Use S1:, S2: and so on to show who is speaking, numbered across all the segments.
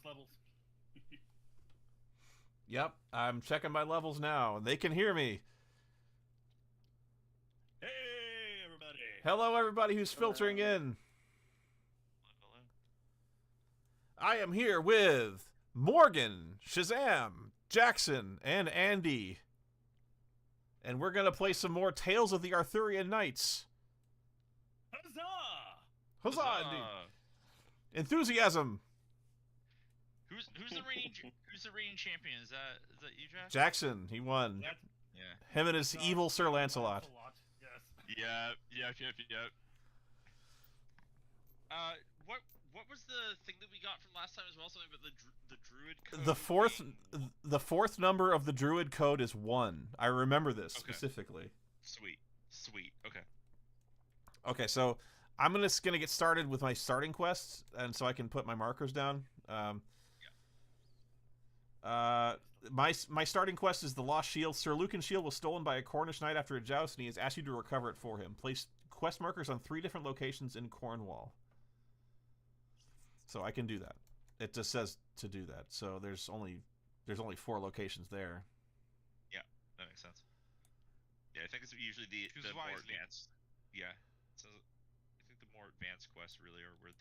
S1: those levels.
S2: Yep, I'm checking my levels now, and they can hear me.
S1: Hey, everybody.
S2: Hello, everybody who's filtering in.
S3: Hello.
S2: I am here with Morgan, Shazam, Jackson, and Andy. And we're going to play some more Tales of the Arthurian Knights.
S1: Huzzah!
S2: Huzzah, indeed. Enthusiasm.
S3: Who's the reigning champion? Is that you, Jack?
S2: Jackson, he won.
S1: Yep.
S3: Yeah.
S2: Him and his evil Sir Lancelot.
S1: Yes.
S3: Yep. What was the thing that we got from last time as well? Something about the druid code.
S2: The fourth number of the druid code is 1. I remember this specifically.
S3: Sweet. Okay.
S2: Okay, so I'm gonna get started with my starting quests, and so I can put my markers down. My starting quest is the Lost Shield. Sir Lucan's shield was stolen by a Cornish knight after a joust, and he has asked you to recover it for him. Place quest markers on 3 different locations in Cornwall. So I can do that. It just says to do that. So there's only 4 locations there.
S3: Yeah, that makes sense. Yeah, I think it's usually the more advanced. Yeah, so I think the more advanced quests really are where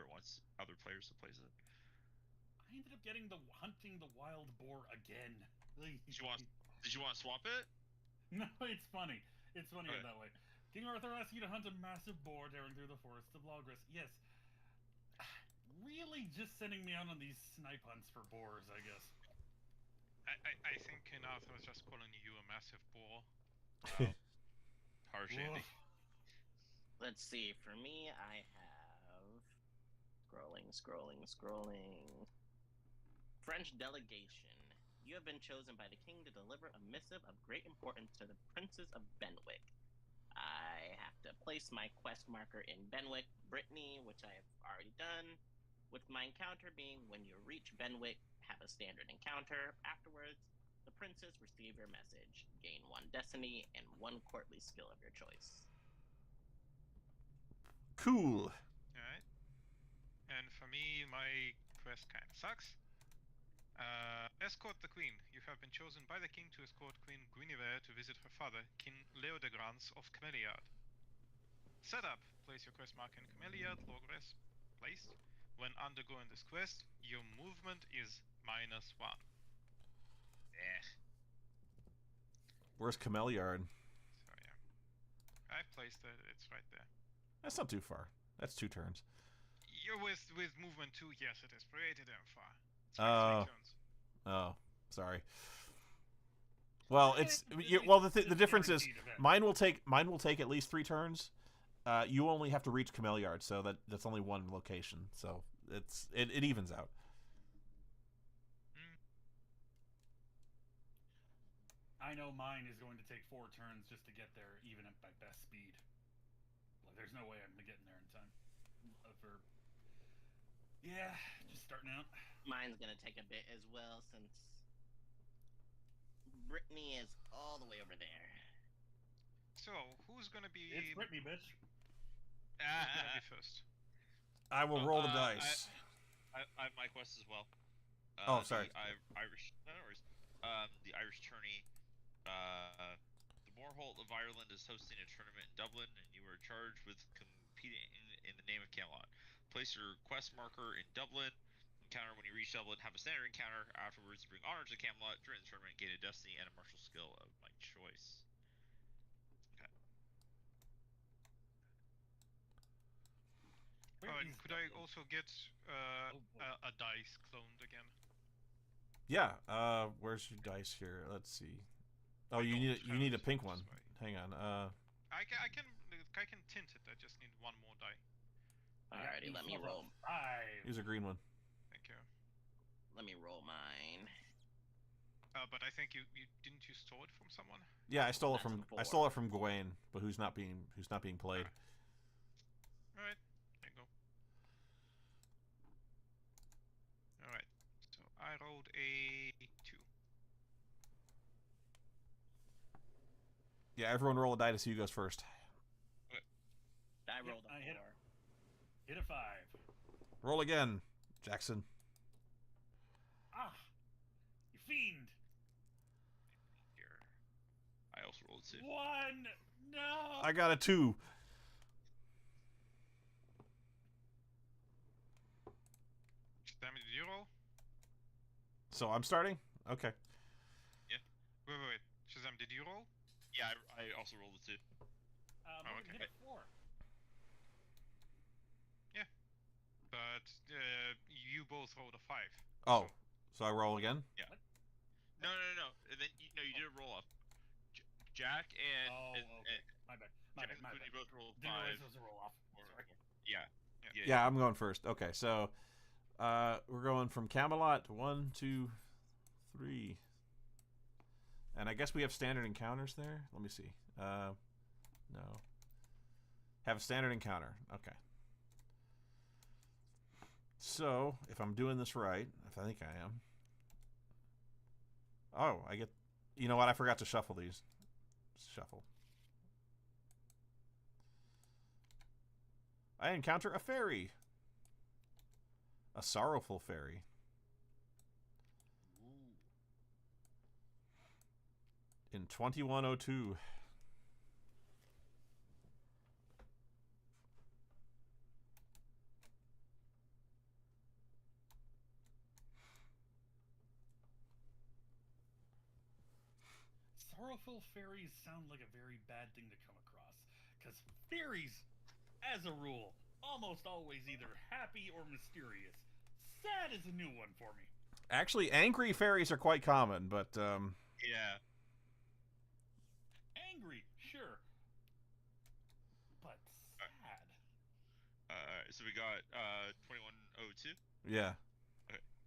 S3: it wants other players to place it.
S1: I ended up getting the hunting the wild boar again.
S3: Did you want to swap it?
S1: No, it's funny. It's funny
S3: Okay.
S1: that way. King Arthur asks you to hunt a massive boar tearing through the forest of Logres. Yes. Really just sending me out on these snipe hunts for boars, I guess.
S4: I think King Arthur was just calling you a massive bore.
S3: Harsh, Andy.
S5: Let's see. For me, I have scrolling. French delegation. You have been chosen by the king to deliver a missive of great importance to the princes of Benwick. I have to place my quest marker in Benwick, Brittany, which I have already done. With my encounter being when you reach Benwick, have a standard encounter. Afterwards, the princes receive your message. Gain 1 destiny and 1 courtly skill of your choice.
S2: Cool.
S4: Alright. And for me, my quest kind of sucks. Escort the queen. You have been chosen by the king to escort Queen Guinevere to visit her father, King Leodegrance of Cameliard. Set up. Place your quest mark in Cameliard, Logres. Placed. When undergoing this quest, your movement is -1.
S2: Where's Cameliard?
S4: So yeah. I've placed it, it's right there.
S2: That's not too far. That's 2 turns.
S4: You're with movement 2, yes it is. Pretty damn far. It's
S2: Oh.
S4: 3 turns.
S2: Oh, sorry. Well, the difference is mine will take at least 3 turns. You only have to reach Cameliard, so that's only 1 location. So it evens out.
S1: I know mine is going to take 4 turns just to get there, even at my best speed. Like, there's no way I'm going to get in there in time. Just starting out.
S5: Mine's gonna take a bit as well, since Brittany is all the way over there.
S4: So, who's gonna be...
S1: It's Brittany, bitch.
S4: Who's gonna be first?
S2: I will roll the dice.
S3: I have my quest as well.
S2: Sorry.
S3: The Irish tourney. The Moorholt of Ireland is hosting a tournament in Dublin, and you are charged with competing in the name of Camelot. Place your quest marker in Dublin. Encounter when you reach Dublin. Have a standard encounter. Afterwards, bring honor to Camelot. During the tournament, gain a destiny and a martial skill of my choice. Okay.
S4: And could I also get a dice cloned again?
S2: Yeah. Where's your dice here? Let's see. Oh, you need a pink one. Hang on.
S4: I can tint it. I just need 1 more die.
S5: Alrighty, let me roll.
S1: 5.
S2: Here's a green one.
S4: Thank you.
S5: Let me roll mine.
S4: But I think you didn't you store it from someone?
S2: Yeah, I stole it
S5: That's
S2: from
S5: a 4.
S2: Gawain, but who's not being played.
S4: Alright, there you go. Alright, so I rolled a 2.
S2: Yeah, everyone roll a die to see who goes first.
S5: I rolled a 4.
S1: Hit a 5.
S2: Roll again, Jackson.
S3: 2.
S1: 1! No!
S2: I got a 2.
S4: Shazam, did you roll?
S2: So I'm starting? Okay.
S4: Wait. Shazam, did you roll?
S3: Yeah, I also rolled a 2.
S1: Morgan
S4: okay.
S1: hit a 4.
S4: But you both rolled a 5.
S2: Oh, so I roll again?
S3: Yeah. No. And then you did a roll up. Jack and
S1: Okay. My bad.
S3: Jack and Quinn, you both rolled
S1: Didn't
S3: 5.
S1: realize it was a roll off. Sorry.
S3: Yeah.
S2: Yeah, I'm going first. Okay, so we're going from Camelot. 1, 2, 3. And I guess we have standard encounters there. Let me see. No. Have a standard encounter. Okay. So, if I'm doing this right, if I think I am. Oh, I get... You know what? I forgot to shuffle these. Shuffle. I encounter a fairy. A sorrowful fairy. In 2102.
S1: Sorrowful fairies sound like a very bad thing to come across. Because fairies, as a rule, almost always either happy or mysterious. Sad is a new one for me.
S2: Actually, angry fairies are quite common, but
S3: Yeah.
S1: Angry, sure. But sad.
S3: So we got 2102.
S2: yeah.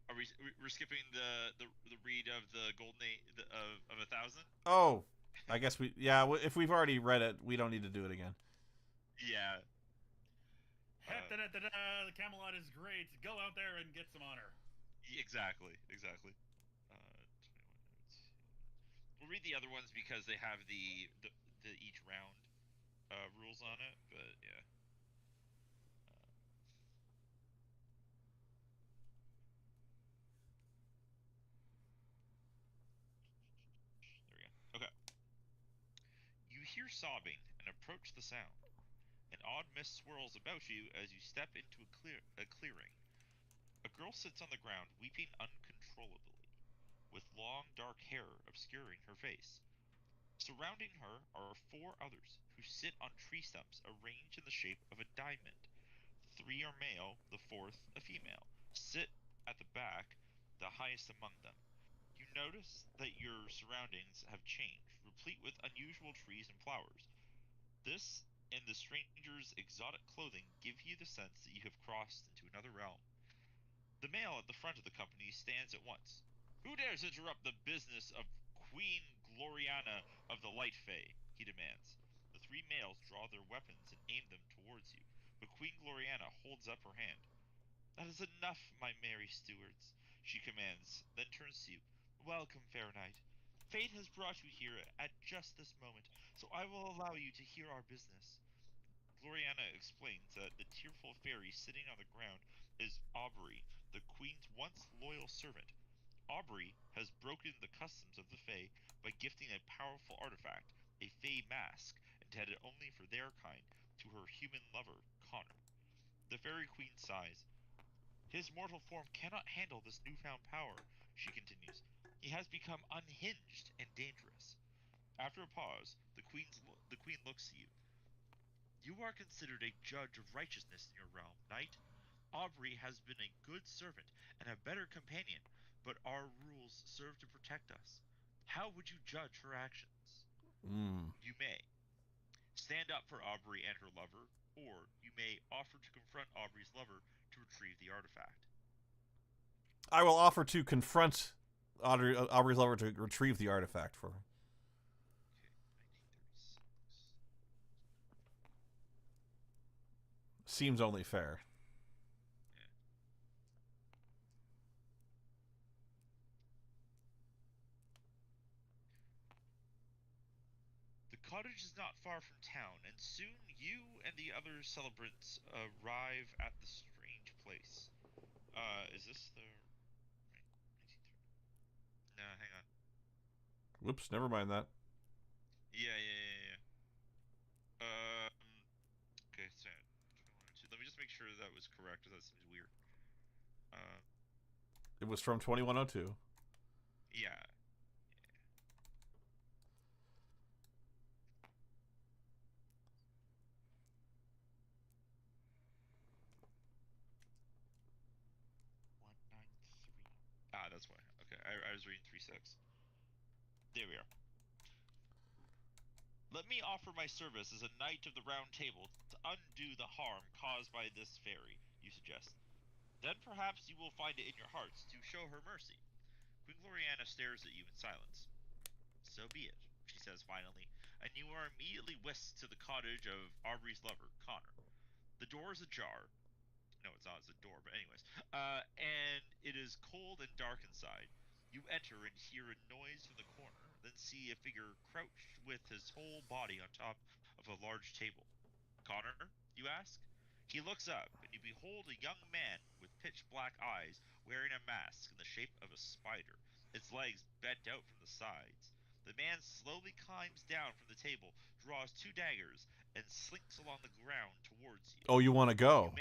S3: Are we're skipping the read of the golden of 1,000?
S2: Oh, I guess if we've already read it, we don't need to do it again.
S3: Yeah.
S1: The Camelot is great. Go out there and get some honor.
S3: Exactly. 2102. We'll read the other ones because they have the each round rules on it, but yeah. There we go. Okay. You hear sobbing and approach the sound. An odd mist swirls about you as you step into a clearing. A girl sits on the ground, weeping uncontrollably, with long dark hair obscuring her face. Surrounding her are 4 others, who sit on tree stumps arranged in the shape of a diamond. 3 are male, the 4th a female. Sit at the back, the highest among them. You notice that your surroundings have changed, replete with unusual trees and flowers. This and the stranger's exotic clothing give you the sense that you have crossed into another realm. The male at the front of the company stands at once. Who dares interrupt the business of Queen Gloriana of the Light Fae? He demands. The 3 males draw their weapons and aim them towards you, but Queen Gloriana holds up her hand. That is enough, my merry stewards, she commands, then turns to you. Welcome, fair knight. Fate has brought you here at just this moment, so I will allow you to hear our business. Gloriana explains that the tearful fairy sitting on the ground is Aubrey, the queen's once loyal servant. Aubrey has broken the customs of the Fae by gifting a powerful artifact, a Fae mask, intended only for their kind, to her human lover, Connor. The fairy queen sighs. His mortal form cannot handle this newfound power, she continues. He has become unhinged and dangerous. After a pause, the queen looks to you. You are considered a judge of righteousness in your realm, knight. Aubrey has been a good servant and a better companion, but our rules serve to protect us. How would you judge her actions? You may stand up for Aubrey and her lover, or you may offer to confront Aubrey's lover to retrieve the artifact.
S2: I will offer to confront Aubrey's lover to retrieve the artifact for her. Seems only fair.
S3: The cottage is not far from town, and soon you and the other celebrants arrive at the strange place. Is this the... No, hang on.
S2: Whoops, never mind that.
S3: Yeah. weird.
S2: It was from 2102.
S3: Yeah. That's why. Okay, I was reading 3.6. There we are. Let me offer my service as a knight of the Round Table to undo the harm caused by this fairy, you suggest. Then perhaps you will find it in your hearts to show her mercy. Queen Gloriana stares at you in silence. So be it, she says finally, and you are immediately whisked to the cottage of Aubrey's lover, Connor. The door is ajar. No, it's not. It's a door, but anyways. And it is cold and dark inside. You enter and hear a noise from the corner, then see a figure crouched with his whole body on top of a large table. Connor, you ask? He looks up, and you behold a young man with pitch-black eyes wearing a mask in the shape of a spider, its legs bent out from the sides. The man slowly climbs down from the table, draws 2 daggers, and slinks along the ground towards you.
S2: Oh, you want to go?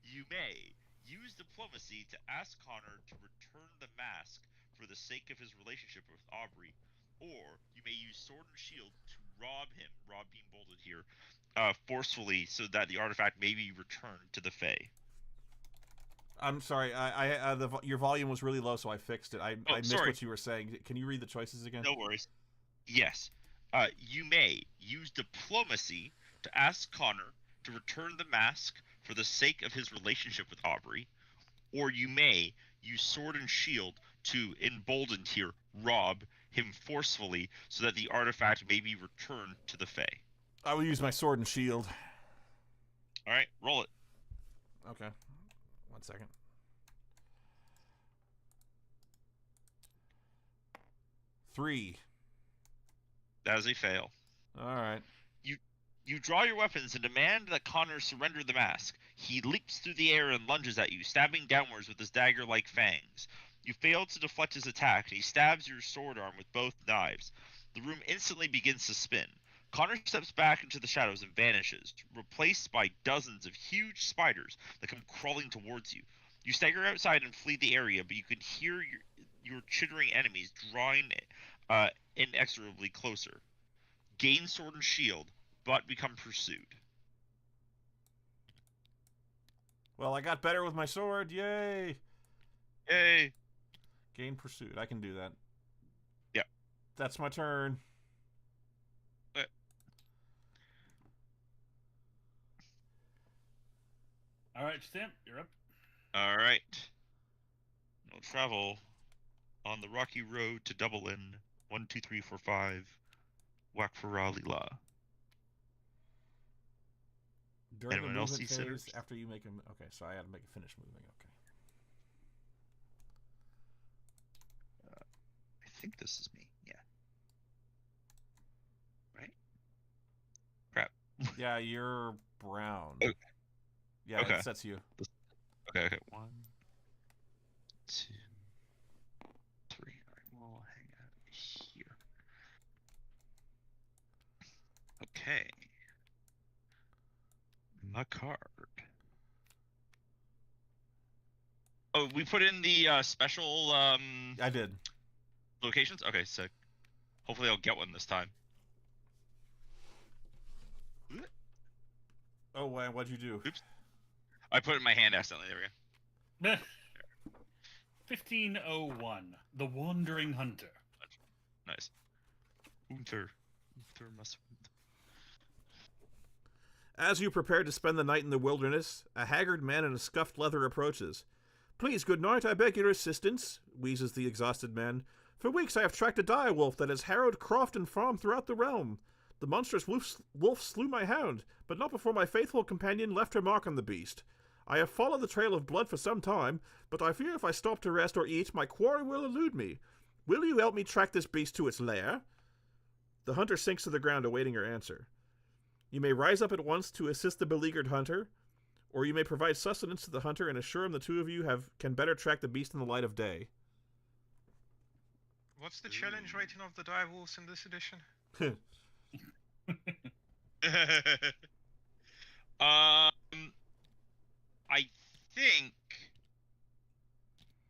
S3: You may use diplomacy to ask Connor to return the mask for the sake of his relationship with Aubrey, or you may use sword and shield to rob him, Rob being bolded here, forcefully so that the artifact may be returned to the Fae.
S2: I'm sorry, your volume was really low, so I fixed it. I missed
S3: sorry.
S2: what you were saying. Can you read the choices again?
S3: No worries. Yes. You may use diplomacy to ask Connor to return the mask for the sake of his relationship with Aubrey, or you may use sword and shield to embolden here, rob him forcefully so that the artifact may be returned to the Fae.
S2: I will use my sword and shield.
S3: Alright, roll it.
S2: Okay. 1 second. Three.
S3: That is a fail.
S2: Alright.
S3: You draw your weapons and demand that Connor surrender the mask. He leaps through the air and lunges at you, stabbing downwards with his dagger-like fangs. You fail to deflect his attack, and he stabs your sword arm with both knives. The room instantly begins to spin. Connor steps back into the shadows and vanishes, replaced by dozens of huge spiders that come crawling towards you. You stagger outside and flee the area, but you can hear your chittering enemies drawing inexorably closer. Gain sword and shield, but become pursued.
S2: Well, I got better with my sword. Yay!
S3: Yay!
S2: Gain pursuit. I can do that.
S3: Yeah.
S2: That's my turn.
S1: Alright, Stamp, you're up.
S3: Alright. We'll travel on the rocky road to Dublin. 1, 2, 3, 4, 5. Wakfaralila.
S2: During
S3: Anyone
S2: the
S3: else
S2: movement
S3: see
S2: phase,
S3: sinners?
S2: after you make him... Okay, so I had to make a finish moving. Okay.
S3: I think this is me. Yeah. Right? Crap.
S2: Yeah, you're brown.
S3: Okay.
S2: Yeah,
S3: Okay.
S2: it sets you.
S3: Okay. 1, 2, 3. Alright, we'll hang out here. Okay. My card. Oh, we put in the special
S2: I did.
S3: locations? Okay, sick. Hopefully I'll get one this time.
S2: Oh, what'd you do?
S3: Oops. I put it in my hand accidentally. There we go.
S1: 1501. The Wandering Hunter.
S3: Nice. Hunter must.
S2: As you prepare to spend the night in the wilderness, a haggard man in a scuffed leather approaches. "Please, good knight, I beg your assistance," wheezes the exhausted man. "For weeks I have tracked a dire wolf that has harrowed croft and farm throughout the realm. The monstrous wolf slew my hound, but not before my faithful companion left her mark on the beast. I have followed the trail of blood for some time, but I fear if I stop to rest or eat, my quarry will elude me. Will you help me track this beast to its lair?" The hunter sinks to the ground, awaiting your answer. You may rise up at once to assist the beleaguered hunter, or you may provide sustenance to the hunter and assure him the two of you can better track the beast in the light of day.
S4: What's the challenge rating of the dire wolves in this edition?
S3: I think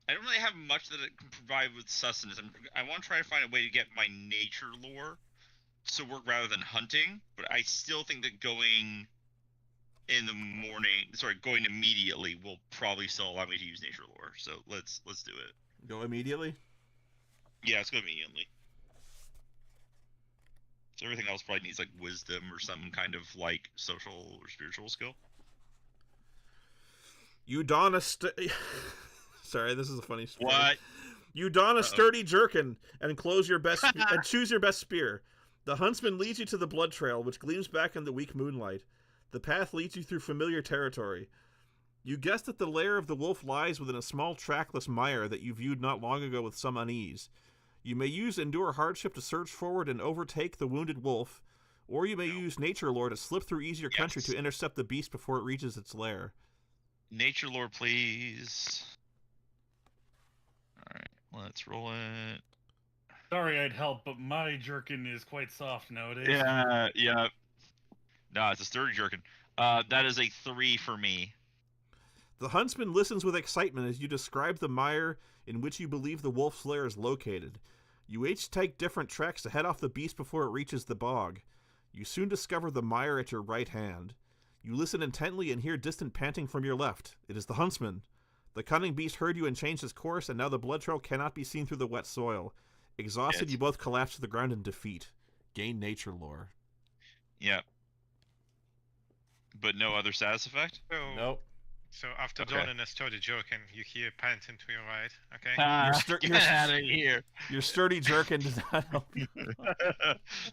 S3: I don't really have much that it can provide with sustenance. I want to try to find a way to get my nature lore to work rather than hunting, but I still think that going in the morning, going immediately will probably still allow me to use nature lore. So let's do it.
S2: Go immediately?
S3: Yeah, let's go immediately. So everything else probably needs like wisdom or some kind of like social or spiritual skill.
S2: You don a Sorry, this is a funny story.
S3: What?
S2: You don a sturdy jerkin and close your best and choose your best spear. The huntsman leads you to the blood trail, which gleams back in the weak moonlight. The path leads you through familiar territory. You guess that the lair of the wolf lies within a small trackless mire that you viewed not long ago with some unease. You may use endure hardship to surge forward and overtake the wounded wolf, or you may use nature lore to slip through easier country to intercept the beast before it reaches its lair.
S3: Nature lore, please. Alright, let's roll it.
S1: Sorry I'd help, but my jerkin is quite soft nowadays.
S3: Yeah. No, it's a sturdy jerkin. That is a 3 for me.
S2: The huntsman listens with excitement as you describe the mire in which you believe the wolf's lair is located. You each take different tracks to head off the beast before it reaches the bog. You soon discover the mire at your right hand. You listen intently and hear distant panting from your left. It is the huntsman. The cunning beast heard you and changed his course, and now the blood trail cannot be seen through the wet soil. Exhausted, you both collapse to the ground in defeat. Gain nature lore.
S3: Yep. But no other status effect?
S4: So,
S2: Nope.
S4: So after
S3: Okay.
S4: donning a sturdy jerkin, you hear panting to your right. Okay.
S3: Get out of here.
S2: Your sturdy jerkin does not help you.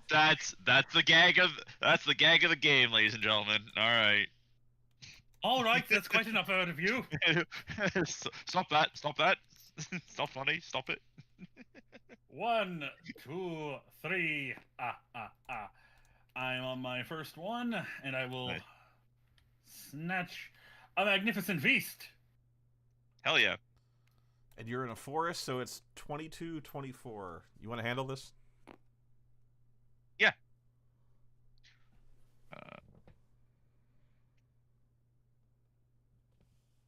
S3: That's the gag of the game, ladies and gentlemen. All right.
S1: All right, that's quite enough out of you.
S3: Stop that. Stop funny. Stop it.
S1: 1, 2, 3. I'm on my first one, and I will
S3: Right.
S1: snatch a magnificent feast.
S3: Hell yeah.
S2: And you're in a forest, so it's 22-24. You want to handle this?
S3: Yeah.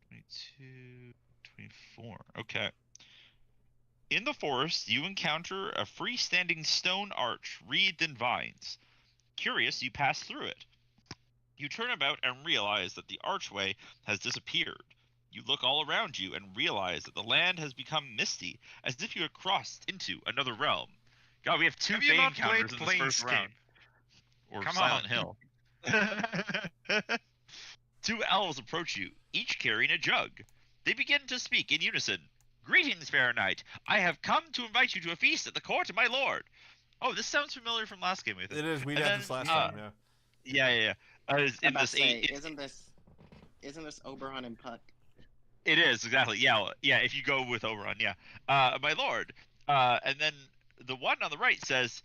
S3: 22, 24. Okay. In the forest, you encounter a freestanding stone arch wreathed in vines. Curious, you pass through it. You turn about and realize that the archway has disappeared. You look all around you and realize that the land has become misty, as if you had crossed into another realm. God, we have two
S4: Have you
S3: Fey
S4: not
S3: encounters
S4: played
S3: in this first
S4: Planescape?
S3: round. Or
S4: Come
S3: Silent
S4: on.
S3: Hill. 2 elves approach you, each carrying a jug. They begin to speak in unison. Greetings, fair knight. I have come to invite you to a feast at the court of my lord. Oh, this sounds familiar from last game, I think.
S2: It is. We
S3: And
S2: had
S3: then,
S2: this last time, yeah.
S3: Yeah.
S5: I'm
S3: In
S5: about
S3: this
S5: to say,
S3: eight,
S5: isn't this Oberon and Puck?
S3: it is exactly. Yeah. If you go with Oberon, yeah. My lord. And then the one on the right says,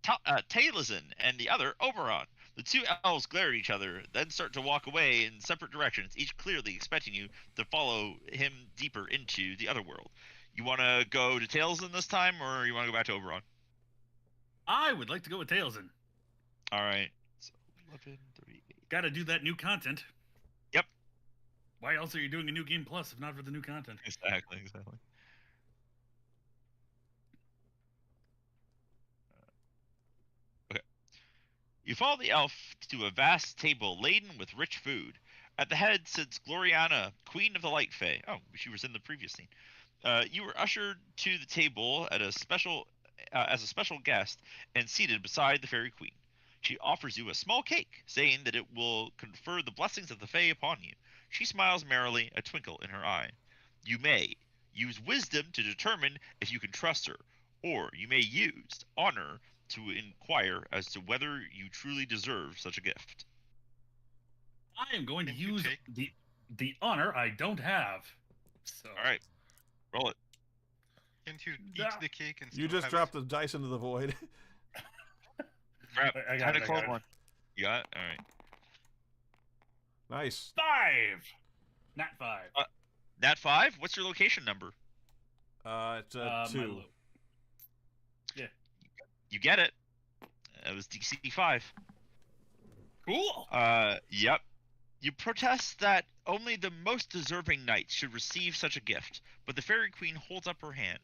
S3: Taliesin, and the other Oberon. The 2 elves glare at each other, then start to walk away in separate directions, each clearly expecting you to follow him deeper into the other world. You want to go to Taliesin this time, or you want to go back to Oberon?
S1: I would like to go with Taliesin.
S3: All right. So 11:38.
S1: Got to do that new content.
S3: Yep.
S1: Why else are you doing a new game plus if not for the new content?
S3: Exactly. Okay. You follow the elf to a vast table laden with rich food. At the head sits Gloriana, Queen of the Light Fae. Oh, she was in the previous scene. You were ushered to the table at as a special guest and seated beside the Fairy Queen. She offers you a small cake, saying that it will confer the blessings of the Fae upon you. She smiles merrily, a twinkle in her eye. You may use wisdom to determine if you can trust her, or you may use honor to inquire as to whether you truly deserve such a gift.
S1: I am going to
S4: Can you
S1: use
S4: take-
S1: the honor I don't have. So.
S3: All right, roll it.
S4: Can't you eat
S1: Yeah.
S4: the cake and
S2: You
S4: still
S2: just
S4: have
S2: dropped the dice into the void.
S3: Crap,
S1: I got
S3: kind
S1: it,
S3: of
S1: I got
S3: close
S1: it.
S3: one. You got it. All right.
S2: Nice.
S1: 5. Not 5.
S3: Nat 5. What's your location number?
S2: It's
S1: My
S2: 2.
S1: loot.
S3: You get it. It was DC 5.
S1: Cool.
S3: Yep. You protest that only the most deserving knights should receive such a gift, but the Fairy Queen holds up her hand.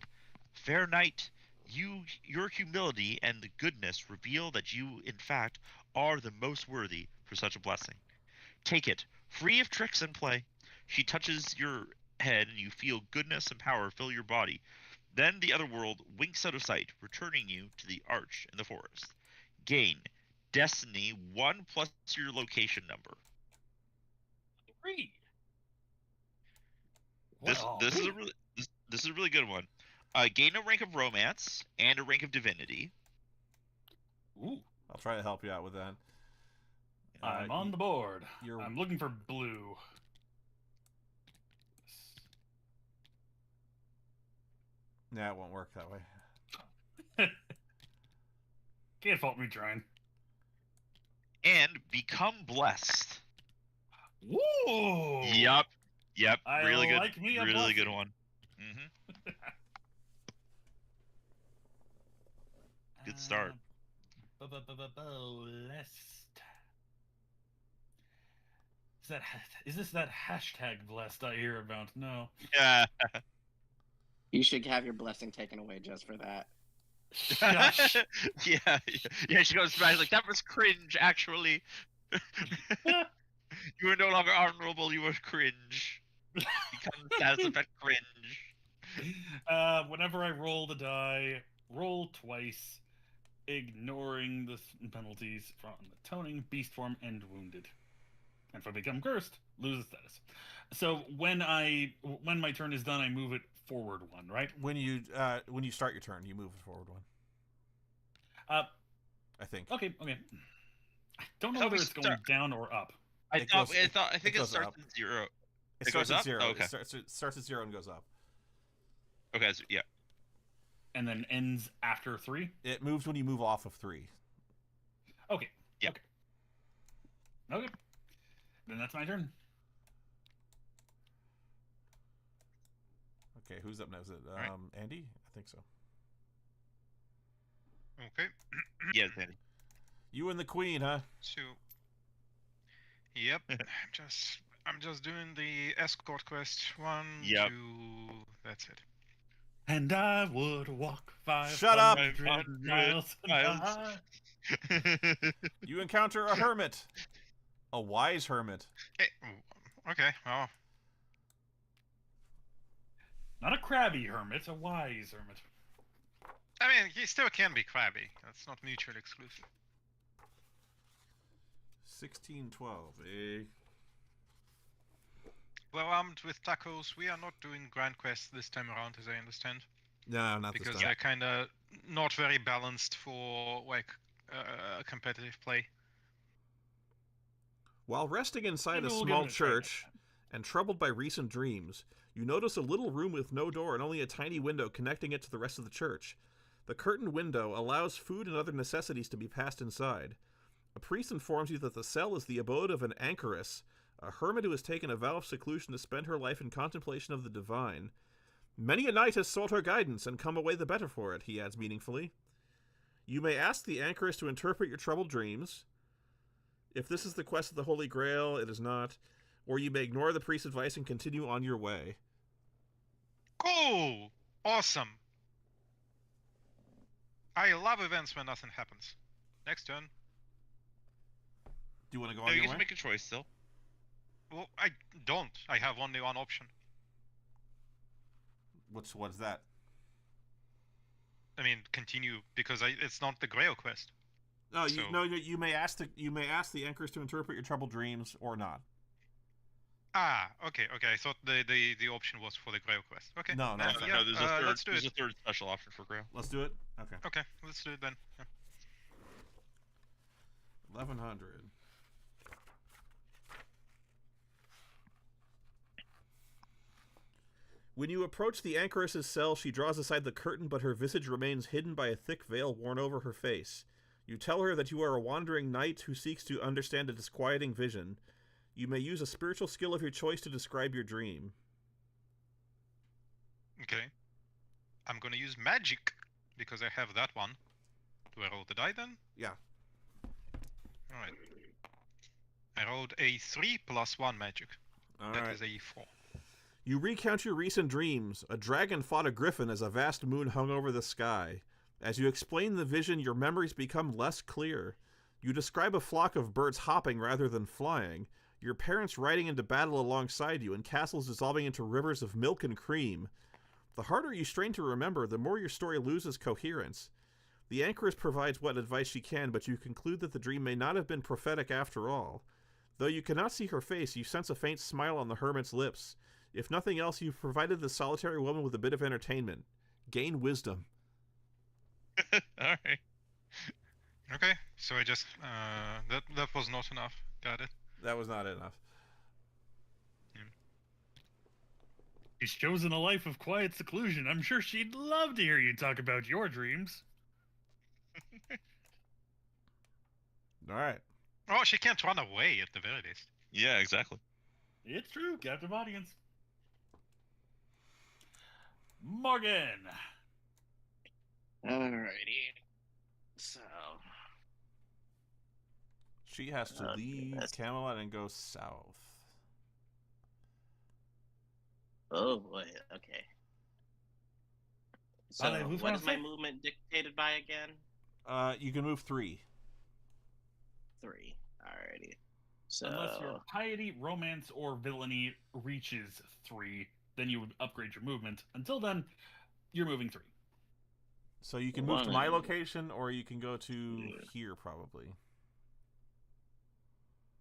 S3: Fair knight, your humility and the goodness reveal that you, in fact, are the most worthy for such a blessing. Take it, free of tricks and play. She touches your head and you feel goodness and power fill your body. Then the other world winks out of sight, returning you to the arch in the forest. Gain Destiny 1 plus your location number.
S1: Read.
S3: This is a really good one. Gain a rank of romance and a rank of divinity.
S1: Ooh.
S2: I'll try to help you out with that.
S1: I'm on the board.
S2: you're-
S1: I'm looking for blue.
S2: Nah, it won't work that way.
S1: Can't fault me trying.
S3: And become blessed.
S1: Whoa!
S3: Yep.
S1: I
S3: Really good.
S1: like me a
S3: Really good
S1: blessing.
S3: one. Good start.
S1: Blessed. Is this that hashtag blessed I hear about? No.
S3: Yeah.
S5: You should have your blessing taken away just for that.
S1: Shush.
S3: Yeah. She goes back like that was cringe. Actually, you were no longer honorable. You were cringe. Become status effect cringe.
S1: Whenever I roll the die, roll twice, ignoring the penalties from the toning, beast form, and wounded. And if I become cursed, lose the status. So when my turn is done, I move it forward one, right?
S2: When you start your turn, you move it forward one. I think.
S1: Okay. I don't know
S3: thought
S1: whether
S3: we
S1: it's going down or up.
S3: I
S2: It
S3: think
S2: it
S3: it
S2: goes
S3: starts
S2: up.
S3: at 0.
S2: It
S3: It
S2: starts
S3: goes
S2: at
S3: up?
S2: 0.
S3: Oh, okay.
S2: It starts at 0 and goes up.
S3: Okay. So, yeah.
S1: And then ends after 3.
S2: It moves when you move off of 3.
S1: Okay.
S3: Yep.
S1: Okay. Then that's my turn.
S2: Okay, who's up now? Is it
S3: right.
S2: Andy? I think so.
S4: Okay.
S3: Yeah, Danny.
S2: You and the Queen, huh?
S4: So, yep. I'm just doing the escort quest. 1,
S3: Yep.
S4: 2. That's it.
S1: And I would walk 500
S2: Shut up!
S1: miles an
S3: Miles.
S1: hour.
S2: You encounter a hermit. A wise hermit.
S4: Okay. Well,
S1: Not a crabby hermit, a wise hermit.
S4: I mean, he still can be crabby. That's not mutually exclusive.
S2: 1612.
S4: Well armed with tacos, we are not doing grand quests this time around, as I understand,
S2: No, not
S4: because
S2: this time.
S4: they're kind of not very balanced for like competitive play.
S2: While resting inside
S1: Maybe
S2: a
S1: we'll give
S2: small
S1: it a try next
S2: church
S1: time.
S2: and troubled by recent dreams, you notice a little room with no door and only a tiny window connecting it to the rest of the church. The curtained window allows food and other necessities to be passed inside. A priest informs you that the cell is the abode of an anchoress, a hermit who has taken a vow of seclusion to spend her life in contemplation of the divine. Many a knight has sought her guidance and come away the better for it, he adds meaningfully. You may ask the anchoress to interpret your troubled dreams. If this is the quest of the Holy Grail, it is not. Or you may ignore the priest's advice and continue on your way.
S4: Cool! Awesome! I love events when nothing happens. Next turn.
S2: Do you want to go
S3: No,
S2: on
S3: you
S2: your
S3: get
S2: way?
S3: to make a choice still.
S4: Well, I don't. I have only one option.
S2: What's that?
S4: I mean, continue, because it's not the Grail quest.
S2: No,
S4: So-
S2: you may ask the anchoress to interpret your troubled dreams or not.
S4: Ah, okay. I thought the option was for the Grail quest. Okay.
S2: No,
S3: No,
S2: it's not.
S3: no, there's a third.
S4: let's do
S3: There's
S4: it.
S3: a third special option for Grail.
S2: Let's do it. Okay.
S4: Okay, let's do it then. Yeah.
S2: 1100. When you approach the anchoress's cell, she draws aside the curtain, but her visage remains hidden by a thick veil worn over her face. You tell her that you are a wandering knight who seeks to understand a disquieting vision. You may use a spiritual skill of your choice to describe your dream.
S4: Okay. I'm gonna use magic, because I have that one. Do I roll the die then?
S2: Yeah.
S4: Alright. I rolled a 3 plus 1 magic.
S2: All
S4: That
S2: right.
S4: is a 4.
S2: You recount your recent dreams. A dragon fought a griffin as a vast moon hung over the sky. As you explain the vision, your memories become less clear. You describe a flock of birds hopping rather than flying, your parents riding into battle alongside you, and castles dissolving into rivers of milk and cream. The harder you strain to remember, the more your story loses coherence. The anchoress provides what advice she can, but you conclude that the dream may not have been prophetic after all. Though you cannot see her face, you sense a faint smile on the hermit's lips. If nothing else, you've provided the solitary woman with a bit of entertainment. Gain wisdom.
S3: Alright.
S4: Okay, so I just that was not enough. Got it.
S2: That was not enough.
S1: She's chosen a life of quiet seclusion. I'm sure she'd love to hear you talk about your dreams.
S2: All right.
S4: Oh, she can't run away at the very least.
S3: Yeah, exactly.
S1: It's true, captive audience. Morgan.
S5: Alrighty. So,
S2: She has to leave
S5: goodness.
S2: Camelot and go south.
S5: Oh boy. Okay. So,
S1: Vale, who's
S5: what
S1: gonna
S5: is my
S1: say?
S5: movement dictated by again?
S2: You can move 3.
S5: 3. Alrighty. So,
S1: Unless your piety, romance, or villainy reaches 3, then you would upgrade your movement. Until then, you're moving 3.
S2: So you can move to my
S5: One.
S2: location, or you can go to here, probably.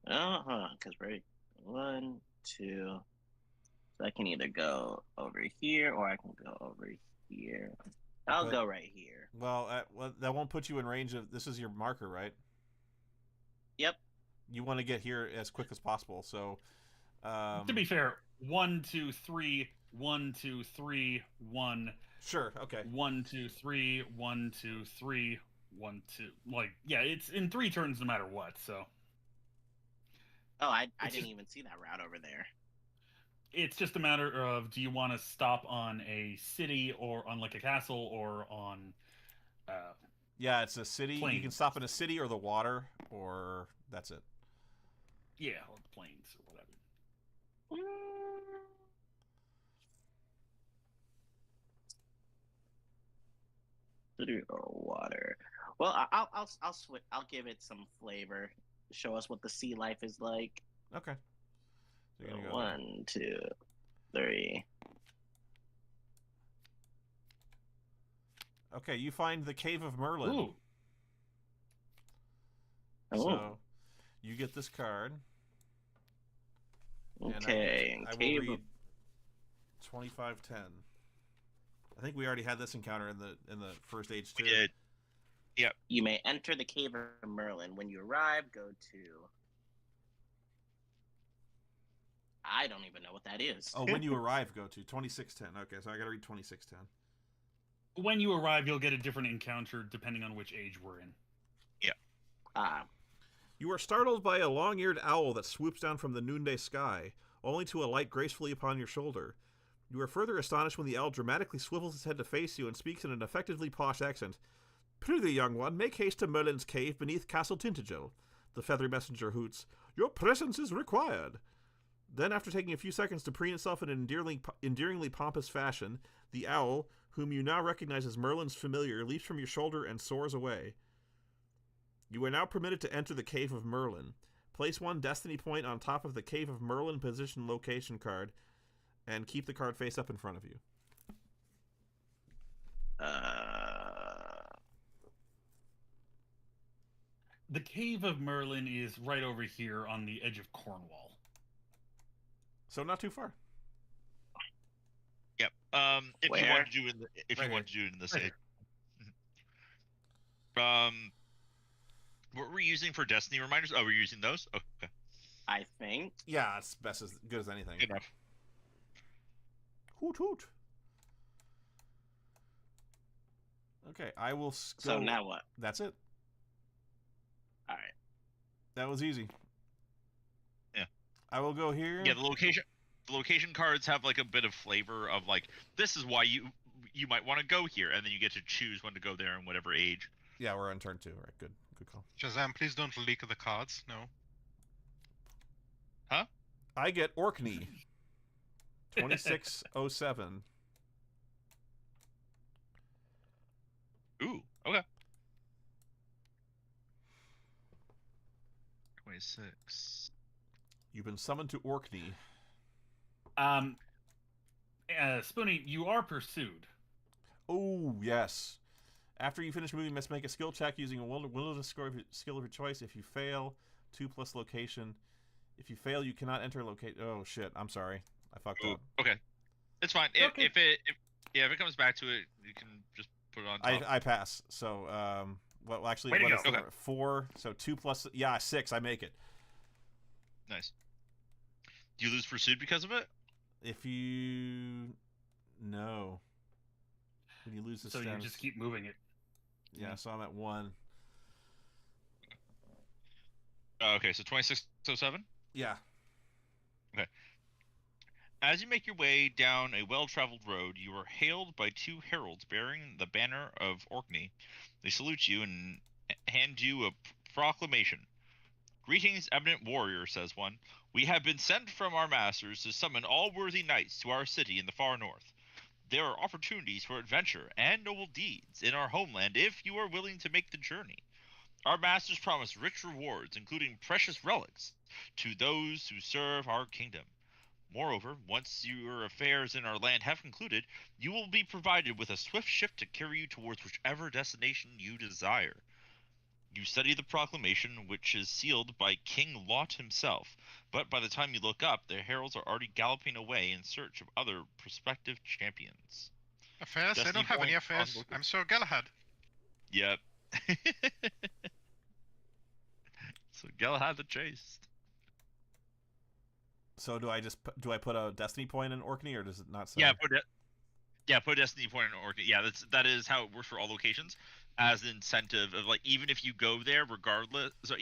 S5: because right, 1, 2. So I can either go over here or I can go over here. I'll
S2: But-
S5: go right here.
S2: Well, that won't put you in range of... This is your marker, right?
S5: Yep.
S2: You want to get here as quick as possible, so...
S1: To be fair, 1, 2, 3, 1, 2, 3, 1,
S2: Sure, okay.
S1: 1, 2, 3, 1, 2, 3, 1, 2. Like, yeah, it's in 3 turns no matter what, so.
S5: Oh, I
S1: It's
S5: didn't
S1: just-
S5: even see that route over there.
S1: It's just a matter of, do you want to stop on a city or on like a castle or on
S2: Yeah, it's a city. You can
S1: Plains.
S2: stop in a city or the water, or that's it.
S1: yeah, or the plains or whatever.
S5: City or water. Well, I'll switch. I'll give it some flavor. Show us what the sea life is like.
S2: Okay. So you're gonna go
S5: 1, 2, 3.
S2: Okay, you find the Cave of Merlin.
S1: Ooh,
S5: Oh,
S2: So you get this card. and
S5: okay.
S2: I will
S5: Cave
S2: read
S5: of
S2: 2510. I think we already had this encounter in the first age too.
S3: We did.
S5: You may enter the Cave of Merlin. When you arrive, go to. I don't even know what that is.
S2: Oh, when you arrive, go to 2610. Okay, so I gotta read 2610.
S1: when you arrive, you'll get a different encounter depending on which age we're in.
S5: Ah,
S2: You are startled by a long-eared owl that swoops down from the noonday sky, only to alight gracefully upon your shoulder. You are further astonished when the owl dramatically swivels its head to face you and speaks in an effectively posh accent. "Prithee, young one, make haste to Merlin's cave beneath Castle Tintagel." The feathery messenger hoots. "Your presence is required." Then, after taking a few seconds to preen itself in an endearingly pompous fashion, the owl, whom you now recognize as Merlin's familiar, leaps from your shoulder and soars away. You are now permitted to enter the Cave of Merlin. Place 1 destiny point on top of the Cave of Merlin position location card, and keep the card face up in front of you.
S1: The Cave of Merlin is right over here on the edge of Cornwall.
S2: So not too far.
S3: Yep. If
S5: Where?
S3: you want to do it in the, if
S1: Right
S3: you want to do it in the
S1: Right
S3: same.
S1: here.
S3: What were we using for destiny reminders? Oh, we're using those. Oh, okay.
S5: I think.
S2: Yeah, it's best as good as anything.
S3: Good enough.
S2: Hoot hoot. Okay, I will
S5: So now what?
S2: That's it.
S5: All right.
S2: That was easy.
S3: Yeah.
S2: I will go here.
S3: Yeah, the location cards have like a bit of flavor of like this is why you might want to go here, and then you get to choose when to go there and whatever age.
S2: Yeah, we're on turn 2. All right, good call.
S4: Shazam, please don't leak the cards. No.
S3: Huh?
S2: I get Orkney. 2607.
S3: Ooh, okay. 26.
S2: You've been summoned to Orkney.
S1: Spoonie, you are pursued.
S2: Oh, yes. After you finish moving, you must make a skill check using a wilderness skill of your choice. If you fail, 2+ location. If you fail, you cannot enter location. Oh, shit. I'm sorry. I fucked up.
S3: Okay. It's fine.
S1: Okay.
S3: If it comes back to it, you can just put it on top.
S2: I pass. So, well, actually,
S1: Way to
S2: what
S1: go.
S2: is the
S3: Okay.
S2: 4? So 2+, yeah, 6. I make it.
S3: Nice. Do you lose pursuit because of it?
S2: If you... No. When you lose the
S1: So you
S2: status...
S1: just keep moving it.
S2: Yeah, so I'm at 1.
S3: Okay, so 2607?
S2: Yeah.
S3: As you make your way down a well-traveled road, you are hailed by 2 heralds bearing the banner of Orkney. They salute you and hand you a proclamation. Greetings, eminent warrior, says one. We have been sent from our masters to summon all worthy knights to our city in the far north. There are opportunities for adventure and noble deeds in our homeland if you are willing to make the journey. Our masters promise rich rewards, including precious relics, to those who serve our kingdom. Moreover, once your affairs in our land have concluded, you will be provided with a swift ship to carry you towards whichever destination you desire. You study the proclamation, which is sealed by King Lot himself, but by the time you look up, the heralds are already galloping away in search of other prospective champions.
S4: Affairs? I
S3: Destiny
S4: don't have any
S3: point
S4: affairs.
S3: on-
S4: I'm Sir Galahad.
S3: Yep. So Galahad the Chased.
S2: So do I put a destiny point in Orkney, or does it not say?
S3: Yeah, put a destiny point in Orkney. Yeah, that is how it works for all locations, as an incentive of like even if you go there, regardless. So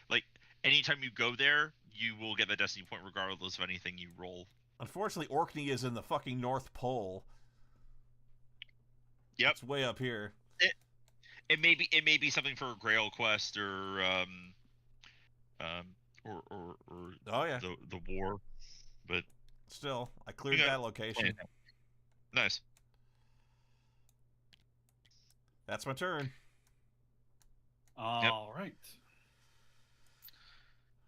S3: like anytime you go there, you will get the destiny point regardless of anything you roll.
S2: Unfortunately, Orkney is in the fucking North Pole.
S3: Yep.
S2: It's way up here.
S3: It may be something for a Grail quest or
S2: Oh yeah.
S3: the war, but
S2: Still, I cleared
S3: Yeah.
S2: that location.
S3: nice.
S2: That's my turn.
S1: All right.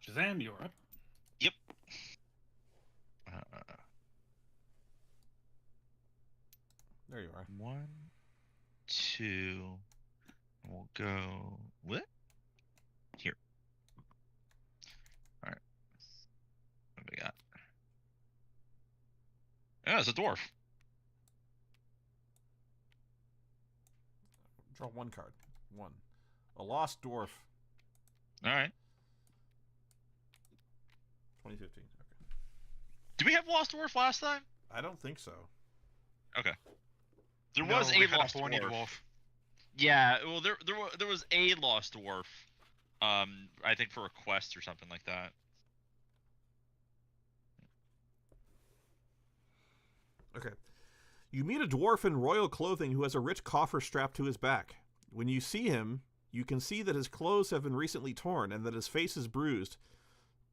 S1: Shazam, you're up.
S3: Yep.
S2: There you are.
S3: 1, 2. We'll go what? Here. All right. What do we got? Yeah, it's a dwarf.
S2: Draw 1 card. 1. A lost dwarf.
S3: All right.
S2: 2015. Okay.
S3: Did we have Lost Dwarf last time?
S2: I don't think so.
S3: Okay. There
S4: No,
S3: was
S4: we
S3: a
S4: had
S3: Lost
S4: Bony
S3: Dwarf.
S4: Dwarf.
S3: Yeah, well, there was a Lost Dwarf. I think for a quest or something like that.
S2: Okay. You meet a dwarf in royal clothing who has a rich coffer strapped to his back. When you see him, you can see that his clothes have been recently torn and that his face is bruised.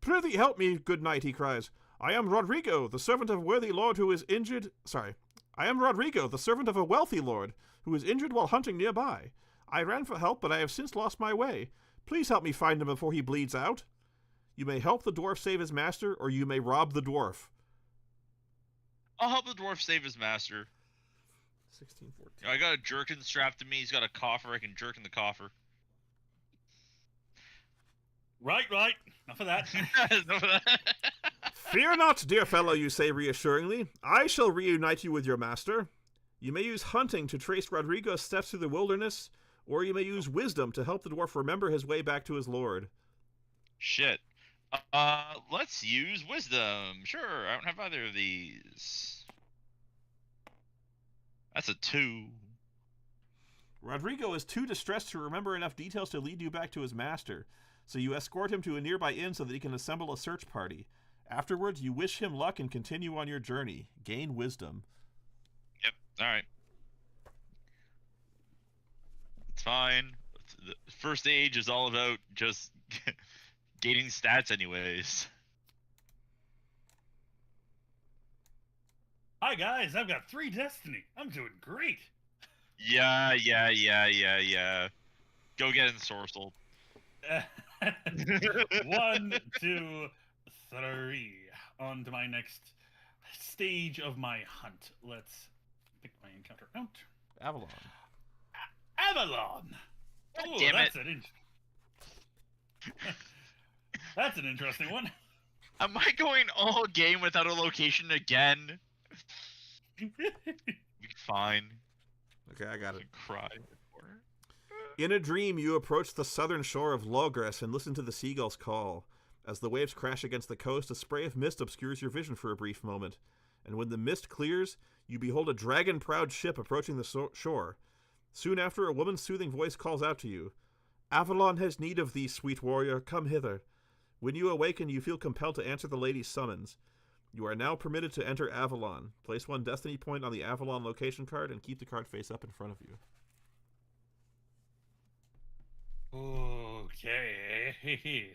S2: "Prithee help me, good knight," he cries. "I am Rodrigo, the servant of a worthy lord who is injured... I am Rodrigo, the servant of a wealthy lord, who is injured while hunting nearby. I ran for help, but I have since lost my way. Please help me find him before he bleeds out." You may help the dwarf save his master, or you may rob the dwarf.
S3: I'll help the dwarf save his master.
S2: 1614.
S3: I got a jerkin strapped to me. He's got a coffer. I can jerk in the coffer.
S1: Right. Enough of that.
S2: "Fear not, dear fellow," you say reassuringly. "I shall reunite you with your master. You may use hunting to trace Rodrigo's steps through the wilderness, or you may use wisdom to help the dwarf remember his way back to his lord."
S3: Shit. Let's use wisdom. Sure, I don't have either of these. That's a 2.
S2: Rodrigo is too distressed to remember enough details to lead you back to his master, so you escort him to a nearby inn so that he can assemble a search party. Afterwards, you wish him luck and continue on your journey. Gain wisdom.
S3: Yep. All right. It's fine. The first age is all about just gaining stats, anyways.
S1: right, guys, I've got 3 destiny. I'm doing great.
S3: Yeah. Go get ensorcelled.
S1: 1, 2, 3. On to my next stage of my hunt. Let's pick my encounter out.
S2: Avalon.
S1: Avalon. Oh,
S3: damn
S1: that's that's an interesting one.
S3: Am I going all game without a location again? Be fine.
S2: Okay, I got it.
S3: Cry.
S2: In a dream, you approach the southern shore of Logres and listen to the seagulls call. As the waves crash against the coast, a spray of mist obscures your vision for a brief moment. And when the mist clears, you behold a dragon-proud ship approaching the shore. Soon after, a woman's soothing voice calls out to you. Avalon has need of thee, sweet warrior. Come hither. When you awaken, you feel compelled to answer the lady's summons. You are now permitted to enter Avalon. Place 1 destiny point on the Avalon location card and keep the card face up in front of you.
S1: Okay.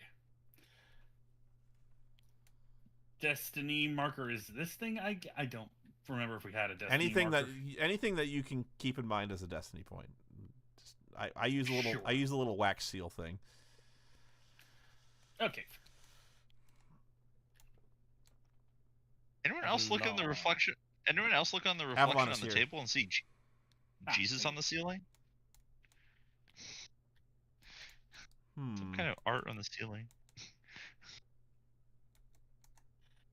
S1: Destiny marker is this thing? I don't remember if we had a destiny marker.
S2: Anything that you can keep in mind as a destiny point. I use a little
S1: Sure.
S2: I use a little wax seal thing.
S1: Okay.
S3: Anyone else look in the reflection? Anyone else look on the
S2: Avalon
S3: reflection
S2: is
S3: on the
S2: here.
S3: table and see Jesus on the ceiling? Some kind of art on the ceiling.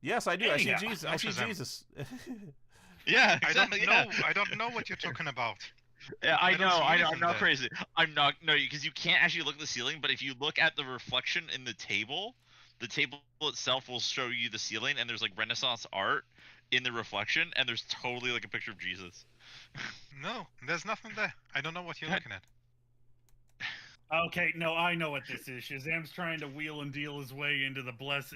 S2: Yes, I do. I see
S1: Anyhow.
S2: Jesus. I see
S4: Shazam.
S2: Jesus.
S3: Yeah,
S4: I don't
S3: exactly,
S4: know.
S3: yeah.
S4: I don't know what you're talking about.
S3: Yeah, I
S4: I don't
S3: know.
S4: see
S3: I'm
S4: anything
S3: not
S4: there.
S3: crazy. I'm not. No, because you can't actually look at the ceiling. But if you look at the reflection in the table itself will show you the ceiling, and there's like Renaissance art in the reflection, and there's totally like a picture of Jesus.
S4: No, there's nothing there. I don't know what you're looking at.
S1: Okay, no, I know what this is. Shazam's trying to wheel and deal his way into the blessed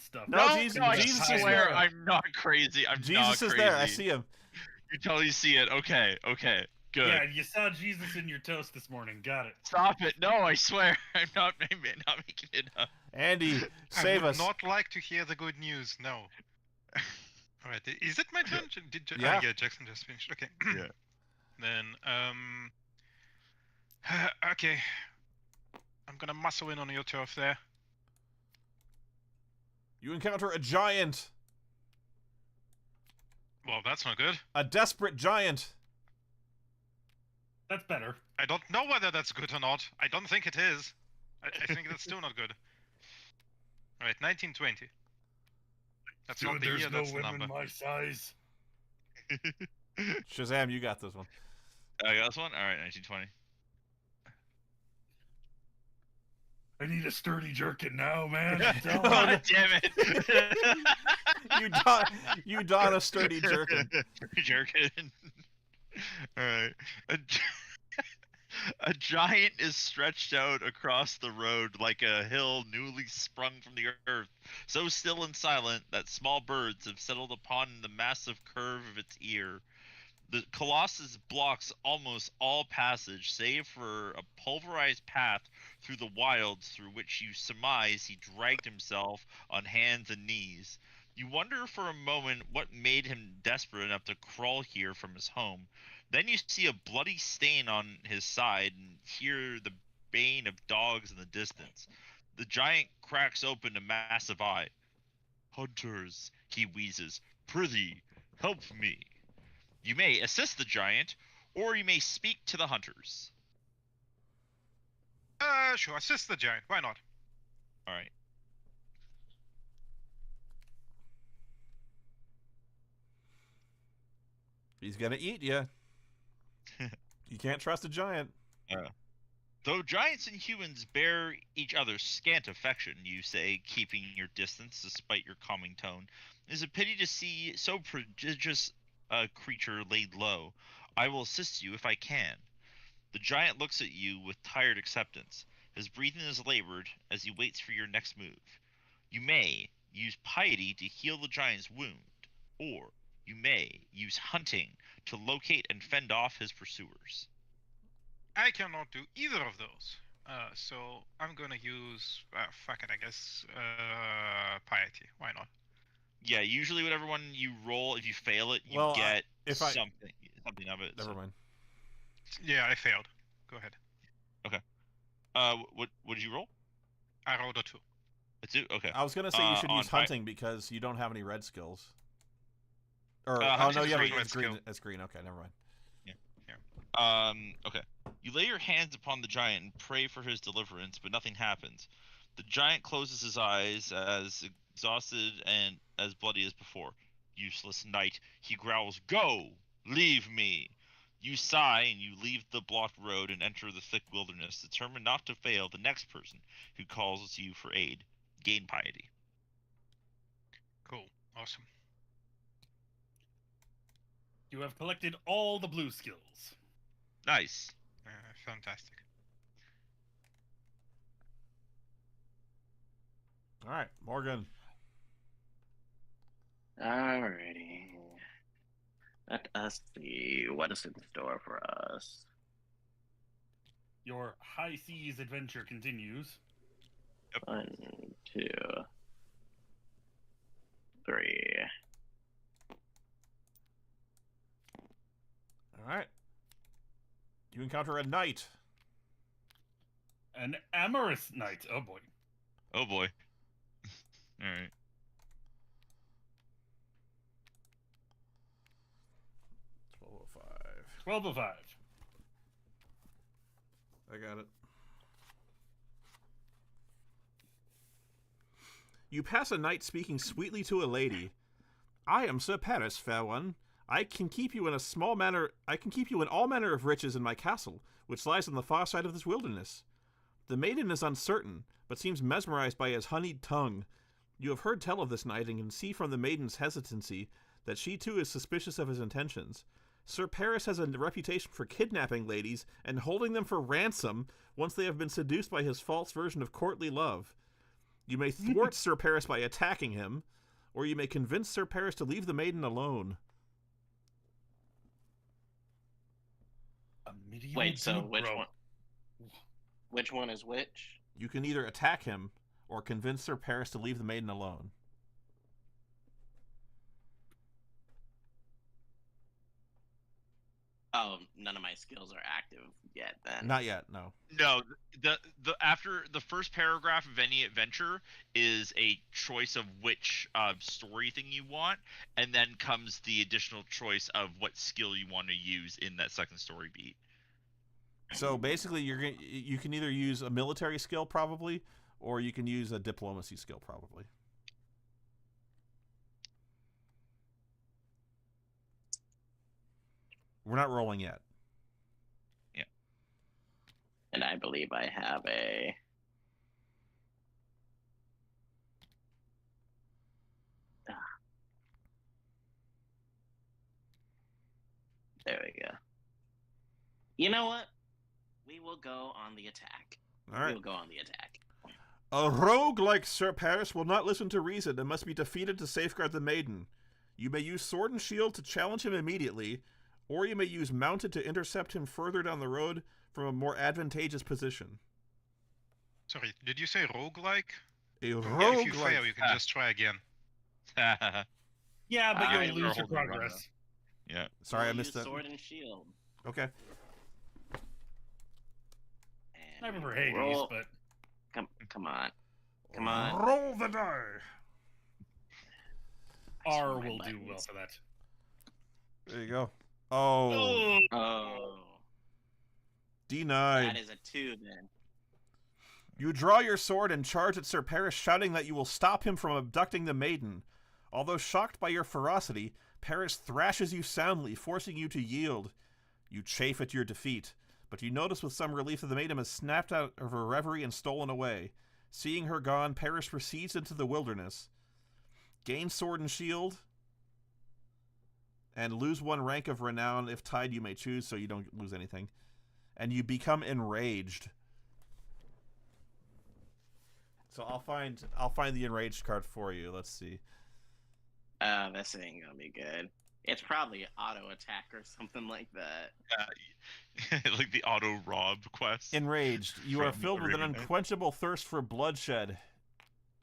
S1: stuff.
S2: No, Jesus-
S3: I
S2: Jesus is
S3: swear
S2: there.
S3: I'm not crazy. I'm not
S2: Jesus is
S3: crazy.
S2: there. I see him.
S3: You totally see it. Okay, good.
S1: Yeah, you saw Jesus in your toast this morning. Got it.
S3: Stop it. No, I swear. I'm not making it up.
S2: Andy, save
S4: I would
S2: us.
S4: not like to hear the good news. No. All right, is it my turn?
S2: Yeah.
S4: Yeah, Jackson just finished. Okay.
S3: Yeah.
S4: Then okay. I'm gonna muscle in on your turf there.
S2: You encounter a giant.
S4: Well, that's not good.
S2: A desperate giant.
S1: That's better.
S4: I don't know whether that's good or not. I don't think it is. I think that's still not good. All right, 1920. That's not the year, that's the number.
S1: my size.
S2: Shazam, you got this one.
S3: I got this one. All right, 1920.
S1: I need a sturdy jerkin now, man. I'm telling
S3: God damn it!
S2: You don a sturdy jerkin.
S3: Jerkin. All right. A giant is stretched out across the road like a hill newly sprung from the earth, so still and silent that small birds have settled upon the massive curve of its ear. The Colossus blocks almost all passage, save for a pulverized path through the wilds through which you surmise he dragged himself on hands and knees. You wonder for a moment what made him desperate enough to crawl here from his home. Then you see a bloody stain on his side and hear the baying of dogs in the distance. The giant cracks open a massive eye. "Hunters," he wheezes, "prithee, help me." You may assist the giant, or you may speak to the hunters.
S4: Sure, assist the giant. Why not?
S3: All right.
S2: He's gonna eat you. You can't trust a giant.
S3: Though giants and humans bear each other scant affection, you say, keeping your distance despite your calming tone, it is a pity to see so prodigious a creature laid low. I will assist you if I can. The giant looks at you with tired acceptance. His breathing is labored as he waits for your next move. You may use piety to heal the giant's wound, or you may use hunting to locate and fend off his pursuers.
S4: I cannot do either of those. So I'm gonna use fuck it, I guess piety. Why not?
S3: Yeah, usually whatever one you roll, if you fail it, you
S2: Well,
S3: get
S2: if I-
S3: something of it.
S2: Never
S3: so.
S2: mind.
S4: Yeah, I failed. Go ahead.
S3: What did you roll?
S4: I rolled a 2.
S3: A 2? Okay.
S2: I was gonna say you should
S3: on
S2: use hunting because you don't have any red skills. Or
S3: hunting
S2: no,
S3: is
S2: you have
S3: green.
S2: it's green. It's green. Okay, never mind.
S3: Okay. You lay your hands upon the giant and pray for his deliverance, but nothing happens. The giant closes his eyes, as exhausted and as bloody as before. Useless knight, he growls, "Go! Leave me!" You sigh and you leave the blocked road and enter the thick wilderness, determined not to fail the next person who calls you for aid. Gain piety.
S4: Cool. Awesome.
S1: You have collected all the blue skills.
S3: Nice.
S4: Fantastic.
S2: All right, Morgan.
S5: Alrighty. Let us see what is in store for us.
S1: Your high seas adventure continues.
S5: 1, 2, 3.
S2: All right. You encounter a knight.
S1: An amorous knight. Oh boy.
S3: Oh boy. Alright.
S2: 1205.
S1: 1205.
S2: I got it. You pass a knight speaking sweetly to a lady. I am Sir Paris, fair one. I can keep you in all manner of riches in my castle, which lies on the far side of this wilderness. The maiden is uncertain, but seems mesmerized by his honeyed tongue. You have heard tell of this knight and can see from the maiden's hesitancy that she too is suspicious of his intentions. Sir Paris has a reputation for kidnapping ladies and holding them for ransom once they have been seduced by his false version of courtly love. You may thwart Sir Paris by attacking him, or you may convince Sir Paris to leave the maiden alone.
S1: A medieval
S5: Wait, so
S1: dude,
S5: which
S1: bro.
S5: one? Which one is which?
S2: You can either attack him or convince Sir Paris to leave the maiden alone.
S5: Oh, none of my skills are active yet then.
S2: Not yet, no.
S3: No, the after the first paragraph of any adventure is a choice of which story thing you want, and then comes the additional choice of what skill you want to use in that second story beat.
S2: So basically, you can either use a military skill probably, or you can use a diplomacy skill probably. We're not rolling yet.
S3: Yeah.
S5: And I believe I have a... There we go. You know what? We will go on the attack.
S2: All right.
S5: We will go on the attack.
S2: A rogue like Sir Paris will not listen to reason and must be defeated to safeguard the maiden. You may use sword and shield to challenge him immediately, or you may use mounted to intercept him further down the road from a more advantageous position.
S4: Sorry, did you say roguelike?
S2: A
S4: Yeah, if you
S2: rogue like...
S4: fail, you can just try again.
S1: Yeah, but
S5: I
S1: you'll lose your
S3: rolled the run,
S1: progress.
S3: Yeah.
S2: Sorry, I
S5: We'll
S2: missed
S5: use
S2: that.
S5: sword and shield.
S2: Okay.
S5: And
S1: I remember Hades,
S5: roll.
S1: but
S5: Come on. Come on.
S2: Roll the die.
S5: I swear
S1: R
S5: my
S1: will do
S5: buttons.
S1: well for that.
S2: There you go. Oh,
S5: Oh.
S2: denied.
S5: That is a 2 then.
S2: You draw your sword and charge at Sir Paris, shouting that you will stop him from abducting the maiden. Although shocked by your ferocity, Paris thrashes you soundly, forcing you to yield. You chafe at your defeat, but you notice with some relief that the maiden has snapped out of her reverie and stolen away. Seeing her gone, Paris proceeds into the wilderness. Gain sword and shield, and lose 1 rank of renown. If tied, you may choose, so you don't lose anything. And you become enraged. So I'll find the enraged card for you. Let's see.
S5: This ain't gonna be good. It's probably auto attack or something like that.
S3: Like the auto rob quest.
S2: Enraged. You are
S3: From
S2: filled with an
S3: Arabian Nights.
S2: unquenchable thirst for bloodshed.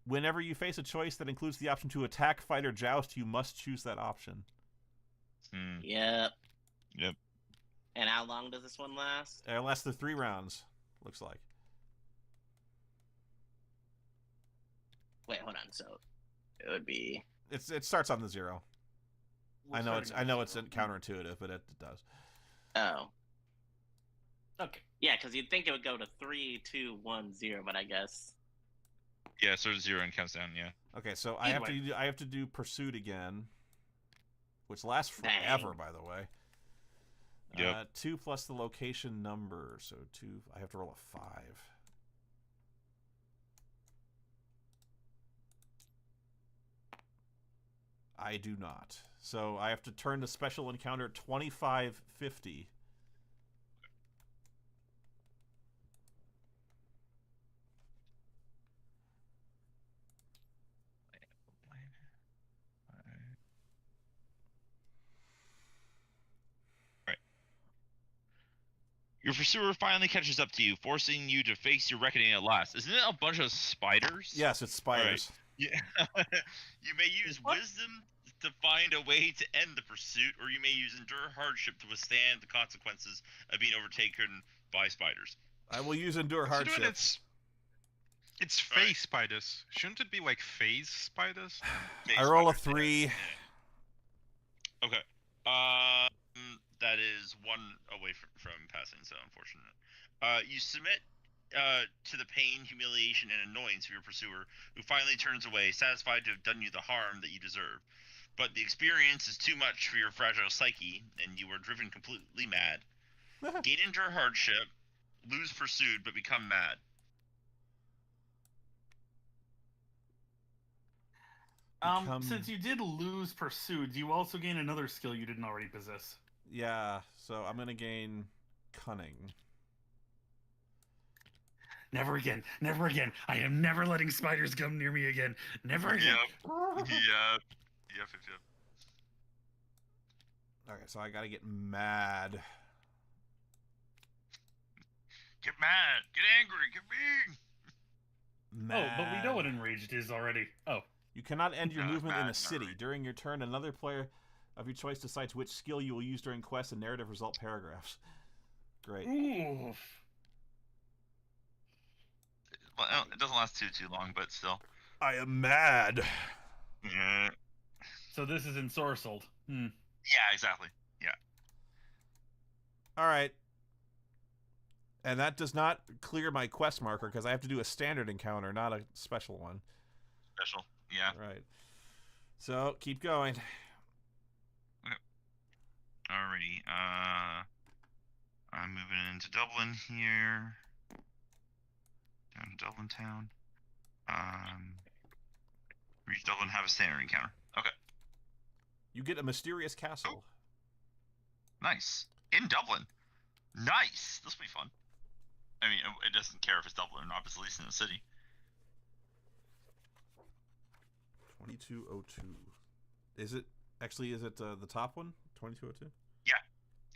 S2: Whenever you face a choice that includes the option to attack, fight, or joust, you must choose that option.
S5: Yep.
S3: Yep.
S5: And how long does this one last?
S2: It lasts the 3 rounds, looks like.
S5: Wait, hold on. So it would be.
S2: It starts on the 0.
S1: We're
S2: I know it's
S1: starting
S2: counterintuitive, but it does.
S5: Oh.
S1: Okay.
S5: Yeah, because you'd think it would go to 3, 2, 1, 0, but I guess.
S3: Yeah, so 0 and counts down. Yeah.
S2: Okay, so
S1: Either
S2: I have to do Pursuit again, which lasts
S5: Dang.
S2: forever, by the way.
S3: Yep.
S2: 2 plus the location number, so 2. I have to roll a 5. I do not. So I have to turn to special encounter 2550.
S3: Your pursuer finally catches up to you, forcing you to face your reckoning at last. Isn't it a bunch of spiders?
S2: Yes, it's spiders.
S3: Yeah. You may use wisdom to find a way to end the pursuit, or you may use endure hardship to withstand the consequences of being overtaken by spiders.
S2: I will use endure
S4: Considering
S2: hardship.
S4: It's phase spiders. Shouldn't it be like phase spiders?
S2: I roll a 3.
S3: Okay. That is 1 away from passing, so unfortunate. You submit to the pain, humiliation, and annoyance of your pursuer, who finally turns away, satisfied to have done you the harm that you deserve. But the experience is too much for your fragile psyche, and you are driven completely mad. Gain endure hardship, lose pursued, but become mad.
S1: Since you did lose pursued, you also gain another skill you didn't already possess.
S2: Yeah, so I'm going to gain cunning.
S1: Never again. Never again. I am never letting spiders come near me again. Never again.
S3: Yep. Yep.
S2: Okay, so I got to get mad.
S3: Get mad. Get angry. Get mean.
S2: Mad.
S1: Oh, but we know what enraged is already. Oh.
S2: You cannot end your
S3: No,
S2: movement in a
S3: mad,
S2: city.
S3: alright.
S2: During your turn, another player of your choice decides which skill you will use during quests and narrative result paragraphs. Great.
S1: Oof.
S3: Well, it doesn't last too long, but still.
S2: I am mad.
S3: Yeah.
S1: So this is ensorcelled.
S3: Yeah, exactly. Yeah.
S2: All right. And that does not clear my quest marker because I have to do a standard encounter, not a special one.
S3: Special. Yeah.
S2: Right. So, keep going.
S3: Alrighty. I'm moving into Dublin here. Down to Dublin town. Reach Dublin, have a standard encounter. Okay.
S2: You get a mysterious castle.
S3: Nice. In Dublin. Nice. This will be fun. I mean, it doesn't care if it's Dublin or not, but it's at least in the city.
S2: 2202. Is it the top one? 2202?
S3: Yeah.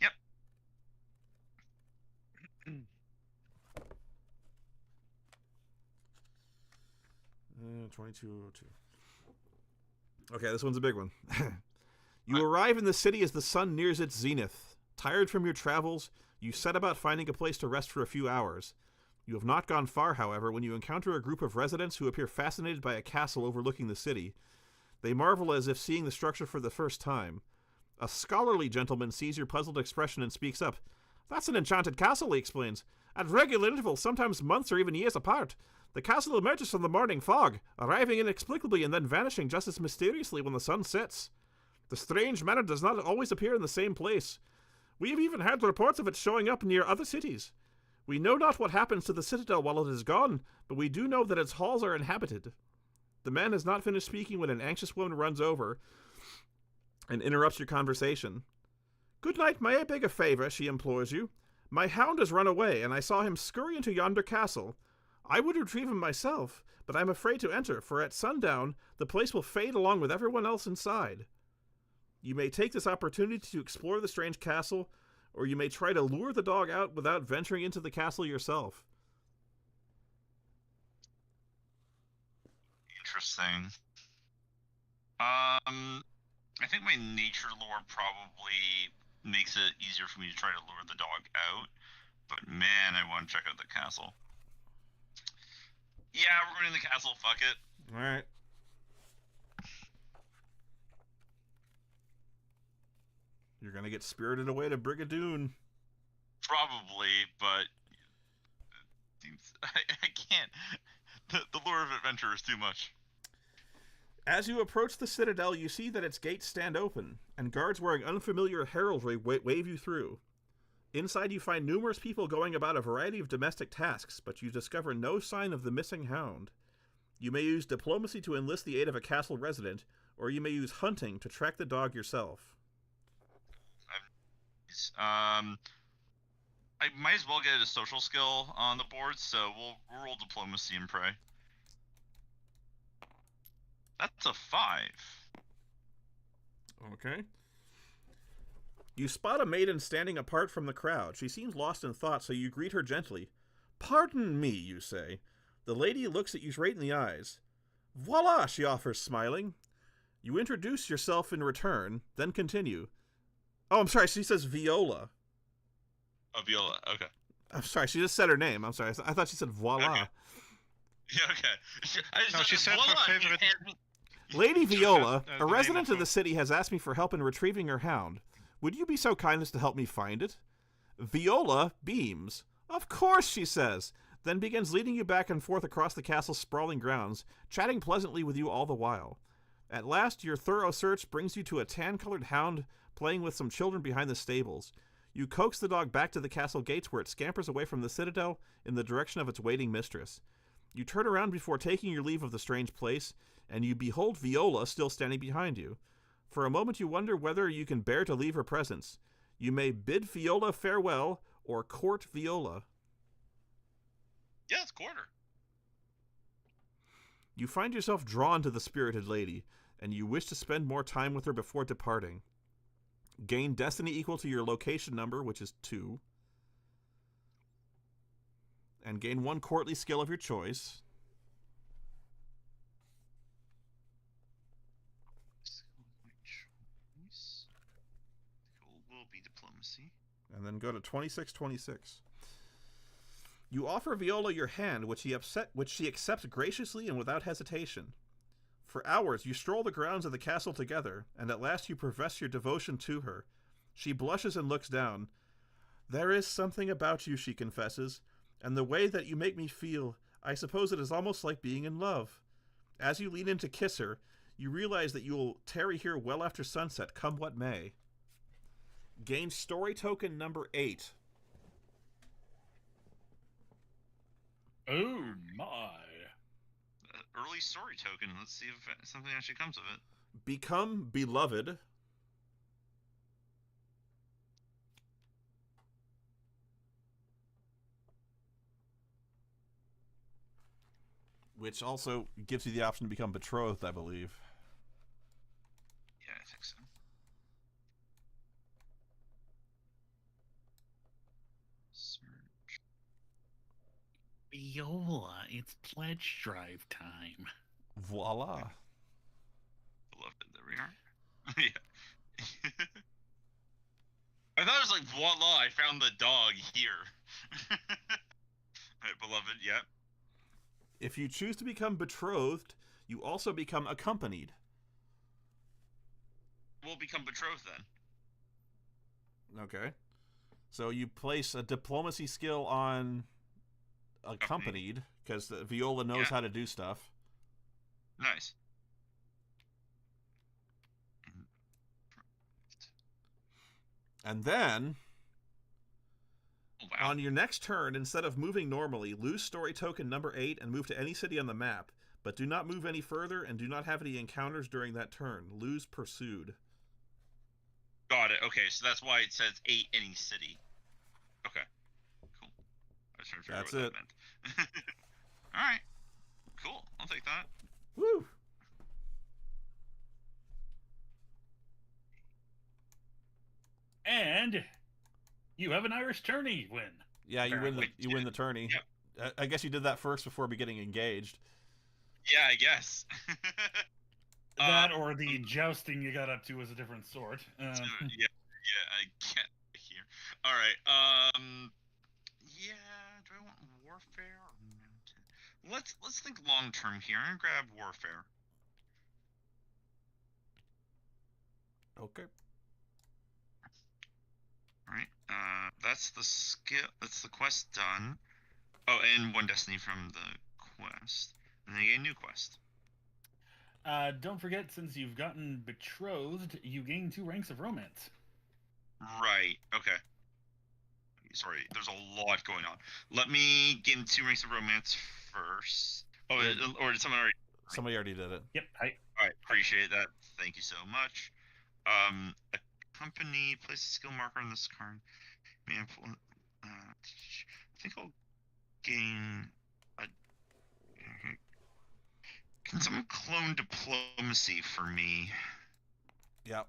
S3: Yep.
S2: 2202. Okay, this one's a big one. You arrive in the city as the sun nears its zenith. Tired from your travels, you set about finding a place to rest for a few hours. You have not gone far, however, when you encounter a group of residents who appear fascinated by a castle overlooking the city. They marvel as if seeing the structure for the first time. A scholarly gentleman sees your puzzled expression and speaks up. "That's an enchanted castle," he explains. "At regular intervals, sometimes months or even years apart. The castle emerges from the morning fog, arriving inexplicably and then vanishing just as mysteriously when the sun sets. The strange manner does not always appear in the same place. We have even had reports of it showing up near other cities. We know not what happens to the citadel while it is gone, but we do know that its halls are inhabited." The man has not finished speaking when an anxious woman runs over and interrupts your conversation. "Good night, may I beg a favor?" she implores you. "My hound has run away, and I saw him scurry into yonder castle. I would retrieve him myself, but I'm afraid to enter, for at sundown the place will fade along with everyone else inside. You may take this opportunity to explore the strange castle, or you may try to lure the dog out without venturing into the castle yourself."
S3: Interesting. I think my nature lore probably makes it easier for me to try to lure the dog out. But man, I want to check out the castle. Yeah, we're going to the castle. Fuck it.
S2: All right. You're gonna get spirited away to Brigadoon.
S3: Probably, but I can't. The lure of adventure is too much.
S2: As you approach the citadel, you see that its gates stand open, and guards wearing unfamiliar heraldry wave you through. Inside, you find numerous people going about a variety of domestic tasks, but you discover no sign of the missing hound. You may use diplomacy to enlist the aid of a castle resident, or you may use hunting to track the dog yourself.
S3: I might as well get a social skill on the board, so we'll roll diplomacy and pray. That's a 5.
S2: Okay. You spot a maiden standing apart from the crowd. She seems lost in thought, so you greet her gently. "Pardon me," you say. The lady looks at you straight in the eyes. "Voila," she offers, smiling. You introduce yourself in return, then continue. Oh, I'm sorry, she says Viola.
S3: Oh, Viola, okay.
S2: I'm sorry, she just said her name. I'm sorry, I thought she said voila.
S3: Okay. Yeah, okay.
S4: No, she said her favorite...
S2: Lady Viola,
S4: the
S2: a
S4: name
S2: resident
S4: of
S2: of the city, has asked me for help in retrieving her hound. Would you be so kind as to help me find it? Viola beams. Of course, she says, then begins leading you back and forth across the castle's sprawling grounds, chatting pleasantly with you all the while. At last, your thorough search brings you to a tan-colored hound playing with some children behind the stables. You coax the dog back to the castle gates where it scampers away from the citadel in the direction of its waiting mistress. You turn around before taking your leave of the strange place, and you behold Viola still standing behind you. For a moment you wonder whether you can bear to leave her presence. You may bid Viola farewell, or court Viola.
S3: Yeah, it's quarter.
S2: You find yourself drawn to the spirited lady, and you wish to spend more time with her before departing. Gain destiny equal to your location number, which is 2. And gain 1 courtly skill of your choice.
S3: Will be diplomacy.
S2: And then go to 2626. You offer Viola your hand, which she accepts graciously and without hesitation. For hours you stroll the grounds of the castle together, and at last you profess your devotion to her. She blushes and looks down. "There is something about you," she confesses, "and the way that you make me feel, I suppose it is almost like being in love." As you lean in to kiss her, you realize that you will tarry here well after sunset, come what may. Gain story token number 8.
S1: Oh my.
S3: Early story token. Let's see if something actually comes of it.
S2: Become beloved. Which also gives you the option to become betrothed, I believe.
S3: Yeah, I think so. Search.
S1: Viola, it's pledge drive time.
S2: Voila.
S3: Beloved, there we are. Yeah. I thought it was like, voila, I found the dog here. Alright, beloved, yep.
S2: If you choose to become betrothed, you also become accompanied.
S3: We'll become betrothed then.
S2: Okay. So you place a diplomacy skill on accompanied, because Viola knows how to do stuff.
S3: Nice.
S2: And then,
S3: Oh, wow.
S2: on your next turn, instead of moving normally, lose story token number 8 and move to any city on the map, but do not move any further and do not have any encounters during that turn. Lose pursued.
S3: Got it. Okay, so that's why it says 8 any city. Okay. Cool. I was trying to figure out
S2: That's
S3: what
S2: it.
S3: that meant. Alright. Cool. I'll take that.
S2: Woo!
S1: And you have an Irish tourney win.
S2: Yeah, you win the
S3: Wait,
S2: you win the tourney.
S3: Yep.
S2: I guess you did that first before getting engaged.
S3: Yeah, I guess.
S1: That or the jousting you got up to was a different sort.
S3: Yeah, I get here. All right. Yeah. Do I want warfare or mountain? Let's think long term here. I'm gonna grab warfare.
S2: Okay.
S3: All right. That's the skill. That's the quest done. Oh, and one destiny from the quest, and then you get a new quest.
S1: Don't forget, since you've gotten betrothed, you gain 2 ranks of romance.
S3: Right. Okay. Sorry, there's a lot going on. Let me get in 2 ranks of romance first. Oh, or did someone already?
S2: Somebody already did it.
S1: Yep.
S3: All right, appreciate that. Thank you so much. A company place a skill marker on this card. I think I'll gain a. Can someone clone diplomacy for me?
S2: Yep.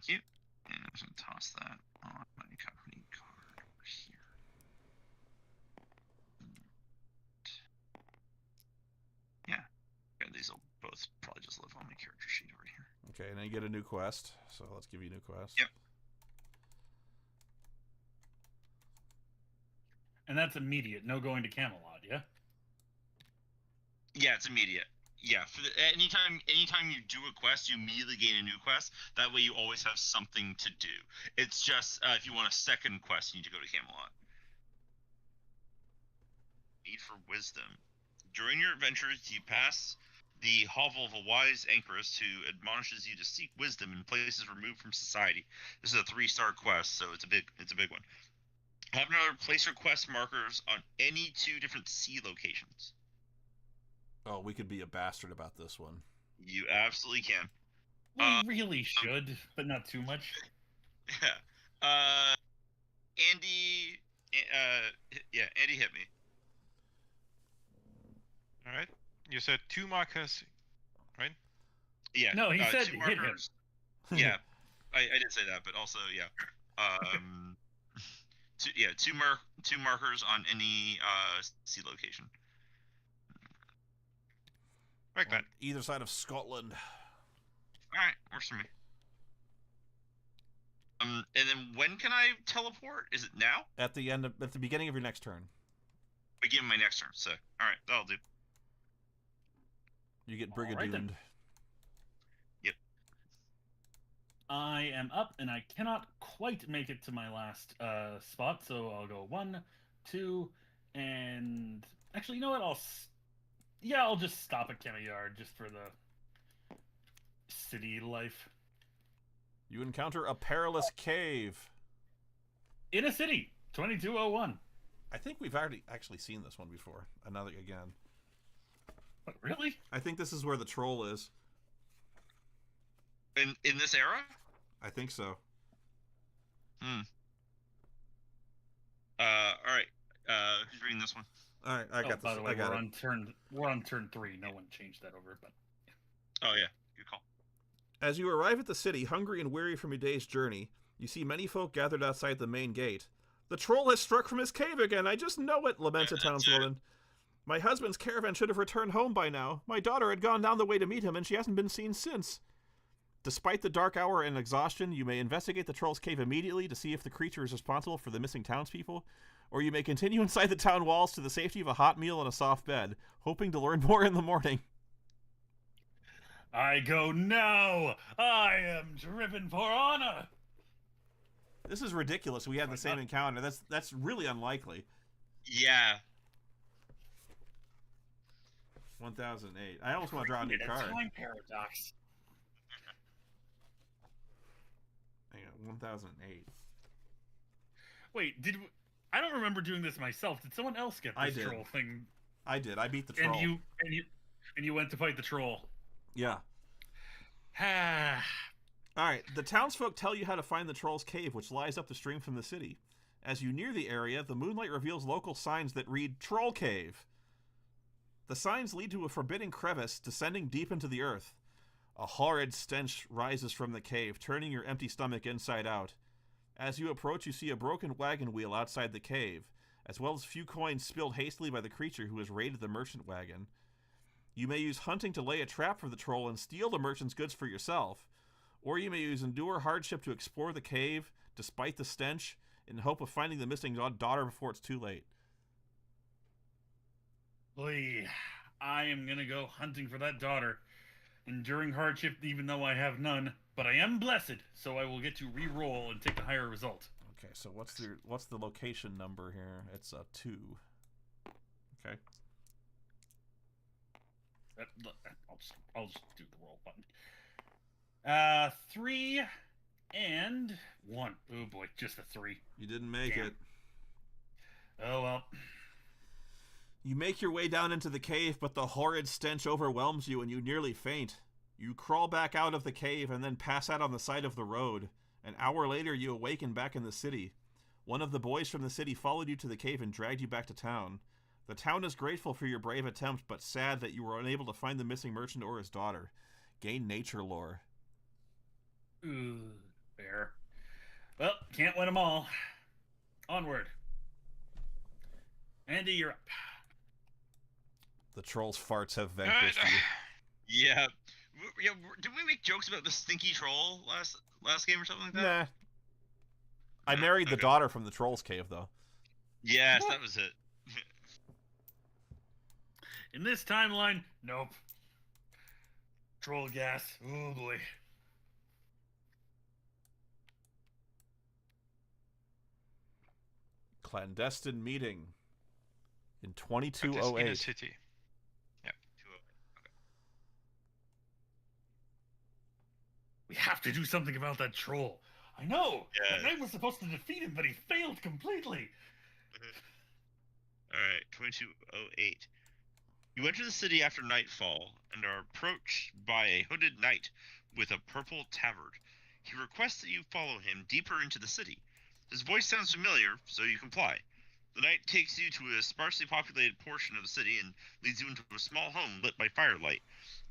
S3: Thank you. And I'm just gonna toss that on my company card over here. Yeah. These will both probably just live on my character sheet over here.
S2: Okay, and then you get a new quest. So let's give you a new quest.
S3: Yep.
S1: And that's immediate. No going to Camelot, yeah?
S3: Yeah, it's immediate. Yeah, anytime you do a quest, you immediately gain a new quest. That way you always have something to do. It's just if you want a second quest, you need to go to Camelot. Need for wisdom. During your adventures, you pass the hovel of a wise anchoress who admonishes you to seek wisdom in places removed from society. This is a 3-star quest, so it's a big one. Have another place your quest markers on any 2 different sea locations.
S2: Oh, we could be a bastard about this one.
S3: You absolutely can.
S1: We really should, but not too much.
S3: Yeah. Andy. Andy hit me.
S4: All right. You said 2 markers, right?
S3: Yeah.
S1: No, he said
S3: 2
S1: hit him.
S3: markers. Yeah, I did say that, but also yeah. Two markers on any sea location.
S4: Like that.
S2: Either side of Scotland.
S3: All right, works for me. And then when can I teleport? Is it now?
S2: At the beginning of your next turn.
S3: Begin my next turn. So, all right, that'll do.
S2: You get
S1: All right,
S2: brigadooned.
S1: then.
S3: Yep.
S1: I am up, and I cannot quite make it to my last spot, so I'll go 1, 2, and actually, you know what? I'll just stop at Camelot just for the city life.
S2: You encounter a perilous cave.
S1: In a city, 2201.
S2: I think we've already actually seen this one before. Again.
S1: What, really?
S2: I think this is where the troll is.
S3: In this era?
S2: I think so.
S3: All right. Who's reading this one?
S2: All right, I got this.
S1: By the way,
S2: I got
S1: we're on turn 3. No one changed that over, but
S3: Oh yeah, good call.
S2: As you arrive at the city, hungry and weary from your day's journey, you see many folk gathered outside the main gate. The troll has struck from his cave again. I just know it, laments a townswoman. My husband's caravan should have returned home by now. My daughter had gone down the way to meet him, and she hasn't been seen since. Despite the dark hour and exhaustion, you may investigate the troll's cave immediately to see if the creature is responsible for the missing townspeople, or you may continue inside the town walls to the safety of a hot meal and a soft bed, hoping to learn more in the morning.
S1: I go now. I am driven for honor.
S2: This is ridiculous. We had the same encounter. That's really unlikely.
S3: Yeah.
S2: 1008. I almost want to draw a new card.
S1: Time paradox.
S2: Hang on, 1008.
S1: Wait, I don't remember doing this myself. Did someone else get this troll thing?
S2: I did. I beat the troll.
S1: And you went to fight the troll.
S2: Yeah. All right. The townsfolk tell you how to find the troll's cave, which lies up the stream from the city. As you near the area, the moonlight reveals local signs that read Troll Cave. The signs lead to a forbidding crevice descending deep into the earth. A horrid stench rises from the cave, turning your empty stomach inside out. As you approach, you see a broken wagon wheel outside the cave. as well as a few coins spilled hastily by the creature who has raided the merchant wagon. You may use hunting to lay a trap for the troll and steal the merchant's goods for yourself, or you may use endure hardship to explore the cave, despite the stench, in hope of finding the missing daughter before it's too late.
S1: Boy, I am gonna go hunting for that daughter, enduring hardship even though I have none, but I am blessed, so I will get to re-roll and take the higher result.
S2: Okay, so what's the location number here? It's a 2. Okay.
S1: I'll just do the roll button. 3 and 1. Oh boy, just a 3.
S2: You didn't make
S1: Damn.
S2: it.
S1: Oh well.
S2: You make your way down into the cave, but the horrid stench overwhelms you and you nearly faint. You crawl back out of the cave and then pass out on the side of the road. An hour later, you awaken back in the city. One of the boys from the city followed you to the cave and dragged you back to town. The town is grateful for your brave attempt, but sad that you were unable to find the missing merchant or his daughter. Gain nature lore.
S1: Ooh, fair. Well, can't win them all. Onward. Andy, you're up.
S2: The troll's farts have vanquished you.
S3: Yeah. Yeah. Did we make jokes about the stinky troll last game or something like that?
S2: Nah. I married the daughter from the troll's cave, though.
S3: Yes, that was it.
S1: In this timeline, nope. Troll gas. Oh boy.
S2: Clandestine meeting in
S4: But it's in a
S2: 2208.
S4: city.
S1: We have to do something about that troll. I know.
S3: Yeah.
S1: That knight was supposed to defeat him, but he failed completely.
S3: Alright, 2208. You enter the city after nightfall and are approached by a hooded knight with a purple tabard. He requests that you follow him deeper into the city. His voice sounds familiar, so you comply. The knight takes you to a sparsely populated portion of the city and leads you into a small home lit by firelight.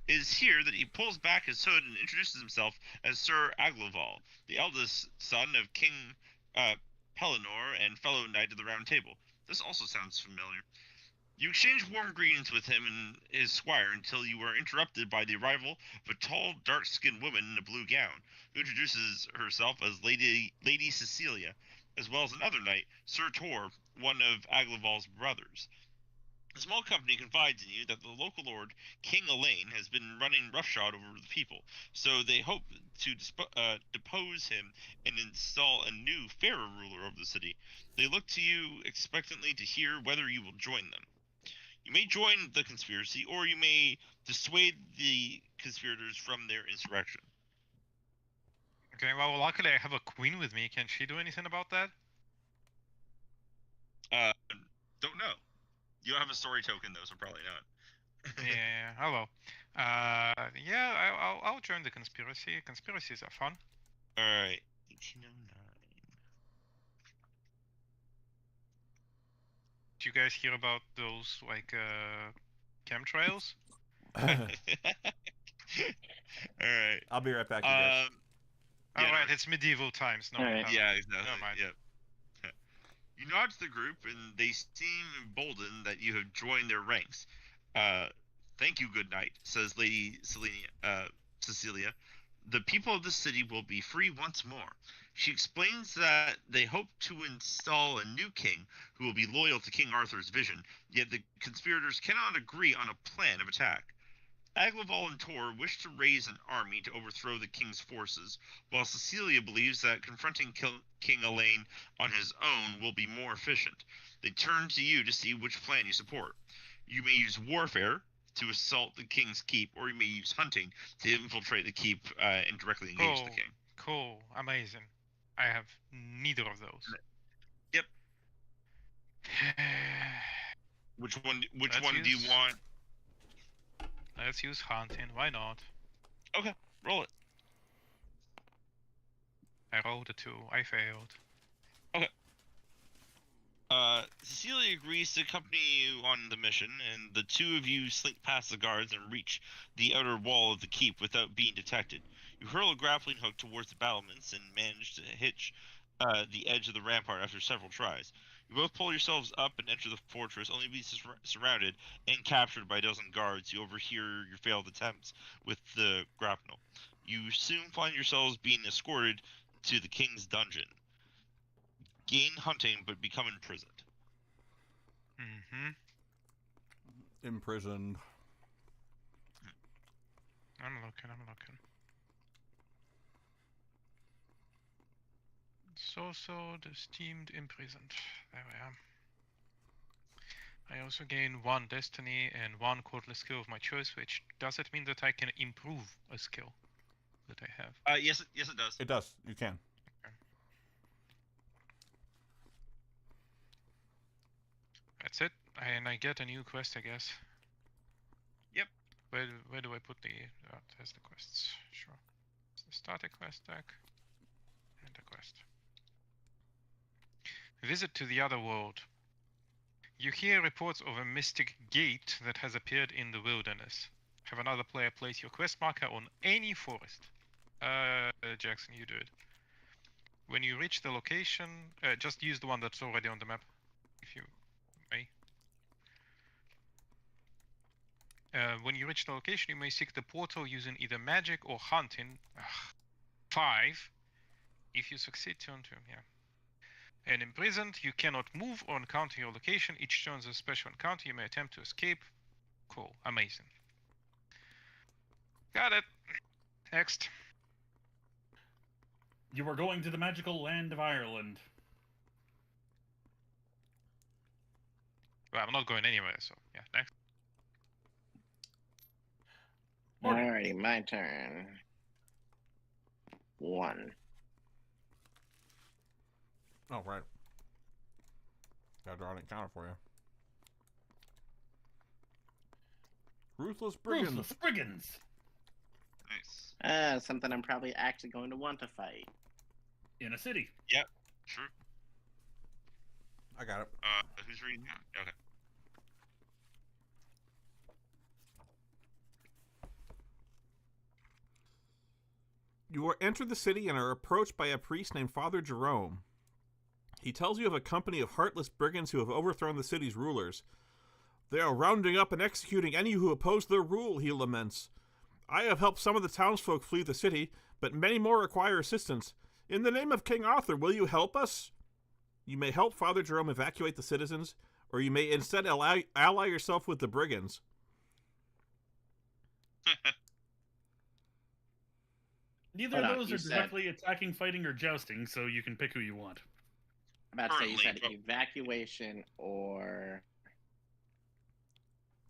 S3: It is here that he pulls back his hood and introduces himself as Sir Agloval, the eldest son of King Pellinor and fellow knight of the Round Table. This also sounds familiar. You exchange warm greetings with him and his squire until you are interrupted by the arrival of a tall, dark-skinned woman in a blue gown, who introduces herself as Lady Cecilia, as well as another knight, Sir Tor, one of Agloval's brothers. The small company confides in you that the local lord, King Elaine, has been running roughshod over the people, so they hope to depose him and install a new, fairer ruler over the city. They look to you expectantly to hear whether you will join them. You may join the conspiracy, or you may dissuade the conspirators from their insurrection.
S4: Okay, well, luckily I have a queen with me. Can she do anything about that?
S3: Don't know. You don't have a story token though, so probably not.
S4: Yeah, hello. Yeah, I'll join the conspiracy. Conspiracies are fun.
S3: Alright, 1809.
S4: Did you guys hear about those, like, chemtrails?
S3: Alright.
S2: I'll be right back, you guys.
S3: Yeah,
S4: Alright, it's medieval times. No,
S5: Alright.
S3: Yeah, exactly.
S4: Never mind.
S3: Yep. You nod to the group, and they seem emboldened that you have joined their ranks. Thank you, good knight, says Lady Cecilia. The people of the city will be free once more. She explains that they hope to install a new king who will be loyal to King Arthur's vision, yet the conspirators cannot agree on a plan of attack. Agloval and Tor wish to raise an army to overthrow the king's forces, while Cecilia believes that confronting King Elaine on his own will be more efficient. They turn to you to see which plan you support. You may use warfare to assault the king's keep, or you may use hunting to infiltrate the keep and directly engage the king.
S4: Cool, amazing. I have neither of those.
S3: Yep. Which one
S4: Let's
S3: do you
S4: use-
S3: want?
S4: Let's use hunting. Why not?
S3: Okay, roll it.
S4: I rolled a 2. I failed.
S3: Cecilia agrees to accompany you on the mission, and the two of you slink past the guards and reach the outer wall of the keep without being detected. You hurl a grappling hook towards the battlements and manage to hitch the edge of the rampart after several tries. You both pull yourselves up and enter the fortress, only to be surrounded and captured by a dozen guards. You overhear your failed attempts with the grapnel. You soon find yourselves being escorted to the king's dungeon. Gain hunting, but become imprisoned.
S4: Mm-hmm.
S2: Imprisoned.
S4: I'm looking. So the steamed imprisoned. There we are. I also gain 1 destiny and 1 cordless skill of my choice, which does it mean that I can improve a skill that I have?
S3: Yes, it does.
S2: It does. You can.
S4: Okay. That's it. And I get a new quest, I guess.
S3: Yep.
S4: Where do I put the... there's the quests. Sure. So start a quest deck. And a quest. Visit to the other world. You hear reports of a mystic gate that has appeared in the wilderness. Have another player place your quest marker on any forest. Jackson, you do it. When you reach the location, just use the one that's already on the map, if you may. When you reach the location, you may seek the portal using either magic or hunting. 5. If you succeed, turn 2. Yeah. And imprisoned, you cannot move or encounter your location. Each turn is a special encounter. You may attempt to escape. Cool. Amazing. Got it. Next.
S1: You are going to the magical land of Ireland.
S4: Well, I'm not going anywhere, so yeah, next.
S5: Alrighty, my turn. 1.
S2: Oh, right. Gotta draw an encounter for you. Ruthless Brigands.
S1: Ruthless Brigands!
S3: Nice.
S5: Something I'm probably actually going to want to fight.
S1: In a city.
S3: Yep. True.
S2: I got it.
S3: Who's reading that? Okay.
S2: You enter the city and are approached by a priest named Father Jerome. He tells you of a company of heartless brigands who have overthrown the city's rulers. They are rounding up and executing any who oppose their rule, he laments. I have helped some of the townsfolk flee the city, but many more require assistance. In the name of King Arthur, will you help us? You may help Father Jerome evacuate the citizens, or you may instead ally yourself with the brigands.
S1: Neither of those are directly attacking, fighting, or jousting, so you can pick who you want.
S5: I'm about to say you said evacuation or...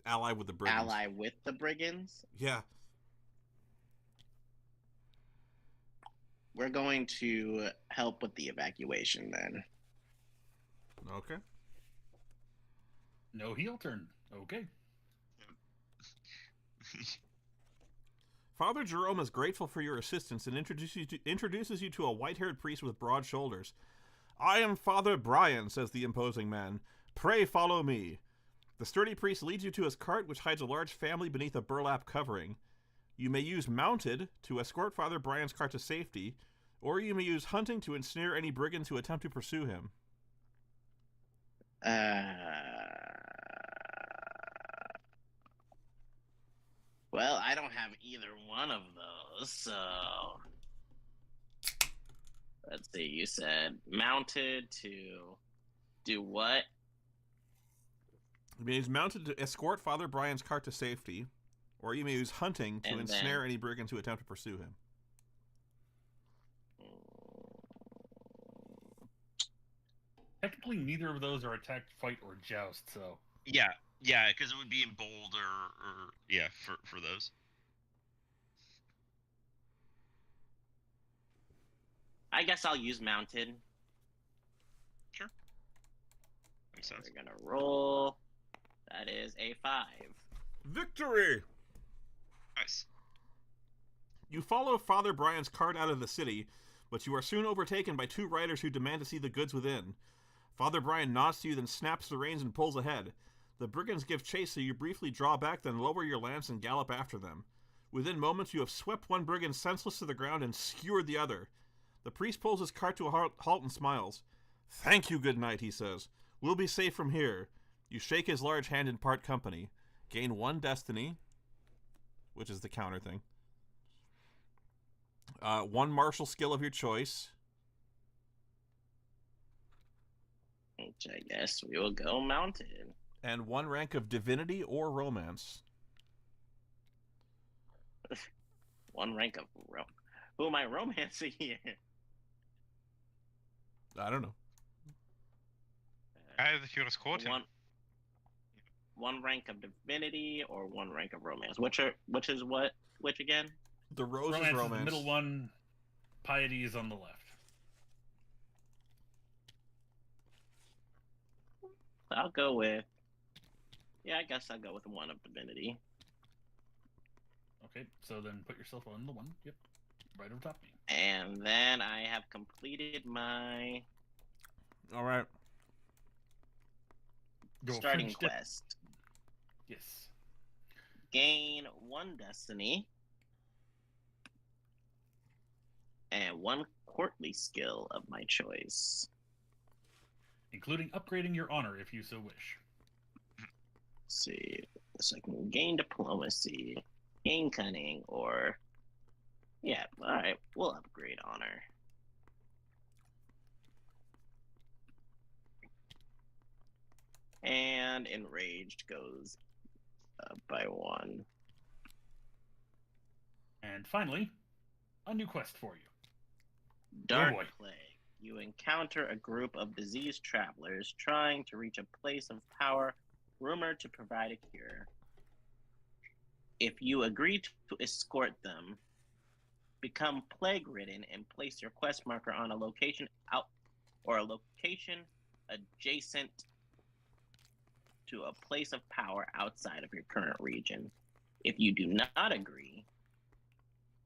S2: Ally with the brigands.
S5: Ally with the brigands?
S2: Yeah.
S5: We're going to help with the evacuation then.
S2: Okay.
S1: No heel turn. Okay.
S2: Father Jerome is grateful for your assistance and introduces you to a white-haired priest with broad shoulders. I am Father Brian, says the imposing man. Pray follow me. The sturdy priest leads you to his cart, which hides a large family beneath a burlap covering. You may use mounted to escort Father Brian's cart to safety, or you may use hunting to ensnare any brigands who attempt to pursue him.
S5: Well, I don't have either one of those, so... Let's see, you said mounted to do what?
S2: You may use mounted to escort Father Brian's cart to safety, or you may use hunting to ensnare any brigands who attempt to pursue him.
S1: Technically, neither of those are attack, fight, or joust, so...
S3: Yeah, because it would be in bold or yeah, for those.
S5: I guess I'll use mounted.
S3: Sure. Makes sense.
S5: We're gonna roll. That is a 5.
S2: Victory!
S3: Nice.
S2: You follow Father Brian's cart out of the city, but you are soon overtaken by 2 riders who demand to see the goods within. Father Brian nods to you, then snaps the reins and pulls ahead. The brigands give chase, so you briefly draw back, then lower your lance and gallop after them. Within moments, you have swept one brigand senseless to the ground and skewered the other. The priest pulls his cart to a halt and smiles. Thank you, good knight, he says. We'll be safe from here. You shake his large hand and part company. Gain 1 destiny, which is the counter thing. 1 martial skill of your choice.
S5: Which I guess we will go mounted.
S2: And 1 rank of divinity or romance.
S5: 1 rank of who am I romancing here?
S2: I don't know.
S4: Guy that you're escorting.
S5: One rank of divinity or 1 rank of romance. Which is what? Which again?
S2: The rose
S1: Romance
S2: is
S1: is
S2: romance.
S1: the middle one. Piety is on the left.
S5: I'll go with. Yeah, I guess I'll go with 1 of divinity.
S1: Okay, so then put yourself on the 1. Yep, right over top of me.
S5: And then I have completed my
S2: All right.
S1: Go
S5: starting
S1: French dip.
S5: quest.
S1: Yes.
S5: Gain 1 destiny and 1 courtly skill of my choice.
S1: Including upgrading your honor if you so wish.
S5: Let's see. So I can gain diplomacy, gain cunning, or yeah, alright, we'll upgrade honor. And enraged goes up by 1.
S1: And finally, a new quest for you.
S5: Dark
S1: boy.
S5: Plague. You encounter a group of diseased travelers trying to reach a place of power rumored to provide a cure. If you agree to escort them, become plague-ridden and place your quest marker on a location adjacent to a place of power outside of your current region. If you do not agree,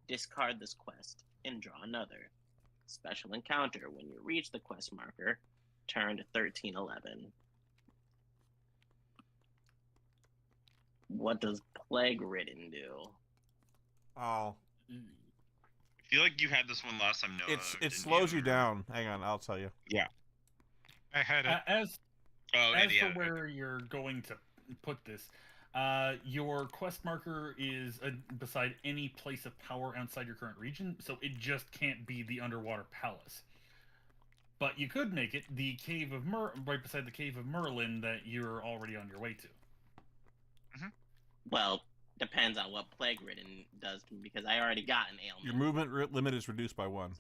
S5: discard this quest and draw another. Special encounter when you reach the quest marker, turn to 1311. What does Plague Ridden do?
S2: Oh,
S3: I feel like you had this one last time, Noah.
S2: it slows you down. Hang on, I'll tell you.
S3: Yeah.
S4: I had it.
S1: As
S3: Oh,
S1: for where you're going to put this, your quest marker is beside any place of power outside your current region, so it just can't be the underwater palace. But you could make it the cave of right beside the cave of Merlin that you're already on your way to.
S5: Well, depends on what Plague Ridden does to me, because I already got an ailment.
S2: Your movement limit is reduced by 1.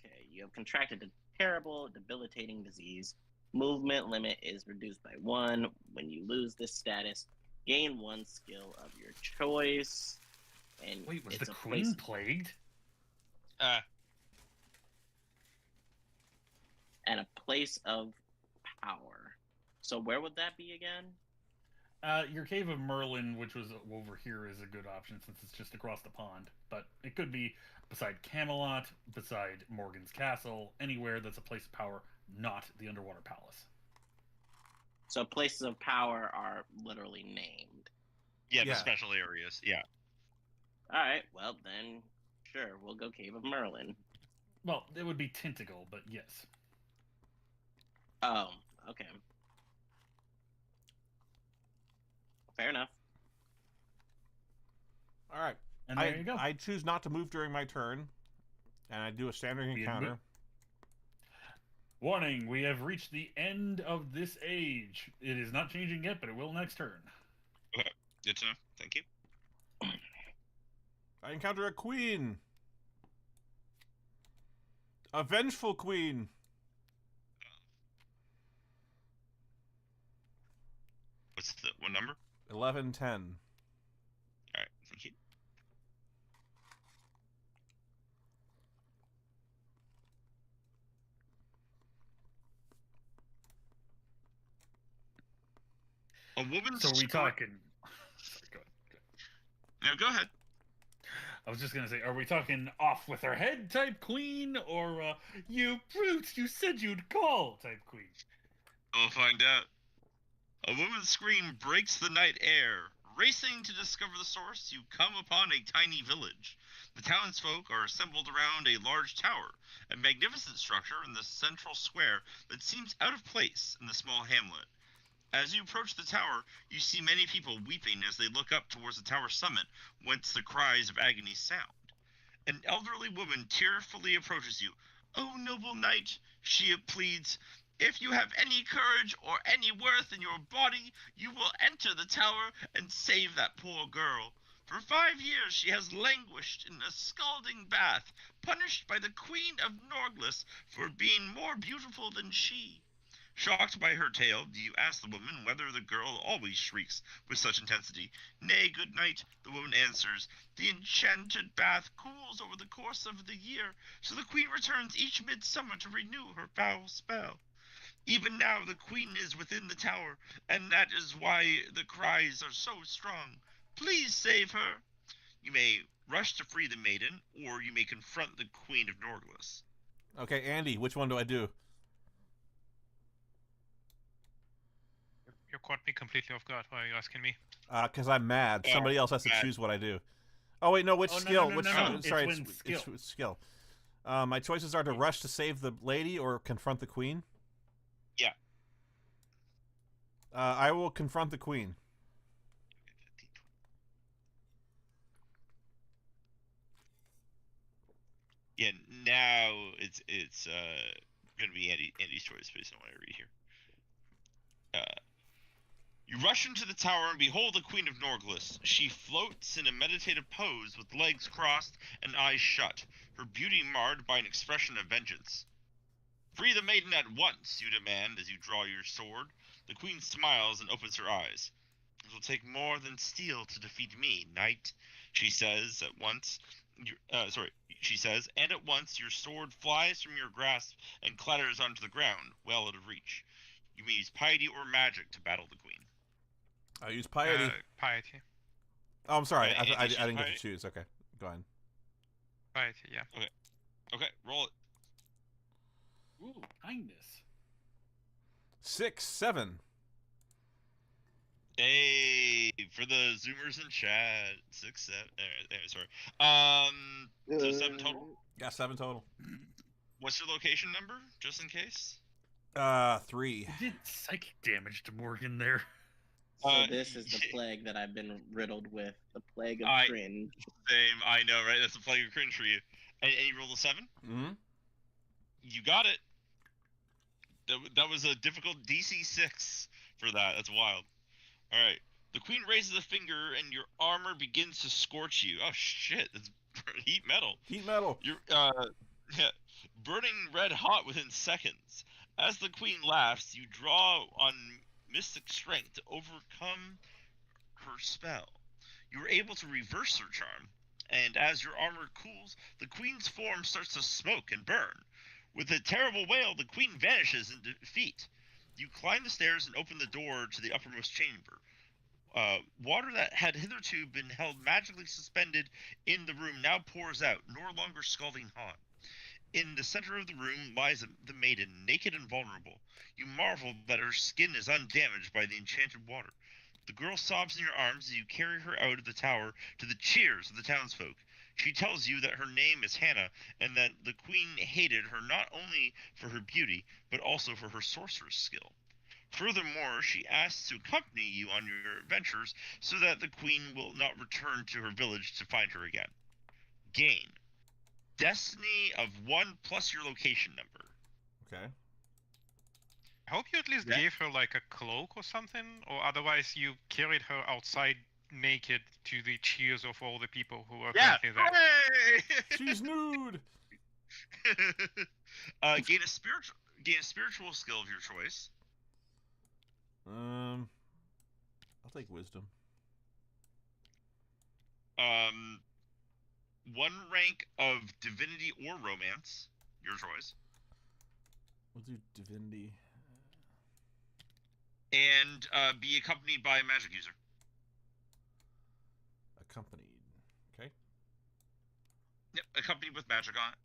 S5: Okay, you have contracted a terrible, debilitating disease. Movement limit is reduced by 1. When you lose this status, gain 1 skill of your choice. And
S1: Wait, was
S5: it's
S1: the
S5: a
S1: queen
S5: place
S1: plagued?
S5: and a place of power. So where would that be again?
S1: Your cave of Merlin, which was over here, is a good option since it's just across the pond. But it could be beside Camelot, beside Morgan's Castle, anywhere that's a place of power, not the underwater palace.
S5: So places of power are literally named.
S3: Yeah, the
S2: Yeah.
S3: special areas. Yeah.
S5: Alright, well then, sure, we'll go Cave of Merlin.
S1: Well, it would be Tentacle, but yes.
S5: Oh, okay. Fair enough.
S2: All right.
S1: And there you go.
S2: I choose not to move during my turn, and I do a standard encounter.
S1: Warning, we have reached the end of this age. It is not changing yet, but it will next turn.
S3: Okay. Good to know. Thank you.
S2: I encounter a queen. A vengeful queen.
S3: What number?
S2: 1110.
S3: All right. Thank you. A woman's
S1: So are we
S3: scream-
S1: talking... Sorry, go ahead.
S3: No, go ahead.
S1: I was just going to say, are we talking off with her head type queen, or you brute, you said you'd call type queen?
S3: We'll find out. A woman's scream breaks the night air, Racing to discover the source, you come upon a tiny village. The townsfolk are assembled around a large tower, a magnificent structure in the central square that seems out of place in the small hamlet. As you approach the tower, you see many people weeping as they look up towards the tower summit, whence the cries of agony sound. An elderly woman tearfully approaches you. "Oh, noble knight," she pleads, "if you have any courage or any worth in your body, you will enter the tower and save that poor girl. For 5 years she has languished in a scalding bath, punished by the Queen of Norglis for being more beautiful than she." Shocked by her tale, you ask the woman whether the girl always shrieks with such intensity. "Nay, good knight," the woman answers, "the enchanted bath cools over the course of the year, so the queen returns each midsummer to renew her foul spell. Even now the queen is within the tower, and that is why the cries are so strong. Please save her." You may rush to free the maiden, or you may confront the Queen of Norglis.
S2: Okay, Andy, which one do I do?
S4: You caught me completely off guard. Why are you asking me?
S2: Because I'm mad. Somebody else has to
S3: mad.
S2: choose what I do. Oh wait, no. Which
S1: Oh, no,
S2: skill?
S1: no, no,
S2: Which?
S1: no, no.
S2: Sorry,
S1: It's skill.
S2: it's skill. My choices are to rush to save the lady or confront the queen.
S3: Yeah.
S2: I will confront the queen.
S3: Yeah, now it's gonna be Andy's choice based on what I read here. You rush into the tower and behold the Queen of Norglis. She floats in a meditative pose with legs crossed and eyes shut, her beauty marred by an expression of vengeance. "Free the maiden at once," you demand as you draw your sword. The queen smiles and opens her eyes. "It will take more than steel to defeat me, knight," she says at once. She says, and at once your sword flies from your grasp and clatters onto the ground, well out of reach. You may use piety or magic to battle the queen.
S2: I use piety.
S4: Piety.
S2: Oh, I'm sorry.
S3: Okay,
S2: I
S3: Andy,
S2: didn't get
S3: piety?
S2: to choose. Okay, go ahead.
S4: Piety, yeah.
S3: Okay, roll it.
S1: Ooh, kindness.
S2: 6, 7.
S3: Hey, for the Zoomers in chat, 6, 7. Sorry. So 7 total.
S2: Yeah, 7 total.
S3: What's your location number, just in case?
S2: 3.
S1: You did psychic damage to Morgan there.
S5: So this is the plague that I've been riddled with. The plague of cringe.
S3: Same, I know, right? That's the plague of cringe for you. And you rolled a 7?
S2: Mm-hmm.
S3: You got it. That was a difficult DC 6 for that. That's wild. All right. The queen raises a finger, and your armor begins to scorch you. Oh shit! It's heat metal.
S2: Heat metal.
S3: You're burning red hot within seconds. As the queen laughs, you draw on mystic strength to overcome her spell. You are able to reverse her charm, and as your armor cools, the queen's form starts to smoke and burn. With a terrible wail, the queen vanishes in defeat. You climb the stairs and open the door to the uppermost chamber. Water that had hitherto been held magically suspended in the room now pours out, no longer scalding hot. In the center of the room lies the maiden, naked and vulnerable. You marvel that her skin is undamaged by the enchanted water. The girl sobs in your arms as you carry her out of the tower to the cheers of the townsfolk. She tells you that her name is Hannah, and that the queen hated her not only for her beauty, but also for her sorceress skill. Furthermore, she asks to accompany you on your adventures so that the queen will not return to her village to find her again. Gain Destiny of 1 plus your location number.
S2: Okay.
S4: I hope you at least gave her like a cloak or something, or otherwise you carried her outside naked to the cheers of all the people who are currently there.
S3: Hooray!
S2: She's nude.
S3: Gain a spiritual skill of your choice.
S2: I'll take wisdom.
S3: 1 rank of divinity or romance, your choice.
S2: We'll do divinity.
S3: And be accompanied by a magic user.
S2: Accompanied. Okay.
S3: Yep, accompanied with magic on it.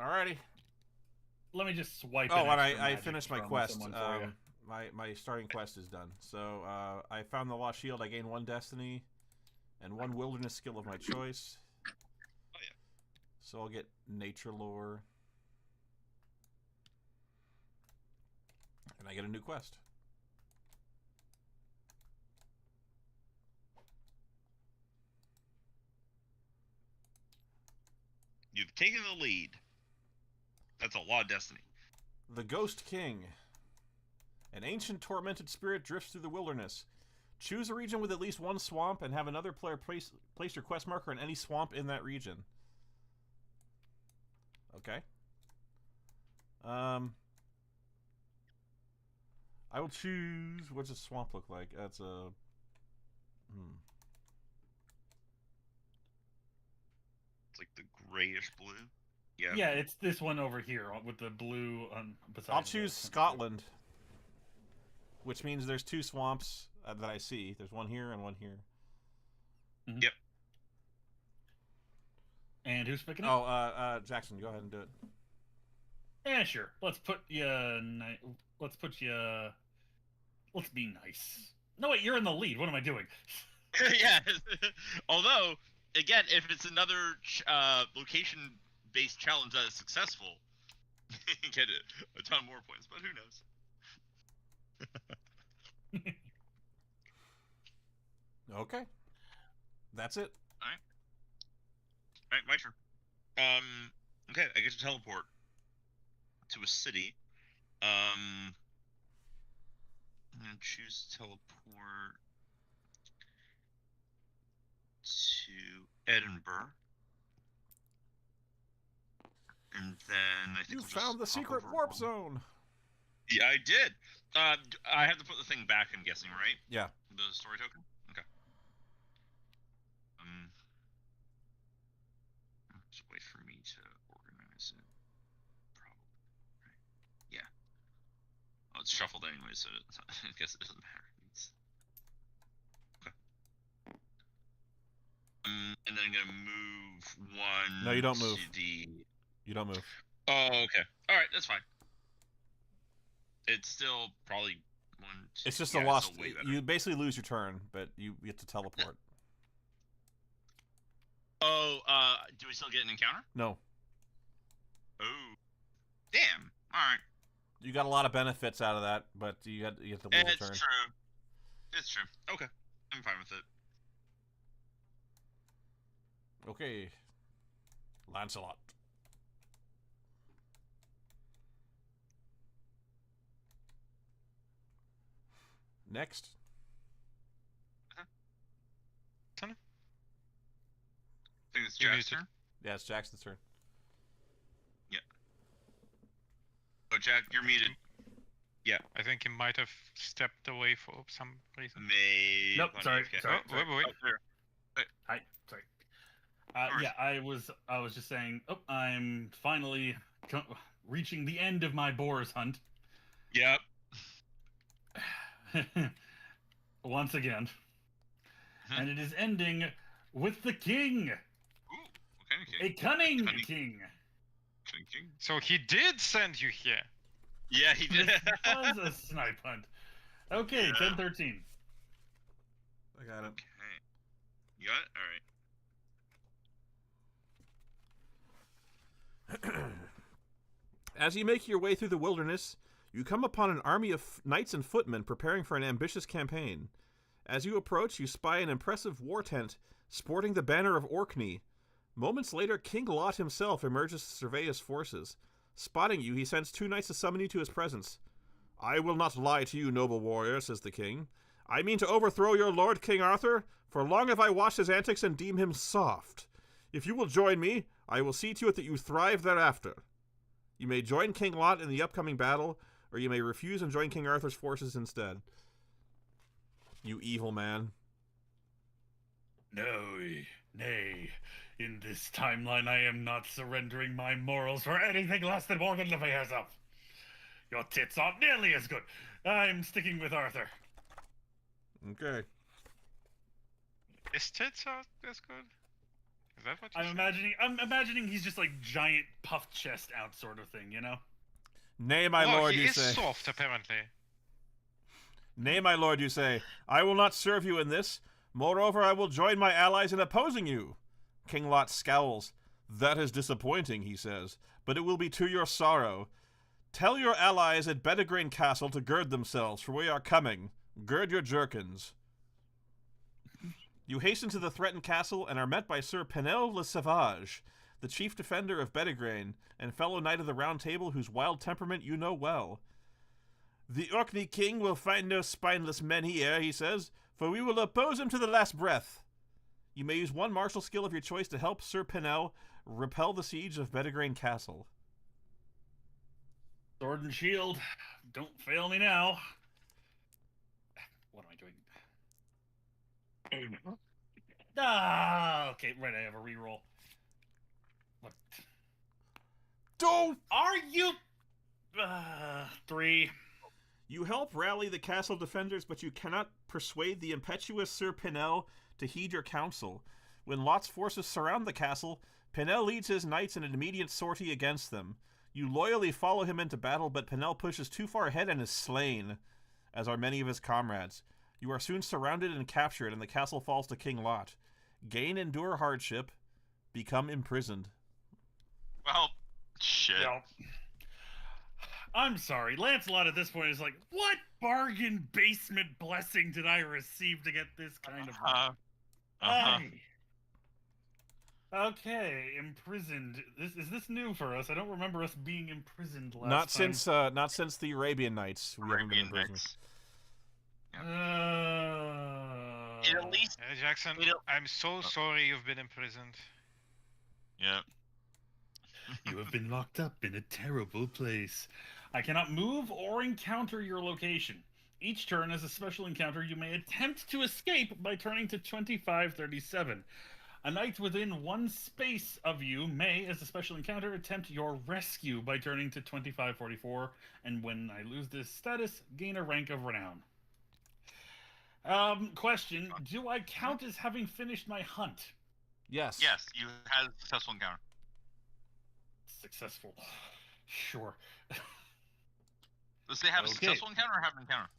S2: Alrighty.
S1: let me just swipe.
S2: Oh,
S1: an
S2: and
S1: extra
S2: I
S1: magic
S2: finished my
S1: from
S2: quest.
S1: someone for you.
S2: My starting quest is done. So I found the Lost Shield. I gained 1 destiny and 1 wilderness skill of my choice.
S3: Oh yeah.
S2: So I'll get nature lore. And I get a new quest.
S3: You've taken the lead. That's a lot of destiny.
S2: The Ghost King. An ancient tormented spirit drifts through the wilderness. Choose a region with at least 1 swamp and have another player place your quest marker in any swamp in that region. Okay. I will choose... What's a swamp look like? That's a...
S3: It's like the grayish blue. Yeah.
S1: Yeah, it's this one over here with the blue on.
S2: I'll choose Scotland. Which means there's 2 swamps that I see. There's one here and one here.
S1: Mm-hmm.
S3: Yep.
S1: And who's picking it?
S2: Oh, Jackson, go ahead and do it.
S1: Yeah, sure. Let's put you. Let's put you. Let's be nice. No, wait, you're in the lead. What am I doing?
S3: Yeah. Although, again, if it's another location-based challenge that is successful, you get a ton more points. But who knows?
S2: Okay. That's it.
S3: Alright, my turn. Okay, I get to teleport to a city. I'm gonna choose to teleport to Edinburgh. And then I think
S2: You
S3: we'll just
S2: found the
S3: hop
S2: secret
S3: over
S2: warp
S3: one.
S2: zone.
S3: Yeah, I did. I have to put the thing back, I'm guessing, right?
S2: Yeah.
S3: The story token? Okay. Just wait for me to organize it. Probably. Right. Yeah. Oh, it's shuffled anyway, so I guess it doesn't matter. Okay. And then I'm gonna move 1.
S2: No, you don't move.
S3: To the...
S2: You don't move.
S3: Oh, okay. All right, that's fine. It's still probably 1, 2.
S2: It's just
S3: yeah,
S2: a lost.
S3: It's still way better.
S2: You basically lose your turn, but you get to teleport.
S3: Oh, do we still get an encounter?
S2: No.
S3: Oh, damn. All right.
S2: You got a lot of benefits out of that, but you get to lose your turn.
S3: It's true. It's true. Okay, I'm fine with it.
S2: Okay. Lancelot. Next.
S3: I think it's
S4: You need
S3: Jack's
S4: to-
S3: turn.
S2: Yeah, it's Jackson's turn.
S3: Oh, Jack, you're muted.
S4: I think he might have stepped away for some reason.
S1: Nope, sorry.
S4: Wait.
S1: Hi, sorry.
S3: course.
S1: Yeah, I was just saying. Oh, I'm finally reaching the end of my boars hunt.
S3: Yep.
S1: Once again. And it is ending with the king.
S3: Ooh, what kind of king?
S1: A cunning
S3: Cunning.
S1: king.
S3: King?
S4: So he did send you here.
S3: Yeah, he did.
S1: This was a snipe hunt. Okay,
S3: Yeah.
S1: 10-13.
S2: I got it.
S3: Okay. You got it? All right.
S2: As you make your way through the wilderness, you come upon an army of knights and footmen preparing for an ambitious campaign. As you approach, you spy an impressive war tent sporting the banner of Orkney. Moments later, King Lot himself emerges to survey his forces. Spotting you, he sends 2 knights to summon you to his presence. I will not lie to you, noble warrior, says the king. I mean to overthrow your lord, King Arthur, for long have I watched his antics and deem him soft. If you will join me, I will see to it that you thrive thereafter. You may join King Lot in the upcoming battle, or you may refuse and join King Arthur's forces instead. You evil man.
S1: No, nay. In this timeline, I am not surrendering my morals for anything less than Morgan Le Fay herself. Your tits aren't nearly as good. I'm sticking with Arthur.
S2: Okay.
S4: His tits are as good? Is that what you
S1: I'm imagining he's just like giant puffed chest out sort of thing, you know?
S2: Nay, my
S4: Oh,
S2: lord,
S4: he
S2: you
S4: is
S2: say.
S4: soft, apparently.
S2: Nay, my lord, you say. I will not serve you in this. Moreover, I will join my allies in opposing you. King Lot scowls. That is disappointing, he says, but it will be to your sorrow. Tell your allies at Bedegrain Castle to gird themselves, for we are coming. Gird your jerkins. You hasten to the threatened castle and are met by Sir Penel le Sauvage, the chief defender of Bedegrain, and fellow knight of the Round Table whose wild temperament you know well. The Orkney king will find no spineless men here, he says, for we will oppose him to the last breath. You may use one martial skill of your choice to help Sir Penel repel the siege of Bedegrain Castle.
S1: Sword and shield. Don't fail me now. What am I doing? Okay, right, I have a reroll. What?
S2: Don't!
S1: Are you... 3.
S2: You help rally the castle defenders, but you cannot persuade the impetuous Sir Penel to heed your counsel. When Lot's forces surround the castle, Penel leads his knights in an immediate sortie against them. You loyally follow him into battle, but Penel pushes too far ahead and is slain, as are many of his comrades. You are soon surrounded and captured, and the castle falls to King Lot. Gain endure hardship, become imprisoned.
S3: Well, shit.
S1: No. I'm sorry. Lancelot at this point is like, what bargain basement blessing did I receive to get this kind of... Ay. Okay, imprisoned. Is this new for us? I don't remember us being imprisoned last time.
S2: Not since the Arabian Nights. We haven't been
S3: Arabian
S2: imprisoned.
S3: Nights. At least...
S4: Jackson, I'm so sorry you've been imprisoned.
S3: Yeah.
S1: You have been locked up in a terrible place. I cannot move or encounter your location. Each turn as a special encounter, you may attempt to escape by turning to 2537. A knight within one space of you may, as a special encounter, attempt your rescue by turning to 2544, and when I lose this status, gain a rank of renown. Question, do I count as having finished my hunt?
S2: Yes.
S3: Yes, you had a successful encounter.
S1: Successful. Sure.
S3: Does they have a
S1: Okay.
S3: successful encounter or have an encounter?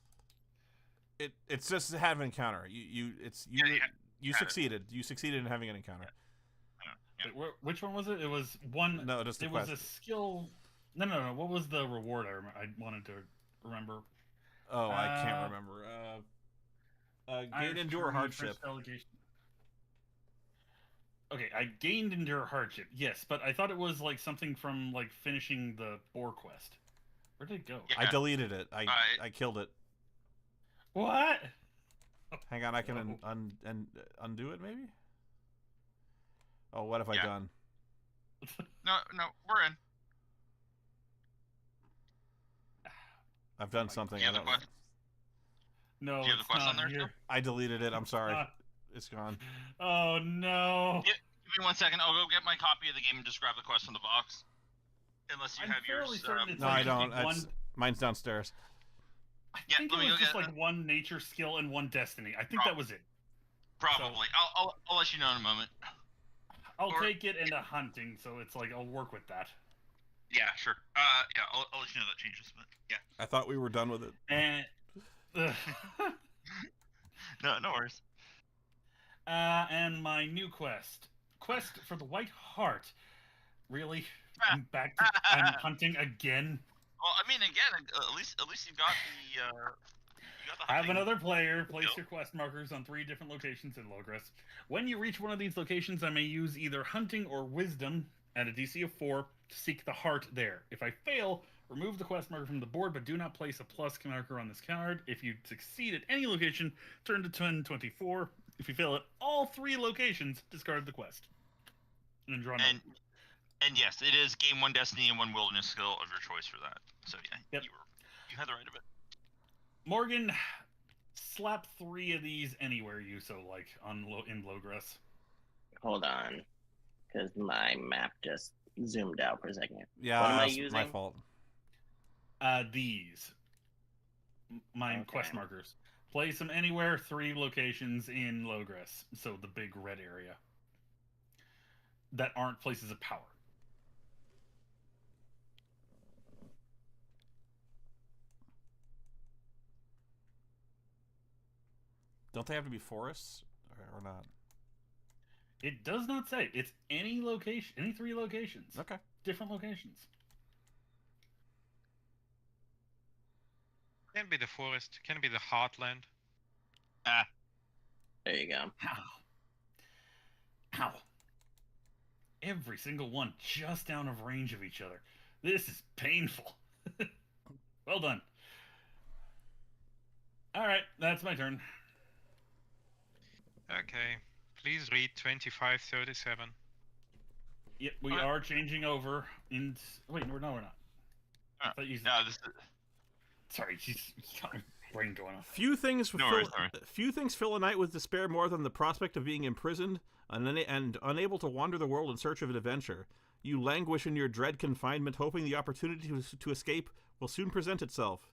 S2: It's just to have an encounter. You
S3: Had
S2: succeeded. You succeeded in having an encounter.
S3: Yeah.
S1: Wait, which one was it? It was one.
S2: No, just the
S1: It
S2: quest.
S1: was a skill. No. What was the reward? I wanted to remember.
S2: Oh, I can't remember. Gain endure hardship.
S1: Okay, I gained endure hardship. Yes, but I thought it was like something from like finishing the boar quest. Where did it go?
S3: Yeah.
S2: I deleted it. I killed it.
S1: What?
S2: Hang on, I can
S1: No.
S2: undo it maybe. Oh, what have I
S3: Yeah.
S2: done?
S3: No, we're in.
S2: I've done something.
S3: Do you
S2: I
S3: have the
S2: don't.
S3: quest?
S1: No,
S3: Do you have the
S1: it's
S3: quest
S1: not
S3: on there
S1: here.
S3: still?
S2: I deleted it. I'm sorry.
S1: Ah.
S2: It's gone.
S1: Oh no!
S3: Give me 1 second. I'll go get my copy of the game and just grab the quest from the box. Unless you
S1: I'm
S3: have
S1: fairly
S3: yours.
S1: certain it's
S2: No,
S1: like
S2: I don't.
S1: just
S2: Mine's downstairs.
S1: I
S3: Yeah,
S1: think
S3: let
S1: it
S3: me
S1: was
S3: go
S1: just
S3: get
S1: like one nature skill and one destiny. I think that was it.
S3: Probably. I'll let you know in a moment.
S1: I'll
S3: Or-
S1: take it into hunting, so it's like I'll work with that.
S3: Yeah, sure. Yeah, I'll let you know that changes. But yeah.
S2: I thought we were done with it.
S1: And
S3: No worries.
S1: and my new quest for the White Heart. Really? I'm back to I'm hunting again.
S3: Well, I mean, again, at least you got the. You got the
S1: Have
S3: hunting.
S1: another player place
S3: Yep.
S1: your quest markers on 3 different locations in Logres. When you reach one of these locations, I may use either hunting or wisdom at a DC of 4 to seek the heart there. If I fail, remove the quest marker from the board, but do not place a plus marker on this card. If you succeed at any location, turn to 1024. If you fail at all 3 locations, discard the quest. And draw another.
S3: And yes, it is game 1 destiny and 1 wilderness skill of your choice for that. So yeah,
S1: Yep.
S3: you had the right of it.
S1: Morgan, slap 3 of these anywhere you so like in Logres.
S5: Hold on, because my map just zoomed out for a second.
S2: Yeah,
S5: What am I
S2: that's my
S5: using?
S2: fault.
S1: These. Mine
S5: Okay.
S1: quest markers. Place them anywhere, 3 locations in Logres. So the big red area. That aren't places of power.
S2: Don't they have to be forests or not?
S1: It does not say. It's any location, any 3 locations.
S2: Okay.
S1: Different locations.
S4: Can be the forest. Can be the heartland.
S5: There you go.
S1: How? How? Every single one just out of range of each other. This is painful. Well done. All right, that's my turn.
S4: Okay. Please read 2537.
S1: Yep, we
S3: Okay.
S1: are changing over. Wait, no, we're not. I thought you...
S3: No, this is...
S1: Sorry, she's got my brain going off.
S2: Few things
S3: No worries, sorry.
S2: fill a night with despair more than the prospect of being imprisoned and unable to wander the world in search of an adventure. You languish in your dread confinement, hoping the opportunity to escape will soon present itself.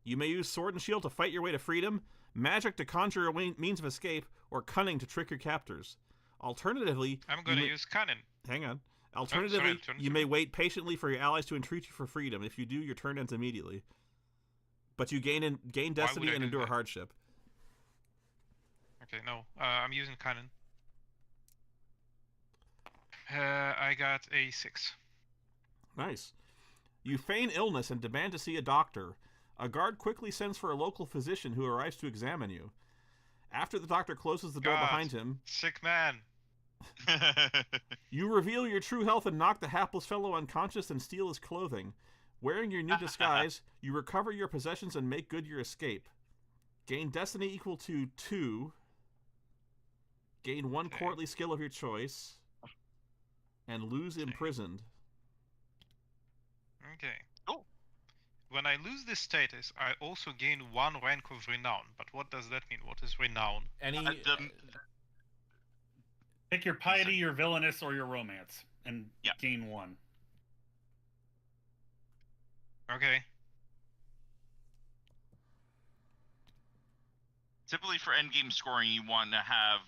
S2: You may use sword and shield to fight your way to freedom, magic to conjure a means of escape, or cunning to trick your captors. Alternatively,
S4: I'm going to use cunning.
S2: hang on. Alternatively, you may wait patiently for your allies to entreat you for freedom. If you do, your turn ends immediately. But you gain destiny
S4: I
S2: and
S4: do
S2: endure
S4: that?
S2: hardship.
S4: Okay, no. I'm using cunning. I got a 6.
S2: Nice. You feign illness and demand to see a doctor. A guard quickly sends for a local physician who arrives to examine you. After the doctor closes the door
S4: God.
S2: behind him,
S4: Sick man.
S2: you reveal your true health and knock the hapless fellow unconscious and steal his clothing. Wearing your new disguise, you recover your possessions and make good your escape. Gain destiny equal to 2. Gain 1
S4: Okay.
S2: courtly skill of your choice. And lose imprisoned.
S4: Okay.
S3: Oh.
S4: When I lose this status, I also gain 1 rank of renown. But what does that mean? What is renown?
S2: Any
S1: Pick your piety, your villainous, or your romance, and
S3: Yeah.
S1: gain 1.
S4: Okay.
S3: Typically for endgame scoring, you want to have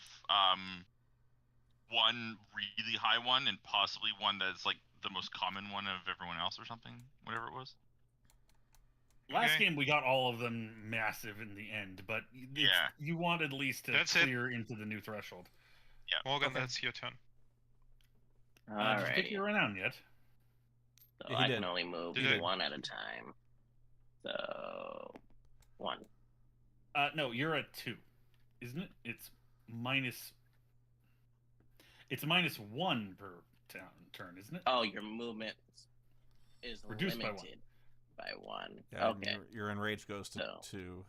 S3: one really high one and possibly one that's like the most common one of everyone else or something, whatever it was.
S1: Last
S4: Okay.
S1: game we got all of them massive in the end, but
S3: Yeah.
S1: you want at least to
S4: That's it.
S1: clear into the new threshold.
S4: Morgan,
S2: Okay.
S4: that's your turn.
S1: Did you pick
S5: Alrighty.
S1: your renown yet?
S5: So
S2: Yeah, he
S5: I
S2: did.
S5: can only move
S4: Did I?
S5: 1 at a time. So 1.
S1: No, you're at 2, isn't it? It's minus 1 per turn, isn't it?
S5: Oh, your movement is
S1: Reduced by 1.
S5: limited by 1.
S2: Yeah,
S5: Okay.
S2: your enrage goes to
S5: So.
S2: 2.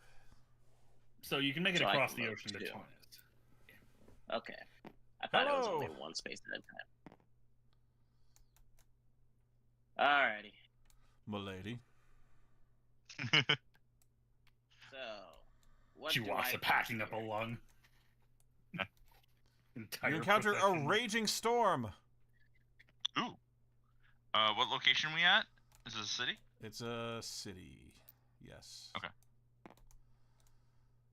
S1: So you can make it
S5: So I
S1: across
S5: can
S1: the
S5: move
S1: ocean to
S5: 2.
S1: 2.
S5: Okay. I thought it was
S2: Hello.
S5: only 1 space at a time. Alrighty.
S2: Milady.
S5: So, what do I
S1: Chihuahua packing up a
S5: here?
S1: lung. Entire
S2: You encounter a
S1: procession.
S2: raging storm.
S3: Ooh. What location are we at? Is this a city?
S2: It's a city. Yes.
S3: Okay.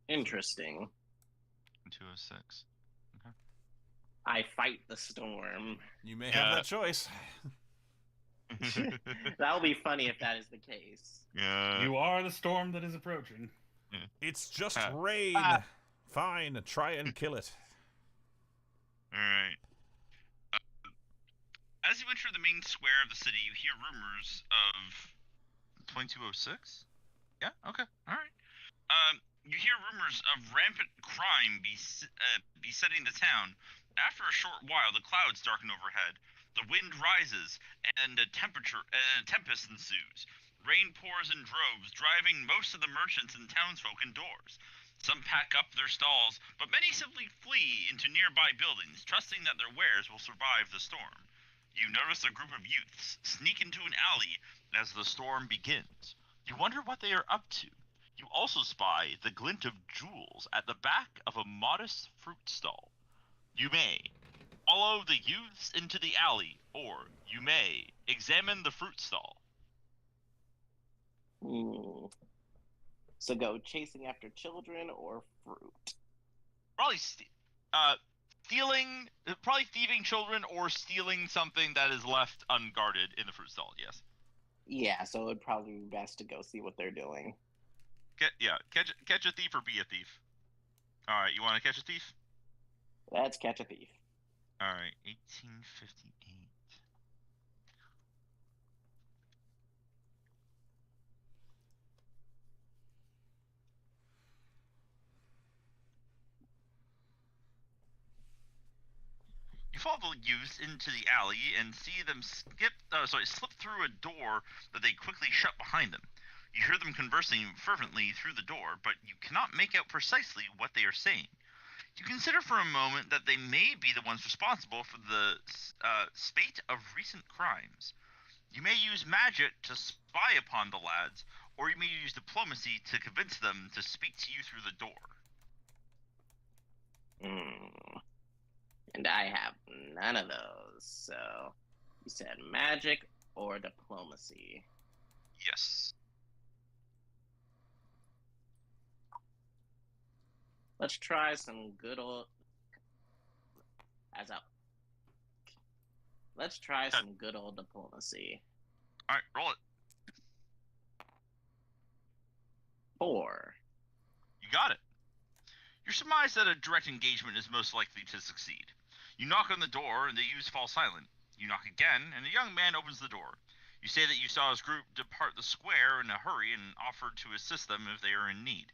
S5: Interesting.
S3: 206.
S5: I fight the storm.
S2: You may have
S3: Yeah.
S2: that choice.
S5: That'll be funny if that is the case.
S3: Yeah.
S1: You are the storm that is approaching.
S2: It's just
S3: Ah.
S2: rain.
S3: Ah.
S2: Fine, try and kill it.
S3: Alright. As you enter the main square of the city, you hear rumors of 2206? Yeah, okay, alright. You hear rumors of rampant crime besetting the town. After a short while, the clouds darken overhead. The wind rises, and a tempest ensues. Rain pours in droves, driving most of the merchants and townsfolk indoors. Some pack up their stalls, but many simply flee into nearby buildings, trusting that their wares will survive the storm. You notice a group of youths sneak into an alley as the storm begins. You wonder what they are up to. You also spy the glint of jewels at the back of a modest fruit stall. You may follow the youths into the alley, or you may examine the fruit stall.
S5: Hmm. So go chasing after children or fruit.
S3: Probably probably thieving children or stealing something that is left unguarded in the fruit stall. Yes.
S5: Yeah, so it would probably be best to go see what they're doing.
S3: Catch a thief or be a thief. All right, you want to catch a thief?
S5: Let's catch a thief.
S3: All right, 1858. You follow the youths into the alley and see them slip through a door that they quickly shut behind them. You hear them conversing fervently through the door, but you cannot make out precisely what they are saying. You consider for a moment that they may be the ones responsible for the spate of recent crimes. You may use magic to spy upon the lads, or you may use diplomacy to convince them to speak to you through the door.
S5: And I have none of those, so you said magic or diplomacy.
S3: Yes.
S5: Let's try some good old... Let's try some good old diplomacy.
S3: Alright, roll it.
S5: 4.
S3: You got it. You surmise that a direct engagement is most likely to succeed. You knock on the door and the youths fall silent. You knock again and a young man opens the door. You say that you saw his group depart the square in a hurry and offered to assist them if they are in need.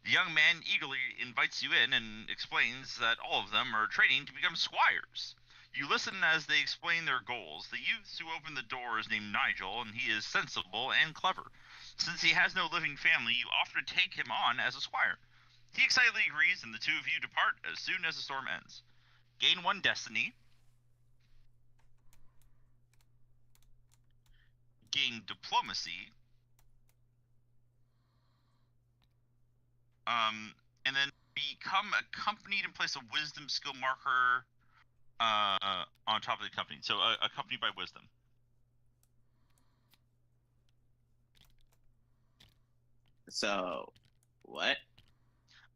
S3: The young man eagerly invites you in and explains that all of them are training to become squires. You listen as they explain their goals. The youth who opened the door is named Nigel, and he is sensible and clever. Since he has no living family, you offer to take him on as a squire. He excitedly agrees, and the two of you depart as soon as the storm ends. Gain 1 destiny. Gain diplomacy. And then become accompanied and place a wisdom skill marker on top of the company. So accompanied by wisdom.
S5: So, what?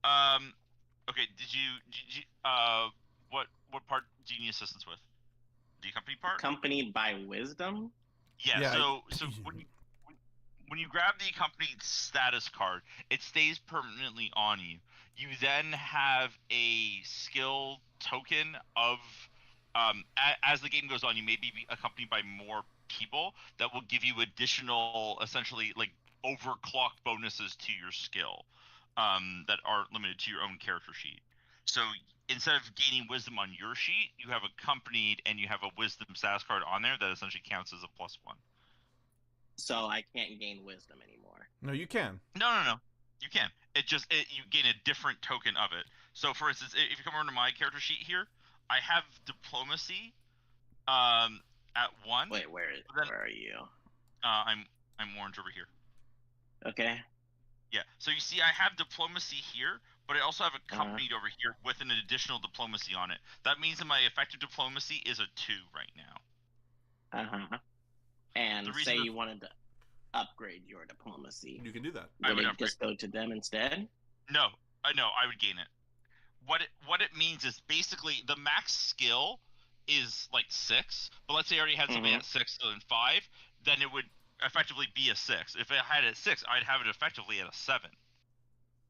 S3: Okay. Did you what part do you need assistance with? The accompanied part.
S5: Accompanied by wisdom?
S3: Yeah. So when you grab the accompanied status card, it stays permanently on you. You then have a skill token of, as the game goes on, you may be accompanied by more people that will give you additional, essentially, like, overclock bonuses to your skill that are limited to your own character sheet. So instead of gaining wisdom on your sheet, you have accompanied and you have a wisdom status card on there that essentially counts as a +1.
S5: So I can't gain wisdom anymore.
S2: No, you can.
S3: No. You can. You gain a different token of it. So, for instance, if you come over to my character sheet here, I have diplomacy at 1.
S5: Wait, where are you?
S3: I'm orange over here.
S5: Okay.
S3: Yeah. So you see, I have diplomacy here, but I also have accompanied over here with an additional diplomacy on it. That means that my effective diplomacy is a 2 right now.
S5: And say you wanted to upgrade your diplomacy.
S2: You can do that.
S5: Would it just go to them instead?
S3: No, I would gain it. What it means is basically the max skill is like 6, but let's say I already had something at 6 and 5, then it would effectively be a 6. If I had it at 6, I'd have it effectively at a 7.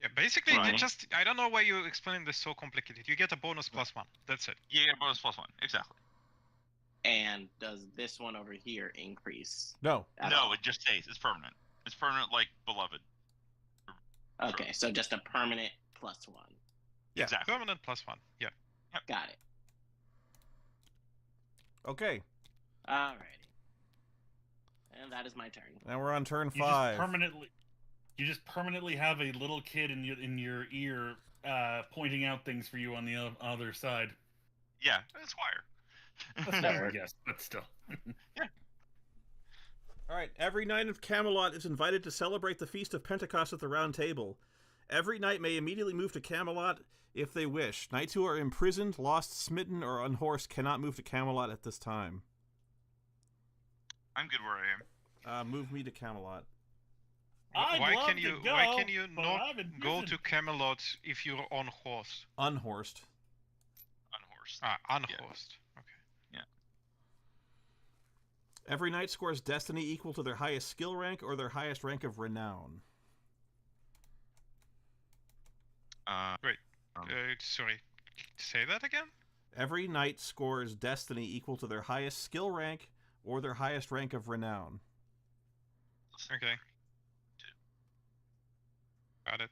S4: Yeah, basically, I don't know why you're explaining this so complicated. You get a bonus +1. That's it.
S3: You get a bonus +1, exactly.
S5: And does this one over here increase?
S2: No.
S3: No, it just stays. It's permanent. It's permanent like Beloved.
S5: Okay, so just a permanent +1.
S2: Yeah.
S3: Exactly.
S4: Permanent +1. Yeah.
S5: Got it.
S2: Okay.
S5: Alrighty. And that is my turn.
S2: Now we're on turn 5.
S1: You just permanently have a little kid in your ear pointing out things for you on the other side.
S3: Yeah, it's Squire.
S1: That's fair, yes, but still.
S3: Yeah.
S2: All right. Every knight of Camelot is invited to celebrate the Feast of Pentecost at the Round Table. Every knight may immediately move to Camelot if they wish. Knights who are imprisoned, lost, smitten, or unhorsed cannot move to Camelot at this time.
S3: I'm good where I am.
S2: Move me to Camelot.
S4: Why can you not go to Camelot if you're on horse?
S2: Unhorsed.
S3: Unhorsed.
S4: Unhorsed.
S3: Yeah.
S4: Okay.
S3: Yeah.
S2: Every knight scores destiny equal to their highest skill rank or their highest rank of renown.
S4: Great. Sorry, say that again?
S2: Every knight scores destiny equal to their highest skill rank or their highest rank of renown.
S4: Okay. Got it.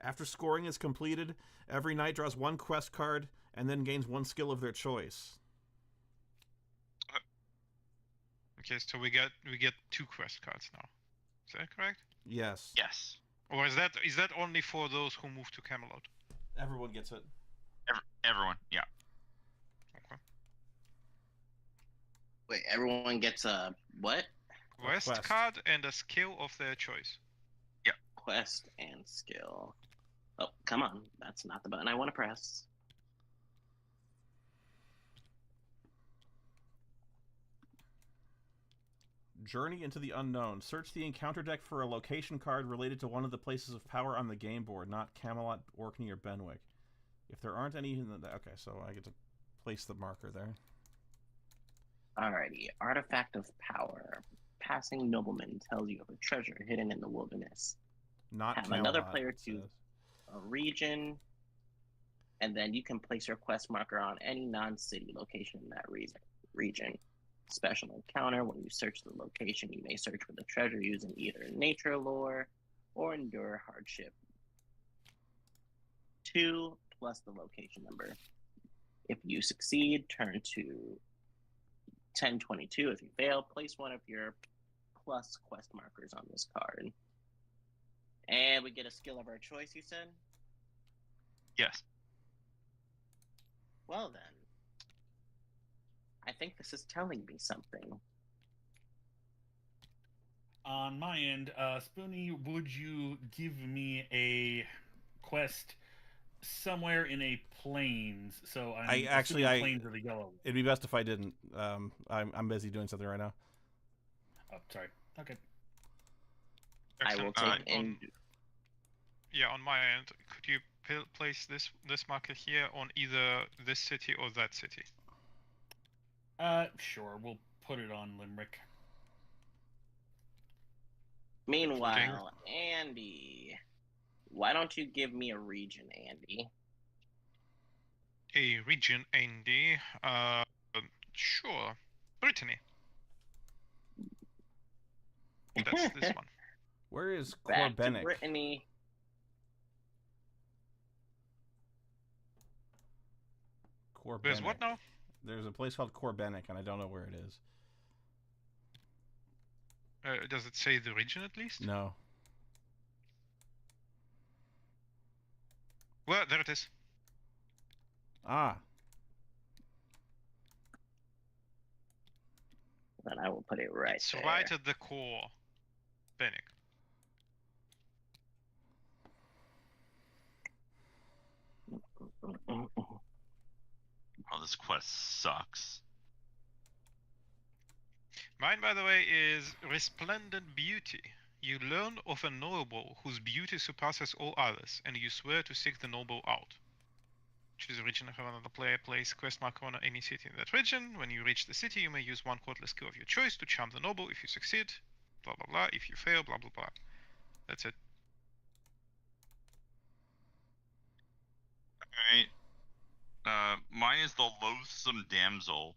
S2: After scoring is completed, every knight draws one quest card and then gains one skill of their choice.
S4: Okay, so we get 2 quest cards now. Is that correct?
S2: Yes.
S3: Yes.
S4: Or is that only for those who move to Camelot?
S2: Everyone gets it.
S3: Everyone, yeah.
S4: Okay.
S5: Wait, everyone gets a what?
S4: Quest card and a skill of their choice.
S5: Quest and skill. Oh, come on. That's not the button I want to press.
S2: Journey into the unknown. Search the encounter deck for a location card related to one of the places of power on the game board, not Camelot, Orkney, or Benwick. If there aren't any in the... Okay, so I get to place the marker there.
S5: Alrighty. Artifact of power. Passing nobleman tells you of a treasure hidden in the wilderness.
S2: Not
S5: Have
S2: Camelot,
S5: another player
S2: it
S5: to
S2: says.
S5: a region, and then you can place your quest marker on any non-city location in that region. Special encounter. When you search the location, you may search for the treasure using either nature lore or endure hardship. 2 plus the location number. If you succeed, turn to 1022. If you fail, place one of your plus quest markers on this card. And we get a skill of our choice, you said?
S3: Yes.
S5: Well then. I think this is telling me something.
S1: On my end, Spoonie, would you give me a quest somewhere in a plains? So plains are the yellow.
S2: It'd be best if I didn't. I'm busy doing something right now.
S1: Oh, sorry. Okay.
S5: I will take in.
S4: On my end, could you place this marker here on either this city or that city?
S1: Sure. We'll put it on Limerick.
S5: Meanwhile, Andy, why don't you give me a region, Andy?
S4: A region, Andy. Sure. Brittany. That's this one.
S2: Where is
S5: Back to
S2: Corbenic?
S5: Brittany.
S4: There's what now?
S2: There's a place called Corbenic, and I don't know where it is.
S4: Does it say the region at least?
S2: No.
S4: Well, there it is.
S2: Ah.
S5: Then I will put it right
S4: It's
S5: there.
S4: right at the core. Bennick.
S3: Oh, this quest sucks.
S4: Mine, by the way, is Resplendent Beauty. You learn of a noble whose beauty surpasses all others, and you swear to seek the noble out. Choose a region of another player, place quest marker on any city in that region. When you reach the city, you may use one quarterly skill of your choice to charm the noble. If you succeed, blah blah blah. If you fail, blah blah blah. That's it.
S3: Alright. Mine is the Loathsome Damsel.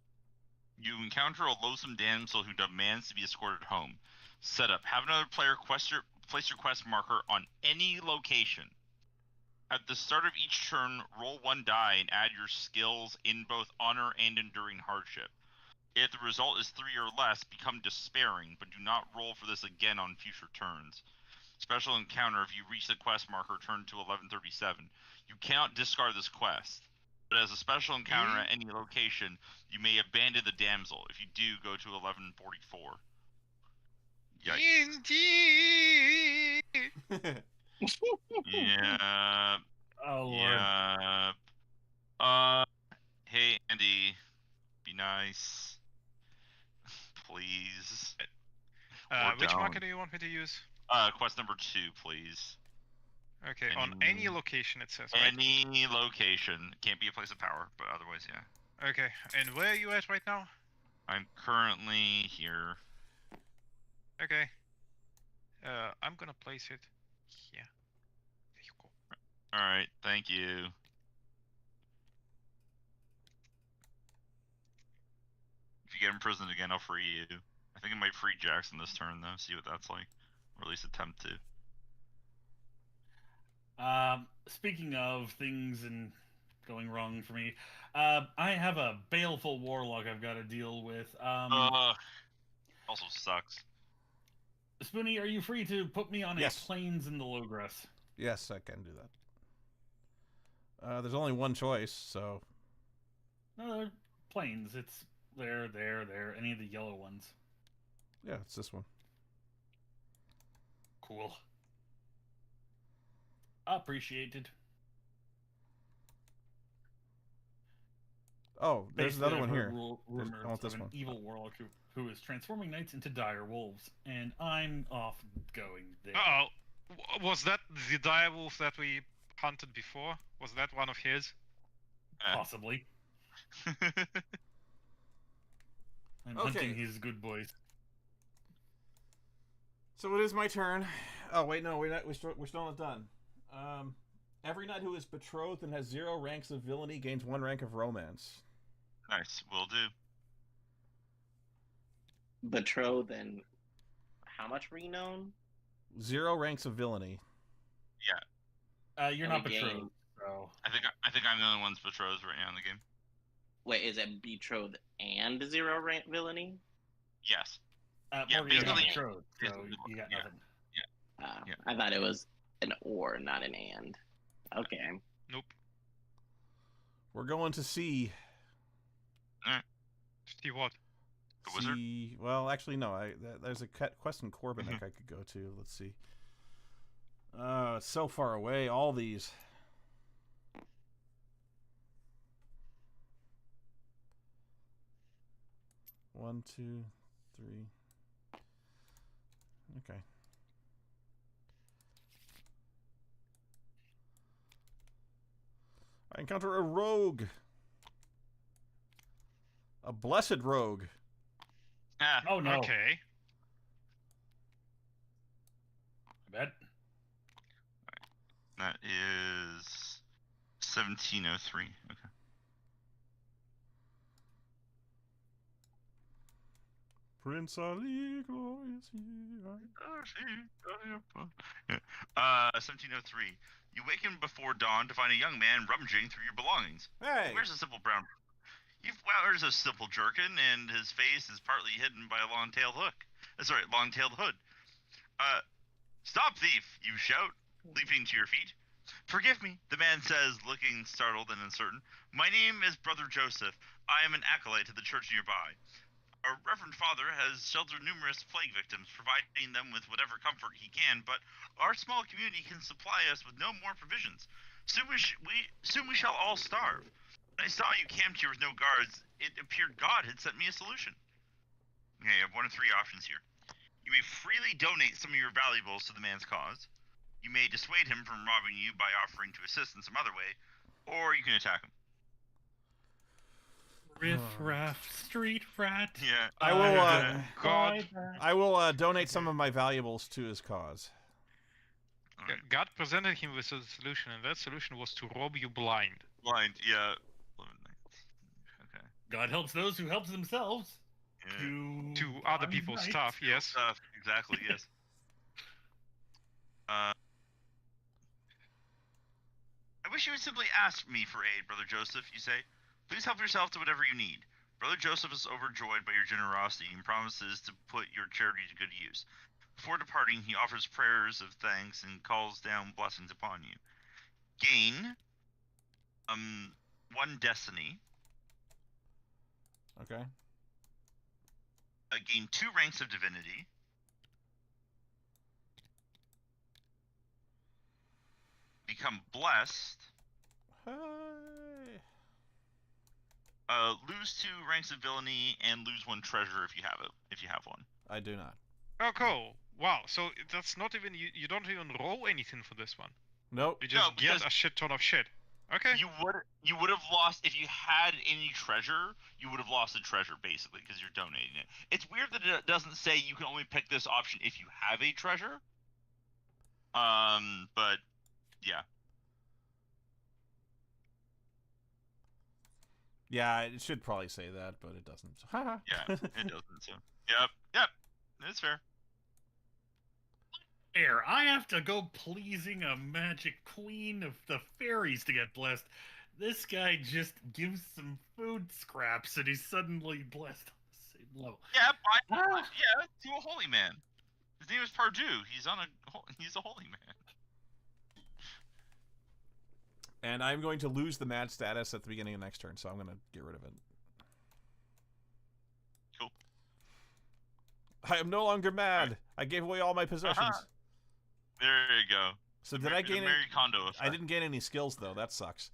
S3: You encounter a loathsome damsel who demands to be escorted home. Setup. Have another player place your quest marker on any location. At the start of each turn, roll 1 die and add your skills in both honor and enduring hardship. If the result is 3 or less, become despairing, but do not roll for this again on future turns. Special encounter. If you reach the quest marker, turn to 1137. You cannot discard this quest. But as a special encounter at any location, you may abandon the damsel. If you do, go to 1144.
S4: Indeed.
S3: Yeah.
S1: Oh, Lord.
S3: Yeah. Hey, Andy. Be nice. Please.
S4: Which marker do you want me to use?
S3: Quest number 2, please.
S4: Okay, on any location it says, right?
S3: Any location. Can't be a place of power, but otherwise, yeah.
S4: Okay, and where are you at right now?
S3: I'm currently here.
S4: Okay. I'm gonna place it here. There you go.
S3: Alright, thank you. If you get imprisoned again, I'll free you. I think I might free Jackson this turn, though. See what that's like. Or at least attempt to.
S1: Speaking of things and going wrong for me, I have a baleful warlock I've got to deal with.
S3: Also sucks.
S1: Spoonie, are you free to put me on
S2: Yes.
S1: a plains in the low grass?
S2: Yes, I can do that. There's only one choice, so...
S1: No, they're plains. It's there, any of the yellow ones.
S2: Yeah, it's this one.
S1: Cool. Appreciated.
S2: Oh, there's
S1: Basically,
S2: another one
S1: I've
S2: here.
S1: heard rumors
S2: I want this
S1: of an
S2: one.
S1: evil warlock who is transforming knights into dire wolves, and I'm off going there.
S4: Uh oh. Was that the direwolf that we hunted before? Was that one of his?
S1: Possibly. I'm
S2: Okay.
S1: hunting his good boys.
S2: So it is my turn. Oh wait, no, we're still not done. Every knight who is betrothed and has 0 ranks of villainy gains 1 rank of romance.
S3: Nice, will do.
S5: Betrothed and how much renown?
S2: 0 ranks of villainy.
S1: You're
S5: And
S1: not
S5: we gain-
S1: betrothed, so...
S3: I think I'm the only one's betrothed right now in the game.
S5: Wait, is it betrothed and 0 rank villainy?
S3: Yes.
S1: Morgan, you're not
S5: basically-
S1: betrothed, so
S3: basically,
S1: you got
S3: yeah.
S1: nothing.
S3: Yeah.
S5: I thought it was an or, not an and. Okay.
S4: Nope.
S2: We're going to see.
S4: See what?
S3: The wizard?
S2: See, well, actually, no. There's a quest in Corbin I could go to. Let's see. It's so far away. All these. One, two, three. Okay. I encounter a rogue. A blessed rogue.
S3: Ah,
S1: Oh no.
S4: Okay.
S1: I bet.
S3: that is 1703. Okay.
S2: Prince Ali, glorious year.
S3: 1703. You waken before dawn to find a young man rummaging through your belongings.
S2: Hey!
S3: Where's a simple brown? Wears a simple jerkin, and his face is partly hidden by a long-tailed hood. Stop, thief! You shout, leaping to your feet. Forgive me, the man says, looking startled and uncertain. My name is Brother Joseph. I am an acolyte to the church nearby. Our Reverend Father has sheltered numerous plague victims, providing them with whatever comfort he can, but our small community can supply us with no more provisions. Soon we shall all starve. When I saw you camped here with no guards, it appeared God had sent me a solution. Okay, you have one of 3 options here. You may freely donate some of your valuables to the man's cause. You may dissuade him from robbing you by offering to assist in some other way, or you can attack him.
S1: Riff raff, street rat.
S3: Yeah.
S2: I will.
S4: God.
S2: I will donate some of my valuables to his cause.
S3: Alright.
S4: God presented him with a solution, and that solution was to rob you blind.
S3: Blind, yeah. 11 knights. Okay.
S1: God helps those who help themselves.
S3: Yeah.
S4: To other
S1: blind
S4: people's
S1: knights.
S4: stuff, yes.
S3: Exactly, yes. I wish you would simply ask me for aid, Brother Joseph, you say. Please help yourself to whatever you need. Brother Joseph is overjoyed by your generosity and promises to put your charity to good use. Before departing, he offers prayers of thanks and calls down blessings upon you. Gain 1 destiny.
S2: Okay.
S3: Gain 2 ranks of divinity. Become blessed.
S2: Hey.
S3: Lose 2 ranks of villainy and lose 1 treasure if you have it. If you have one.
S2: I do not.
S4: Oh, cool. Wow, so that's not even, you don't even roll anything for this one.
S2: Nope.
S4: You just
S3: No,
S4: get
S3: because-
S4: a shit ton of shit. Okay.
S3: You would have lost if you had any treasure. You would have lost the treasure basically because you're donating it. It's weird that it doesn't say you can only pick this option if you have a treasure. But yeah.
S2: Yeah, it should probably say that, but it doesn't.
S6: Yeah, it doesn't. So. Yep, that's fair.
S1: Air, I have to go pleasing a magic queen of the fairies to get blessed. This guy just gives some food scraps and he's suddenly blessed on the same level.
S6: Yeah, yeah, to a holy man. His name is Pardue. He's a holy man.
S2: And I'm going to lose the mad status at the beginning of next turn, so I'm going to get rid of it.
S6: Cool.
S2: I am no longer mad. I gave away all my possessions.
S6: There you go.
S2: So did I gain?
S6: Marie Kondo effect.
S2: I didn't gain any skills though. That sucks.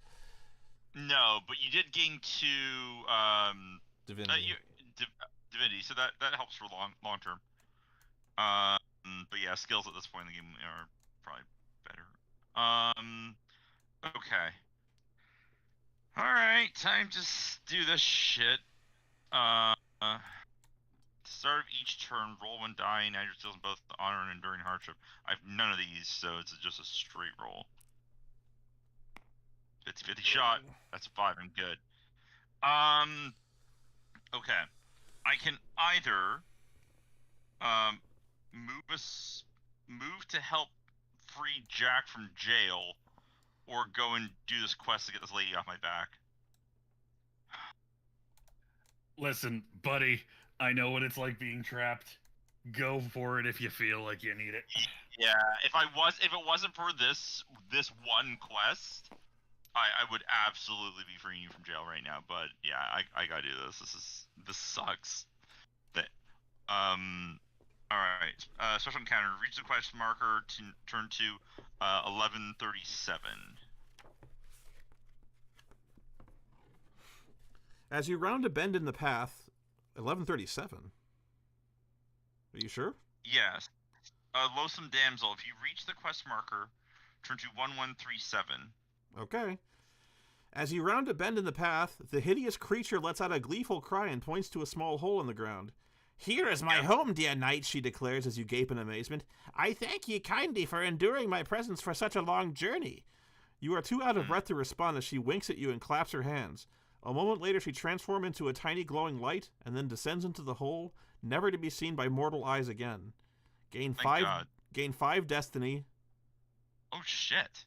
S6: No, but you did gain 2
S2: Divinity.
S6: Divinity, so that helps for long term. But yeah, skills at this point in the game are probably better. Okay. Alright, time to do this shit. Start of each turn, roll 1 die, and add your skills in both the honor and enduring hardship. I have none of these, so it's just a straight roll. 50-50 shot. That's a 5. I'm good. Okay. I can either move to help free Jack from jail, or go and do this quest to get this lady off my back.
S1: Listen, buddy, I know what it's like being trapped. Go for it if you feel like you need it.
S6: Yeah, if it wasn't for this one quest, I would absolutely be freeing you from jail right now. But yeah, I gotta do this. This sucks. But all right. Special encounter. Reach the quest marker to turn to 1137.
S2: As you round a bend in the path, 1137. Are you sure?
S6: Yes. Loathsome Damsel, if you reach the quest marker, turn to 1137.
S2: Okay. As you round a bend in the path, the hideous creature lets out a gleeful cry and points to a small hole in the ground. "Here is my home, dear knight," she declares as you gape in amazement. "I thank ye kindly for enduring my presence for such a long journey." You are too out of breath to respond as she winks at you and claps her hands. A moment later, she transforms into a tiny glowing light and then descends into the hole, never to be seen by mortal eyes again. Gain five destiny.
S6: Oh shit.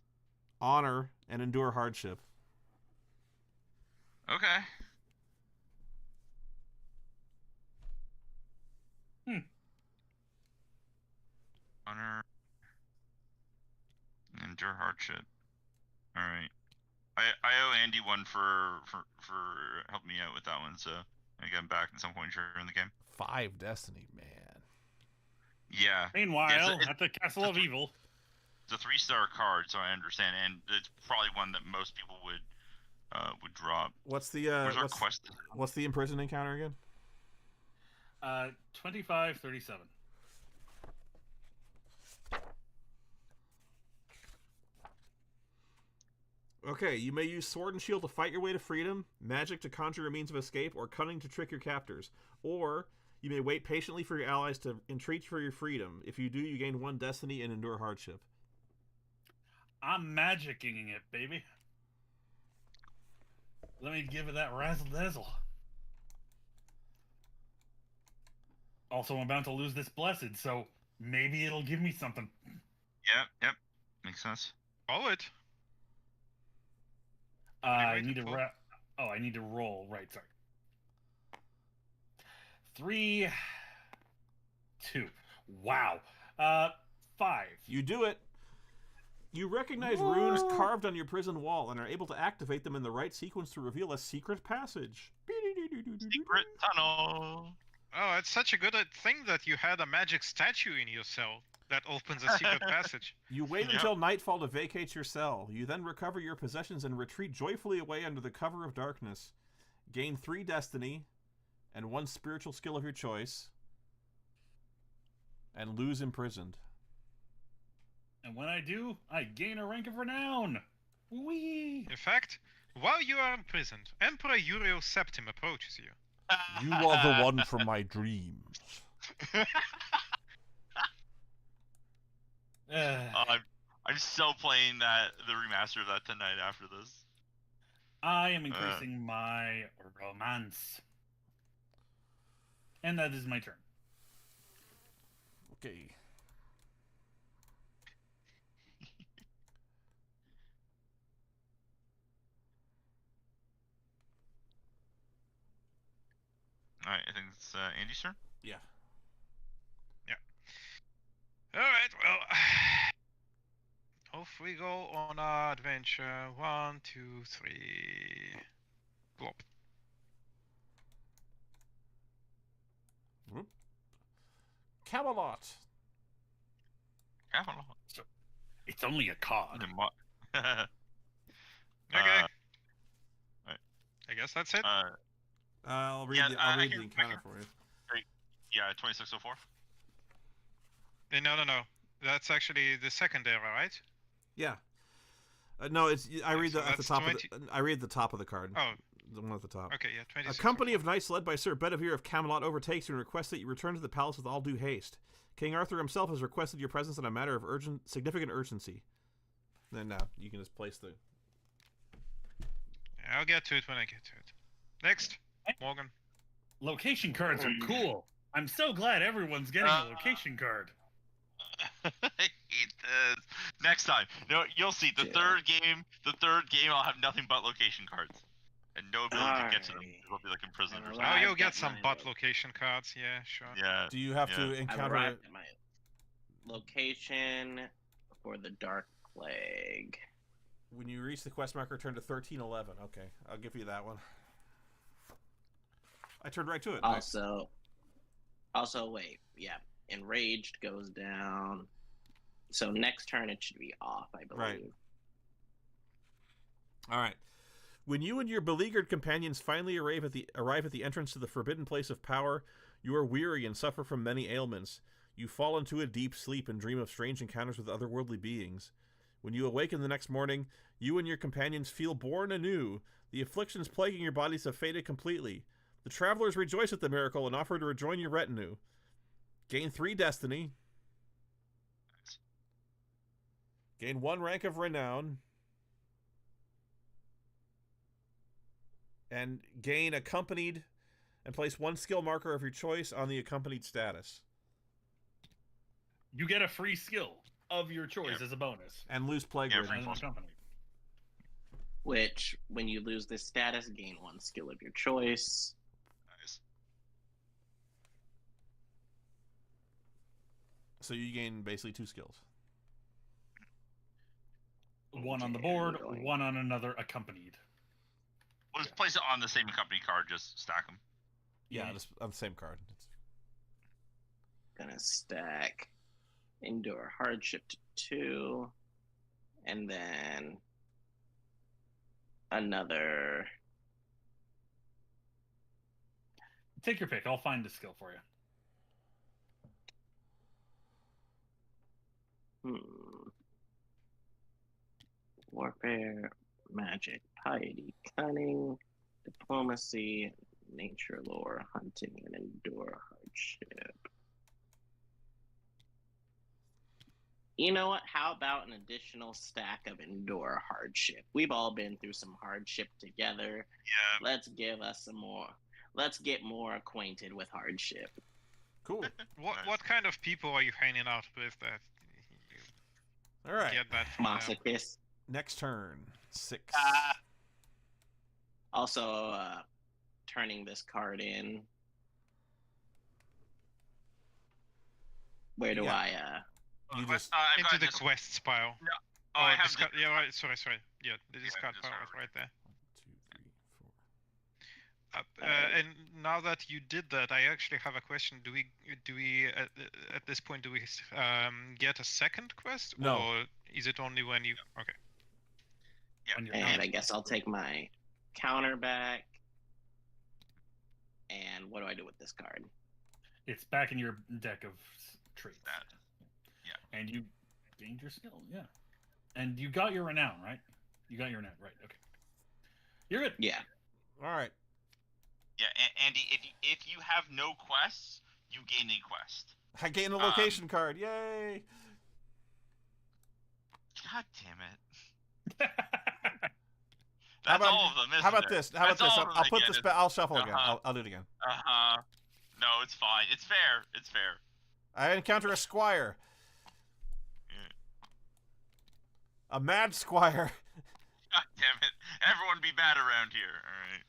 S2: Honor and endure hardship.
S6: Okay. Honor. Endure hardship. All right. I owe Andy one for helping me out with that one, so I get him back at some point during the game.
S2: 5 destiny, man.
S6: Yeah.
S1: Meanwhile, at the Castle of Evil.
S6: It's a 3-star card, so I understand, and it's probably one that most people would drop.
S2: What's the
S6: quest?
S2: What's the imprisoned encounter again?
S1: 2537.
S2: Okay, you may use sword and shield to fight your way to freedom, magic to conjure a means of escape, or cunning to trick your captors. Or you may wait patiently for your allies to entreat for your freedom. If you do, you gain 1 destiny and endure hardship.
S1: I'm magicking it, baby. Let me give it that razzle dazzle. Also, I'm about to lose this blessed, so maybe it'll give me something.
S6: Yep. Makes sense.
S4: Roll it.
S1: I need to I need to roll. Right, sorry. 3, 2. Wow. 5.
S2: You do it. You recognize runes carved on your prison wall and are able to activate them in the right sequence to reveal a secret passage.
S6: Secret tunnel.
S4: Oh, it's such a good thing that you had a magic statue in your cell that opens a secret passage.
S2: You wait until nightfall to vacate your cell. You then recover your possessions and retreat joyfully away under the cover of darkness. Gain 3 destiny and 1 spiritual skill of your choice. And lose imprisoned.
S1: And when I do, I gain a rank of renown. Whee!
S4: In fact, while you are imprisoned, Emperor Uriel Septim approaches you.
S2: You are the one from my dreams.
S6: I'm so playing the remaster of that tonight after this.
S1: I am increasing my romance. And that is my turn.
S2: Okay.
S6: All right, I think it's Andy's turn.
S2: Yeah.
S4: All right. Well, off we go on our adventure. 1, 2, 3. Glop.
S2: Whoop. Camelot.
S6: Camelot.
S1: It's only a card.
S4: Okay.
S6: Right.
S4: I guess that's it.
S2: I'll read
S6: Yeah,
S2: the
S6: I
S2: read
S6: can-
S2: the
S6: I
S2: encounter
S6: can-
S2: for you.
S6: Yeah, 2604.
S4: No. That's actually the second era, right?
S2: Yeah. No, it's I read
S4: so
S2: the at the
S4: that's
S2: top
S4: 20
S2: of the I read the top of the card.
S4: Oh,
S2: The one at the top.
S4: okay, yeah, 26.
S2: A company of knights led by Sir Bedivere of Camelot overtakes you and requests that you return to the palace with all due haste. King Arthur himself has requested your presence in a matter of significant urgency. Then you can just place the.
S4: I'll get to it when I get to it. Next, Morgan.
S1: Location cards are cool. I'm so glad everyone's getting a location card.
S6: I hate this. Next time, no, you'll see. The
S5: Yeah.
S6: third game, I'll have nothing but location cards, and no ability to get to them.
S5: Alright.
S6: It'll be like imprisoned or
S5: I'm
S6: something.
S4: Oh,
S5: I've
S4: you'll get
S5: got
S4: some
S5: my-
S4: butt location cards. Yeah, sure.
S6: Yeah.
S2: Do you have to
S6: Yeah.
S5: I've
S2: encounter?
S5: arrived at my location for the Dark Plague.
S2: When you reach the quest marker, turn to 1311. Okay, I'll give you that one. I turned right to it. Nice.
S5: Also, wait, yeah. Enraged goes down. So next turn it should be off, I believe.
S2: Right. All right. When you and your beleaguered companions finally arrive at the entrance to the forbidden place of power, you are weary and suffer from many ailments. You fall into a deep sleep and dream of strange encounters with otherworldly beings. When you awaken the next morning, you and your companions feel born anew. The afflictions plaguing your bodies have faded completely. The travelers rejoice at the miracle and offer to rejoin your retinue. Gain 3 destiny. Gain 1 rank of renown. And gain accompanied and place 1 skill marker of your choice on the accompanied status.
S1: You get a free skill of your choice
S6: Yeah.
S1: as a bonus.
S2: And lose plague
S6: Yeah,
S2: ridden.
S1: As an accompanied.
S5: Which, when you lose this status, gain 1 skill of your choice.
S6: Nice.
S2: So you gain basically 2 skills.
S1: One on the
S5: Okay,
S1: board,
S5: I'm going-
S1: one on another accompanied.
S6: We'll just place it on the same company card. Just stack them.
S2: Yeah, just on the same card.
S5: Gonna stack Endure Hardship to 2. And then another.
S1: Take your pick. I'll find the skill for you.
S5: Warfare, magic, piety, cunning, diplomacy, nature lore, hunting, and endure hardship. You know what? How about an additional stack of endure hardship? We've all been through some hardship together.
S6: Yeah.
S5: Let's give us some more. Let's get more acquainted with hardship.
S2: Cool.
S4: What kind of people are you hanging out with that you
S2: All right.
S4: get that from them?
S5: Masochist.
S2: Next turn. 6.
S5: Also, turning this card in. Where do
S2: Yeah.
S5: I?
S2: You just
S6: I've
S4: Into
S6: got
S4: the
S6: this.
S4: quests pile.
S6: Oh, I have
S4: discard.
S6: the-
S4: Yeah, right. Sorry. Yeah, the
S6: Yeah,
S4: discard
S6: this
S4: pile
S6: are
S4: is right there.
S2: 1, 2, 3, 4.
S4: And now that you did that, I actually have a question. Do we at this point get a second quest?
S2: No.
S4: Or is it only when you? Okay.
S1: When you're
S5: And
S1: done.
S5: I guess I'll take my counter back. And what do I do with this card?
S1: It's back in your deck of traits.
S6: That. Yeah.
S1: And you gained your skill, yeah. And you got your renown, right? You got your renown, right? Okay. You're good.
S5: Yeah.
S2: All right.
S6: Yeah, Andy. If you have no quests, you gain a quest.
S2: I gain a location card. Yay!
S6: God damn it. That's all of them, isn't
S2: How about
S6: it?
S2: this? How about
S6: That's
S2: this?
S6: all of them
S2: I'll put
S6: again,
S2: this. I'll shuffle again.
S6: Uh-huh.
S2: I'll do it again.
S6: No, it's fine. It's fair. It's fair.
S2: I encounter a squire.
S6: Yeah.
S2: A mad squire.
S6: God damn it! Everyone be bad around here. All right.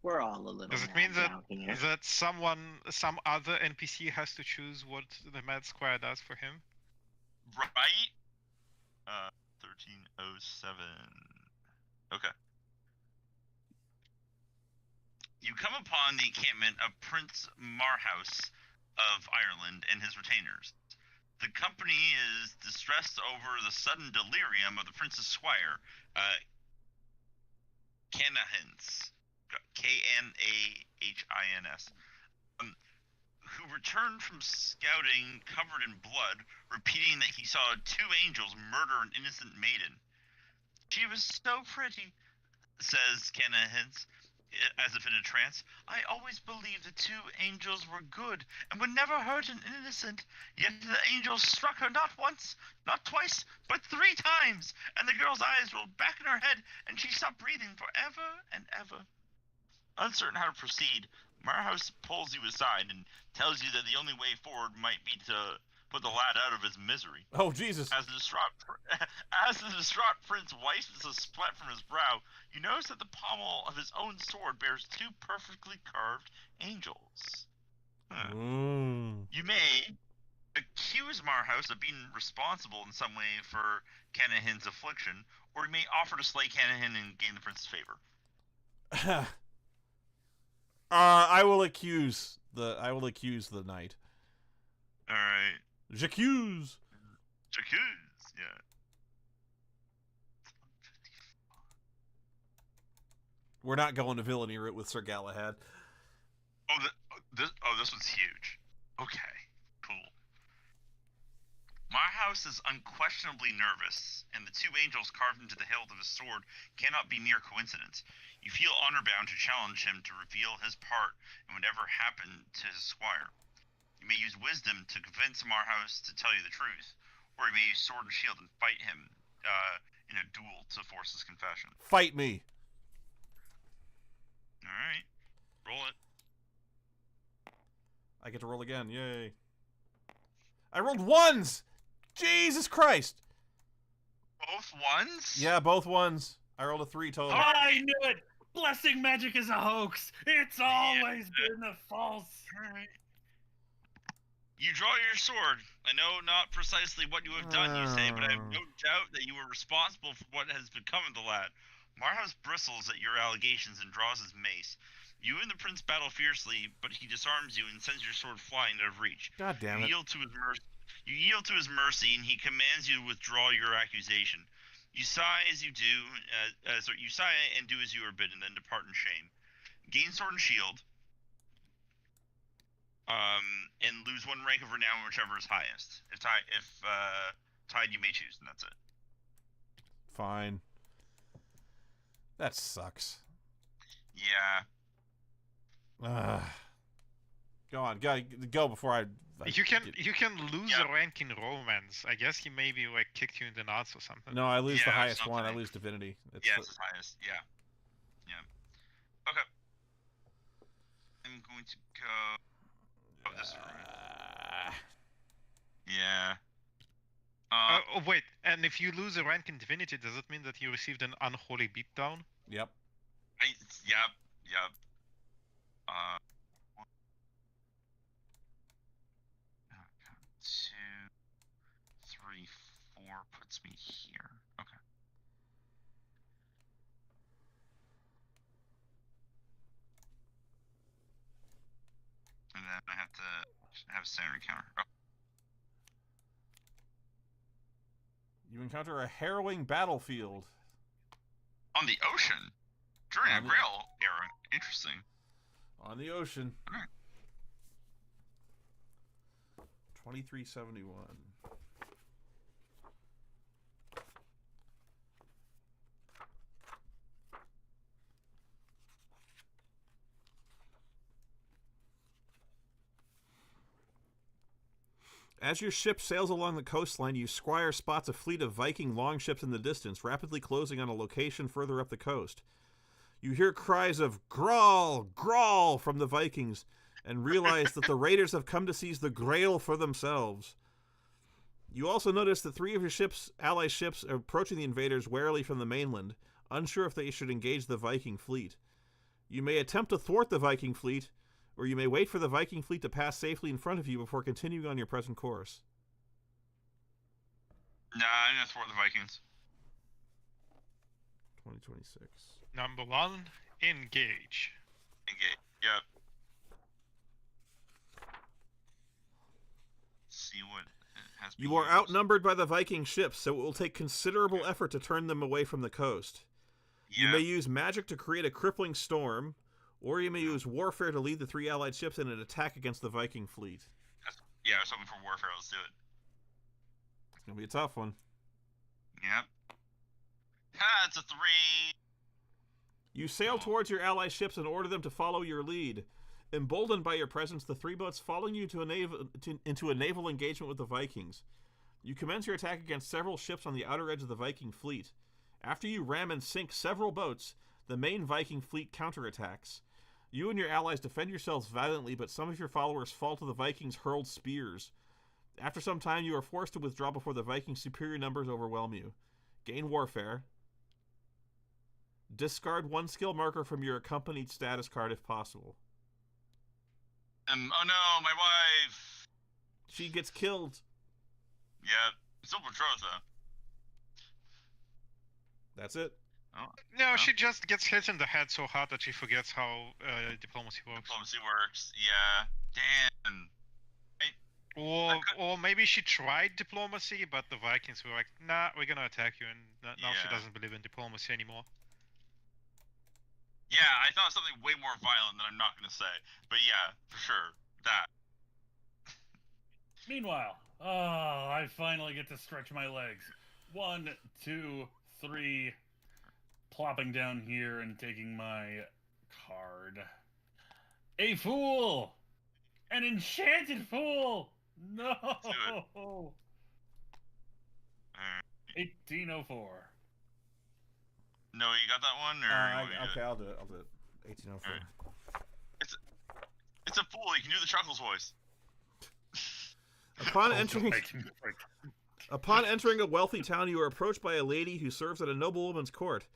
S5: We're all a little.
S4: Does it
S5: mad
S4: mean that
S5: down here.
S4: some other NPC has to choose what the Mad Squire does for him?
S6: Right? 1307. Okay. You come upon the encampment of Prince Marhaus of Ireland and his retainers. The company is distressed over the sudden delirium of the prince's squire, Canahins, K-N-A-H-I-N-S, who returned from scouting covered in blood, repeating that he saw two angels murder an innocent maiden. She was so pretty, says Canahins, as if in a trance. I always believed the two angels were good and would never hurt an innocent. Yet the angels struck her not once, not twice, but 3 times, and the girl's eyes rolled back in her head, and she stopped breathing forever and ever. Uncertain how to proceed, Marhaus pulls you aside and tells you that the only way forward might be to put the lad out of his misery.
S2: Oh, Jesus.
S6: As the distraught prince wipes the sweat from his brow, you notice that the pommel of his own sword bears 2 perfectly carved angels. You may accuse Marhaus of being responsible in some way for Canahin's affliction, or you may offer to slay Canahin and gain the prince's favor.
S2: I will accuse the knight.
S6: All right.
S2: J'accuse.
S6: Yeah.
S2: We're not going to villainy route with Sir Galahad.
S6: This one's huge. Okay, cool. Marhaus is unquestionably nervous, and the 2 angels carved into the hilt of his sword cannot be mere coincidence. You feel honor-bound to challenge him to reveal his part in whatever happened to his squire. You may use wisdom to convince Marhaus to tell you the truth, or you may use sword and shield and fight him in a duel to force his confession.
S2: Fight me.
S6: All right, roll it.
S2: I get to roll again. Yay. I rolled 1s. Jesus Christ.
S6: Both ones?
S2: Yeah, both 1s. I rolled a 3 total.
S1: I knew it! Blessing magic is a hoax! It's always been a false.
S6: Alright. You draw your sword. I know not precisely what you have done, you say, but I have no doubt that you were responsible for what has become of the lad. Marhaus bristles at your allegations and draws his mace. You and the prince battle fiercely, but he disarms you and sends your sword flying out of reach.
S2: God damn it.
S6: You yield to his mercy, and he commands you to withdraw your accusation. You sigh as you do, you sigh and do as you are bidden, then depart in shame. Gain sword and shield, and lose 1 rank of renown, whichever is highest. If tied, you may choose, and that's it.
S2: Fine. That sucks.
S6: Yeah.
S2: Go on, go before I
S4: You can lose a rank in romance. I guess he maybe like kicked you in the nuts or something.
S2: No, I lose the
S6: Yeah,
S2: highest one. I
S6: something.
S2: lose divinity. It's
S6: It's the highest. Yeah. Okay. I'm going to go. Oh, this is right. Yeah.
S4: Oh wait, and if you lose a rank in divinity, does it mean that you received an unholy beatdown?
S2: Yep.
S6: Yep. 2, 3, 4 puts me here. Okay. And then I have to have a center encounter. Oh.
S2: You encounter a harrowing battlefield.
S6: On the ocean? During a Grail era. Interesting.
S2: On the ocean.
S6: Alright.
S2: 2371. As your ship sails along the coastline, you spots a fleet of Viking longships in the distance, rapidly closing on a location further up the coast. You hear cries of "Grawl! Grawl!" from the Vikings, and realize that the raiders have come to seize the Grail for themselves. You also notice that 3 of your ally ships are approaching the invaders warily from the mainland, unsure if they should engage the Viking fleet. You may attempt to thwart the Viking fleet, or you may wait for the Viking fleet to pass safely in front of you before continuing on your present course.
S6: Nah, I'm gonna thwart the Vikings.
S2: 2026.
S4: Number 1, engage.
S6: Engage. Yep. See what has been
S2: You are
S6: used.
S2: outnumbered by the Viking ships, so it will take considerable effort to turn them away from the coast. You may use magic to create a crippling storm, or you may use warfare to lead the 3 allied ships in an attack against the Viking fleet.
S6: Yeah, I was hoping for warfare. Let's do it.
S2: It's going to be a tough one.
S6: Yep. Ha, it's a 3.
S2: You sail towards your ally ships and order them to follow your lead. Emboldened by your presence, the 3 boats follow you into a naval engagement with the Vikings. You commence your attack against several ships on the outer edge of the Viking fleet. After you ram and sink several boats, the main Viking fleet counterattacks. You and your allies defend yourselves valiantly, but some of your followers fall to the Vikings' hurled spears. After some time, you are forced to withdraw before the Vikings' superior numbers overwhelm you. Gain warfare. Discard 1 skill marker from your accompanied status card if possible.
S6: Oh no, my wife!
S2: She gets killed.
S6: Yeah, still betrothed though.
S2: That's it.
S6: Oh,
S4: No, she just gets hit in the head so hard that she forgets how diplomacy works.
S6: diplomacy works. Yeah. Damn.
S4: Or maybe she tried diplomacy, but the Vikings were like, nah, we're gonna attack you, and now she
S6: Yeah.
S4: doesn't believe in diplomacy anymore.
S6: Yeah, I thought of something way more violent that I'm not gonna say. But yeah, for sure. That.
S1: Meanwhile, I finally get to stretch my legs. 1, 2, 3. Plopping down here and taking my card. A fool! An enchanted fool! No!
S6: Alright.
S1: 1804.
S6: No, you got that one? Or you want me to-
S2: Okay, I'll do it. 1804.
S6: Alright. It's a fool. You can do the Chuckles voice.
S2: Upon entering a wealthy town, you are approached by a lady who serves at a noblewoman's court.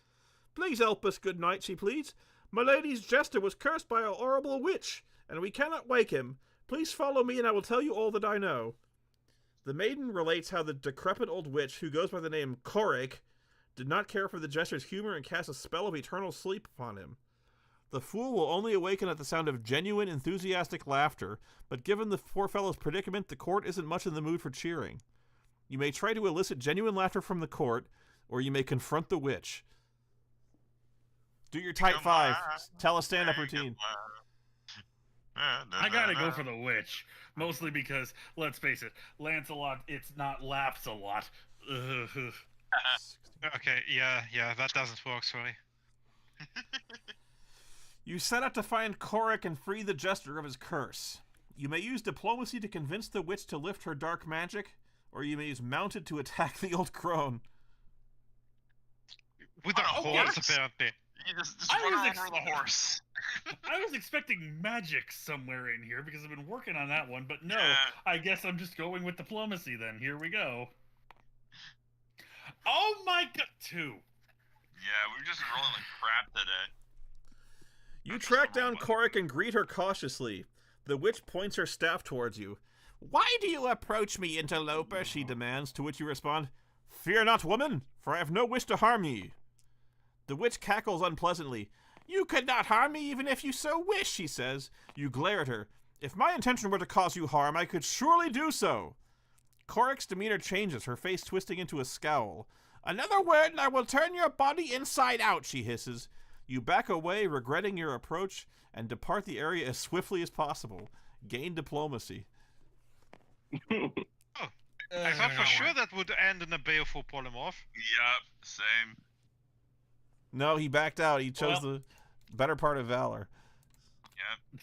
S2: "Please help us, good knight," she pleads. "My lady's jester was cursed by a horrible witch, and we cannot wake him. Please follow me, and I will tell you all that I know." The maiden relates how the decrepit old witch, who goes by the name Korek, did not care for the jester's humor and cast a spell of eternal sleep upon him. The fool will only awaken at the sound of genuine, enthusiastic laughter, but given the poor fellow's predicament, the court isn't much in the mood for cheering. You may try to elicit genuine laughter from the court, or you may confront the witch. Do your type 5. Tell a stand-up routine.
S1: I gotta go for the witch. Mostly because, let's face it, Lancelot, it's not laughs a lot. Ugh.
S4: Okay, yeah, that doesn't work, sorry.
S2: You set out to find Korek and free the jester of his curse. You may use diplomacy to convince the witch to lift her dark magic, or you may use mounted to attack the old crone.
S4: With a horse,
S1: yes.
S4: apparently.
S6: You just
S1: I
S6: run
S1: was
S6: over the horse.
S1: I was expecting magic somewhere in here because I've been working on that one, but no,
S6: Yeah.
S1: I guess I'm just going with diplomacy then. Here we go. Oh my god, 2.
S6: Yeah, we're just rolling like crap today.
S2: You track down Korek and greet her cautiously. The witch points her staff towards you. "Why do you approach me, interloper?" she demands, to which you respond, "Fear not, woman, for I have no wish to harm ye." The witch cackles unpleasantly. "You could not harm me even if you so wish," she says. You glare at her. "If my intention were to cause you harm, I could surely do so." Korek's demeanor changes, her face twisting into a scowl. "Another word and I will turn your body inside out," she hisses. You back away, regretting your approach, and depart the area as swiftly as possible. Gain diplomacy.
S4: I thought for sure that would end in a baleful polymorph.
S6: Yep, same.
S2: No, he backed out. He chose the better part of valor.
S6: Yep.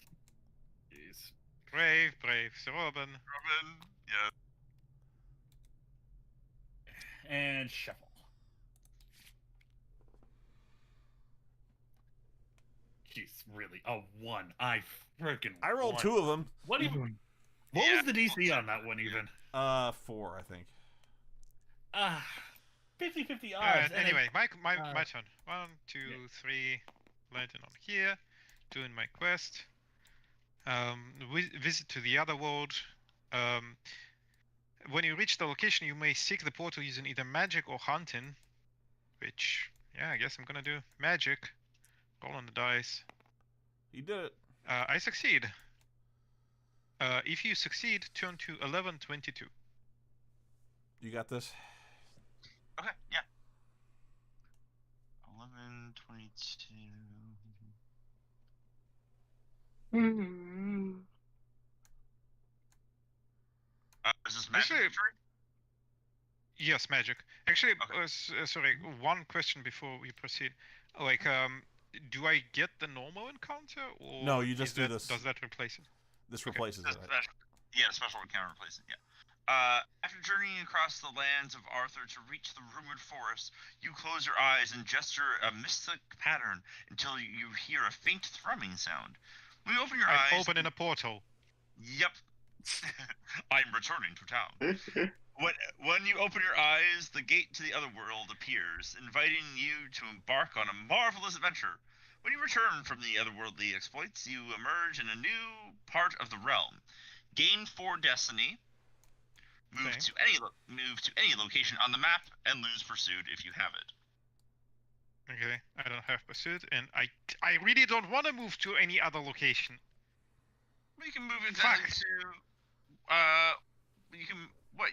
S1: Jeez.
S4: Brave, Sir Robin.
S6: Robin, yeah.
S1: and shuffle. Jeez, really? A 1. I rolled
S2: 2 of them.
S1: What even? What was the DC on that one even?
S2: 4, I think.
S1: 50-50 odds.
S4: Alright,
S1: and
S4: anyway, my turn. 1, 2, 3. Landing on here. Doing my quest. Visit to the other world. When you reach the location, you may seek the portal using either magic or hunting. Which, yeah, I guess I'm gonna do magic. Roll on the dice.
S2: You did it.
S4: I succeed. If you succeed, turn to 11:22.
S2: You got this.
S6: Okay, yeah. 11:22. Is this magic?
S4: Actually- Yes, magic. Actually,
S6: Okay.
S4: sorry, one question before we proceed. Like, do I get the normal encounter, or
S2: No, you just do this.
S4: Does that replace it?
S2: This replaces
S6: That's
S2: it.
S6: Yeah, special encounter replacement, yeah. After journeying across the lands of Arthur to reach the rumored forest, you close your eyes and gesture a mystic pattern until you hear a faint thrumming sound. When you open your eyes...
S4: Open in a portal.
S6: Yep. I'm returning to town. When you open your eyes, the gate to the other world appears, inviting you to embark on a marvelous adventure. When you return from the otherworldly exploits, you emerge in a new part of the realm. Gain 4 destiny. Move to any location on the map and lose pursuit if you have it.
S4: Okay, I don't have pursuit, and I really don't want to move to any other location.
S6: We can move into you can what?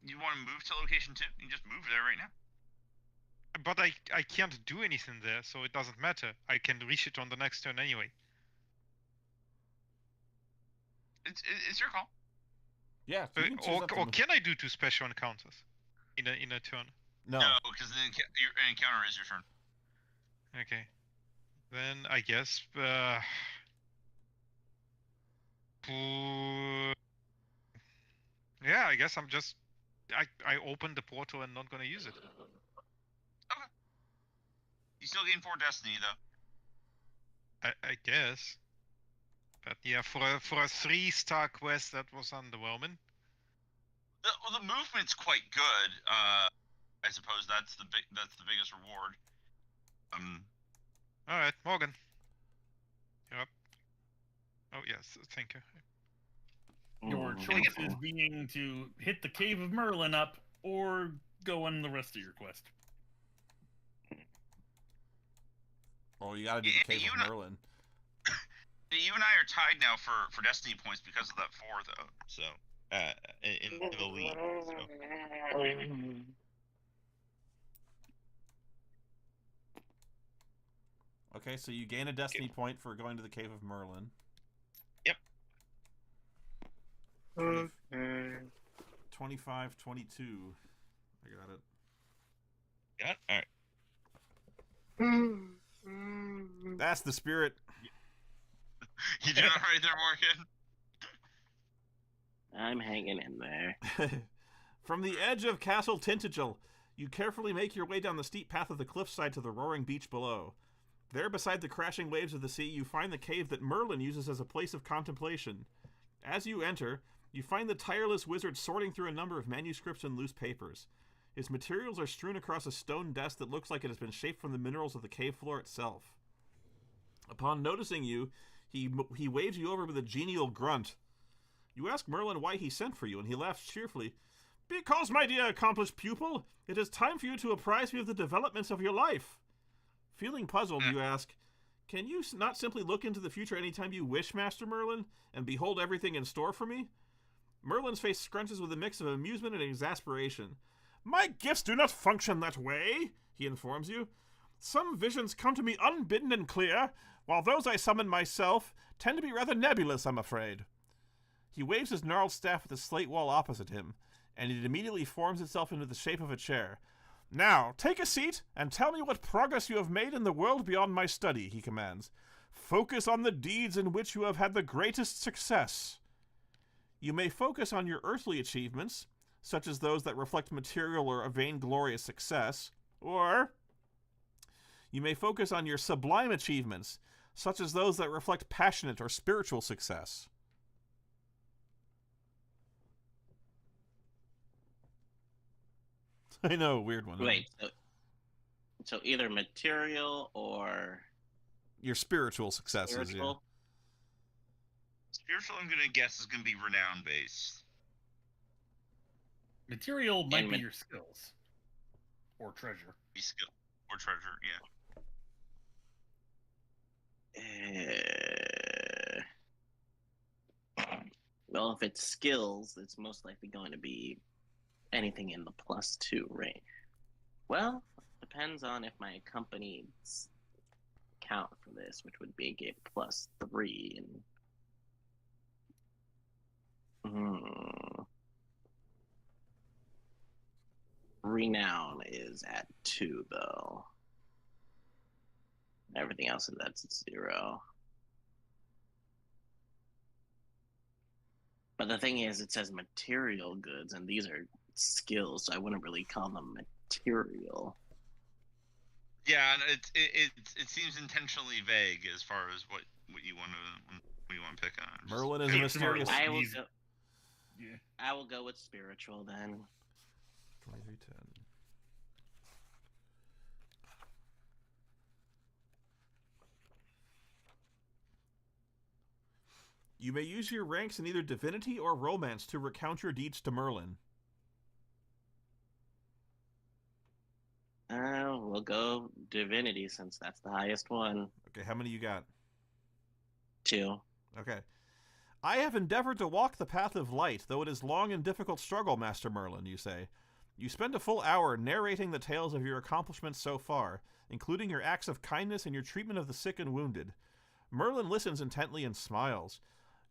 S6: You want to move to location 2? You can just move there right now.
S4: But I can't do anything there, so it doesn't matter. I can reach it on the next turn anyway.
S6: It's your call.
S2: Yeah. You can choose
S4: Or can I do 2 special encounters in a turn?
S2: No,
S6: because your encounter is your turn.
S4: Okay. Then I guess yeah, I guess I'm just I opened the portal and not gonna use it.
S6: Okay. You still gain 4 destiny though.
S4: I guess. But yeah, for a 3-star quest, that was underwhelming.
S6: The movement's quite good. I suppose that's the biggest reward.
S4: All right, Morgan. You're up. Oh yes, thank you.
S1: Your choices being to hit the Cave of Merlin up or go on the rest of your quest.
S2: Oh, you gotta do the Cave of Merlin.
S6: You and I are tied now for destiny points because of that 4 though. So in the lead. So.
S2: Okay, so you gain a destiny point for going to the Cave of Merlin.
S6: Yep.
S2: 25, 22. I got it.
S6: Got it? Alright.
S2: That's the spirit.
S6: You doing it right there, Morgan?
S5: I'm hanging in there.
S2: From the edge of Castle Tintagel, you carefully make your way down the steep path of the cliffside to the roaring beach below. There, beside the crashing waves of the sea, you find the cave that Merlin uses as a place of contemplation. As you enter, you find the tireless wizard sorting through a number of manuscripts and loose papers. His materials are strewn across a stone desk that looks like it has been shaped from the minerals of the cave floor itself. Upon noticing you, he waves you over with a genial grunt. You ask Merlin why he sent for you, and he laughs cheerfully. Because, my dear accomplished pupil, it is time for you to apprise me of the developments of your life. Feeling puzzled, you ask, can you not simply look into the future any time you wish, Master Merlin, and behold everything in store for me? Merlin's face scrunches with a mix of amusement and exasperation. My gifts do not function that way, he informs you. Some visions come to me unbidden and clear, while those I summon myself tend to be rather nebulous, I'm afraid. He waves his gnarled staff at the slate wall opposite him, and it immediately forms itself into the shape of a chair. Now, take a seat and tell me what progress you have made in the world beyond my study, he commands. Focus on the deeds in which you have had the greatest success. You may focus on your earthly achievements, such as those that reflect material or a vainglorious success. Or you may focus on your sublime achievements, such as those that reflect passionate or spiritual success. I know, weird one.
S5: Wait, so either material or
S2: your spiritual successes.
S5: spiritual?
S6: Spiritual, I'm gonna guess, is gonna be renown based.
S1: Material might
S5: And
S1: be your skills. Or treasure.
S6: Be skill or treasure,
S5: Well, if it's skills, it's most likely going to be anything in the +2 range. Well, depends on if my companies count for this, which would be a +3 and renown is at 2 though. Everything else is at 0. But the thing is, it says material goods, and these are skills, so I wouldn't really call them material.
S6: Yeah, and it seems intentionally vague as far as what you want to pick on.
S2: Merlin is a mysterious.
S5: I will go with spiritual then.
S2: 2310. You may use your ranks in either divinity or romance to recount your deeds to Merlin.
S5: We'll go divinity since that's the highest one.
S2: Okay, how many you got?
S5: 2.
S2: Okay. I have endeavored to walk the path of light, though it is long and difficult struggle, Master Merlin, you say. You spend a full hour narrating the tales of your accomplishments so far, including your acts of kindness and your treatment of the sick and wounded. Merlin listens intently and smiles.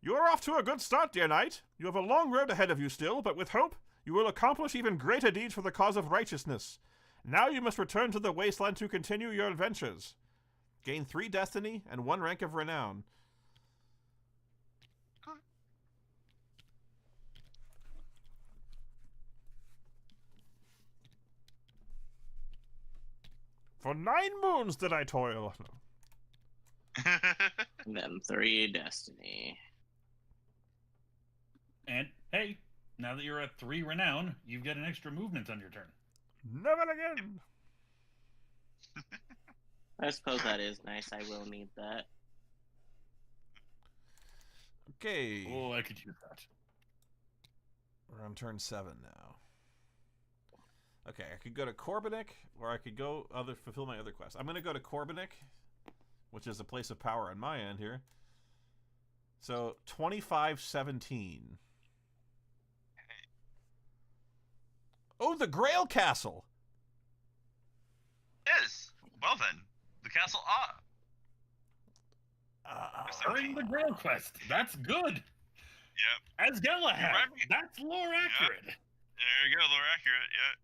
S2: You are off to a good start, dear knight. You have a long road ahead of you still, but with hope, you will accomplish even greater deeds for the cause of righteousness. Now you must return to the wasteland to continue your adventures. Gain 3 destiny and 1 rank of renown. For 9 moons did I toil.
S6: yeah.
S5: And then 3 destiny.
S1: And, hey, now that you're at 3 renown, you've got an extra movement on your turn.
S2: Never again.
S5: I suppose that is nice. I will need that.
S2: Okay.
S1: Oh, I could use that.
S2: We're on turn 7 now. Okay, I could go to Korbanik, or I could go fulfill my other quest. I'm going to go to Korbanik, which is a place of power on my end here. So, 2517. Oh, the Grail Castle!
S6: Yes. Well then, the castle.
S1: Earning the Grail quest. That's good.
S6: Yep.
S1: As Galahad.
S6: Right.
S1: That's lore accurate.
S6: There you go, lore accurate. Yeah.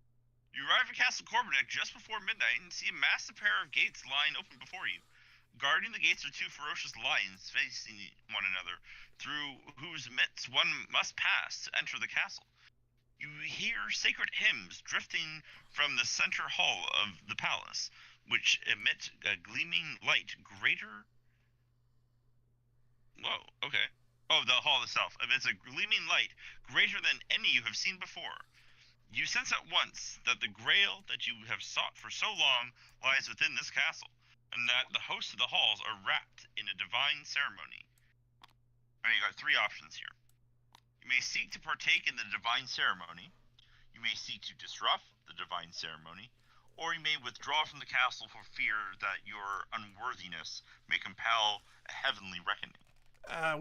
S6: You arrive at Castle Korbanek just before midnight and see a massive pair of gates lying open before you. Guarding the gates are 2 ferocious lions facing one another, through whose midst one must pass to enter the castle. You hear sacred hymns drifting from the center hall of the palace, which emit a gleaming light greater... Whoa, okay. Oh, the hall itself emits a gleaming light greater than any you have seen before. You sense at once that the grail that you have sought for so long lies within this castle, and that the hosts of the halls are wrapped in a divine ceremony. Alright, you got 3 options here. You may seek to partake in the divine ceremony, you may seek to disrupt the divine ceremony, or you may withdraw from the castle for fear that your unworthiness may compel a heavenly reckoning.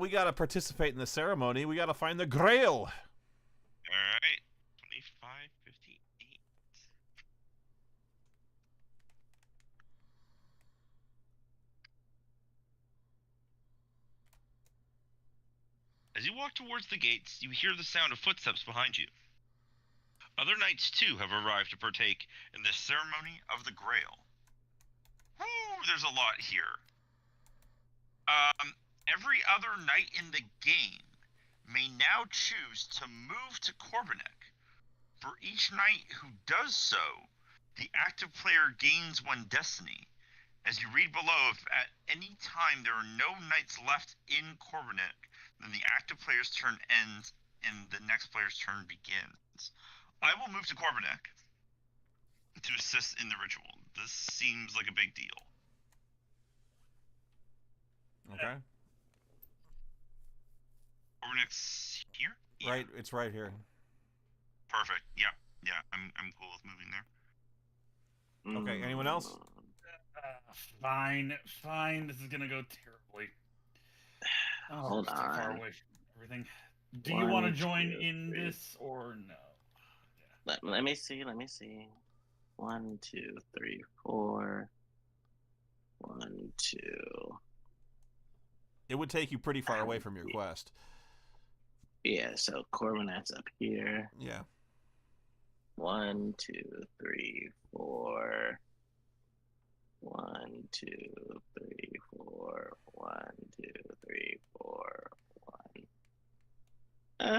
S2: We gotta participate in the ceremony. We gotta find the Grail.
S6: Alright, 2558. As you walk towards the gates, you hear the sound of footsteps behind you. Other knights, too, have arrived to partake in the ceremony of the Grail. Woo, there's a lot here. Every other knight in the game may now choose to move to Korbanek, For each knight who does so, the active player gains 1 destiny. As you read below, if at any time there are no knights left in Corvinek, then the active player's turn ends and the next player's turn begins. I will move to Corvinek to assist in the ritual. This seems like a big deal.
S2: Okay.
S6: Corvinek's here? Yeah.
S2: Right, it's right here.
S6: Perfect. Yeah. I'm cool with moving there.
S2: Okay, anyone else?
S1: Fine. This is gonna go terribly. Oh,
S5: Hold
S1: it's too far
S5: on.
S1: away from everything. Do you want to
S5: 1,
S1: join
S5: 2,
S1: in
S5: 3.
S1: this or no?
S5: Let me see. 1, 2, 3, 4. 1, 2.
S2: It would take you pretty far away from your quest.
S5: Yeah, so Corvinet's up here.
S2: Yeah.
S5: 1, 2, 3, 4. 1, 2, 3, 4. 1, 2, 3, 4. 1.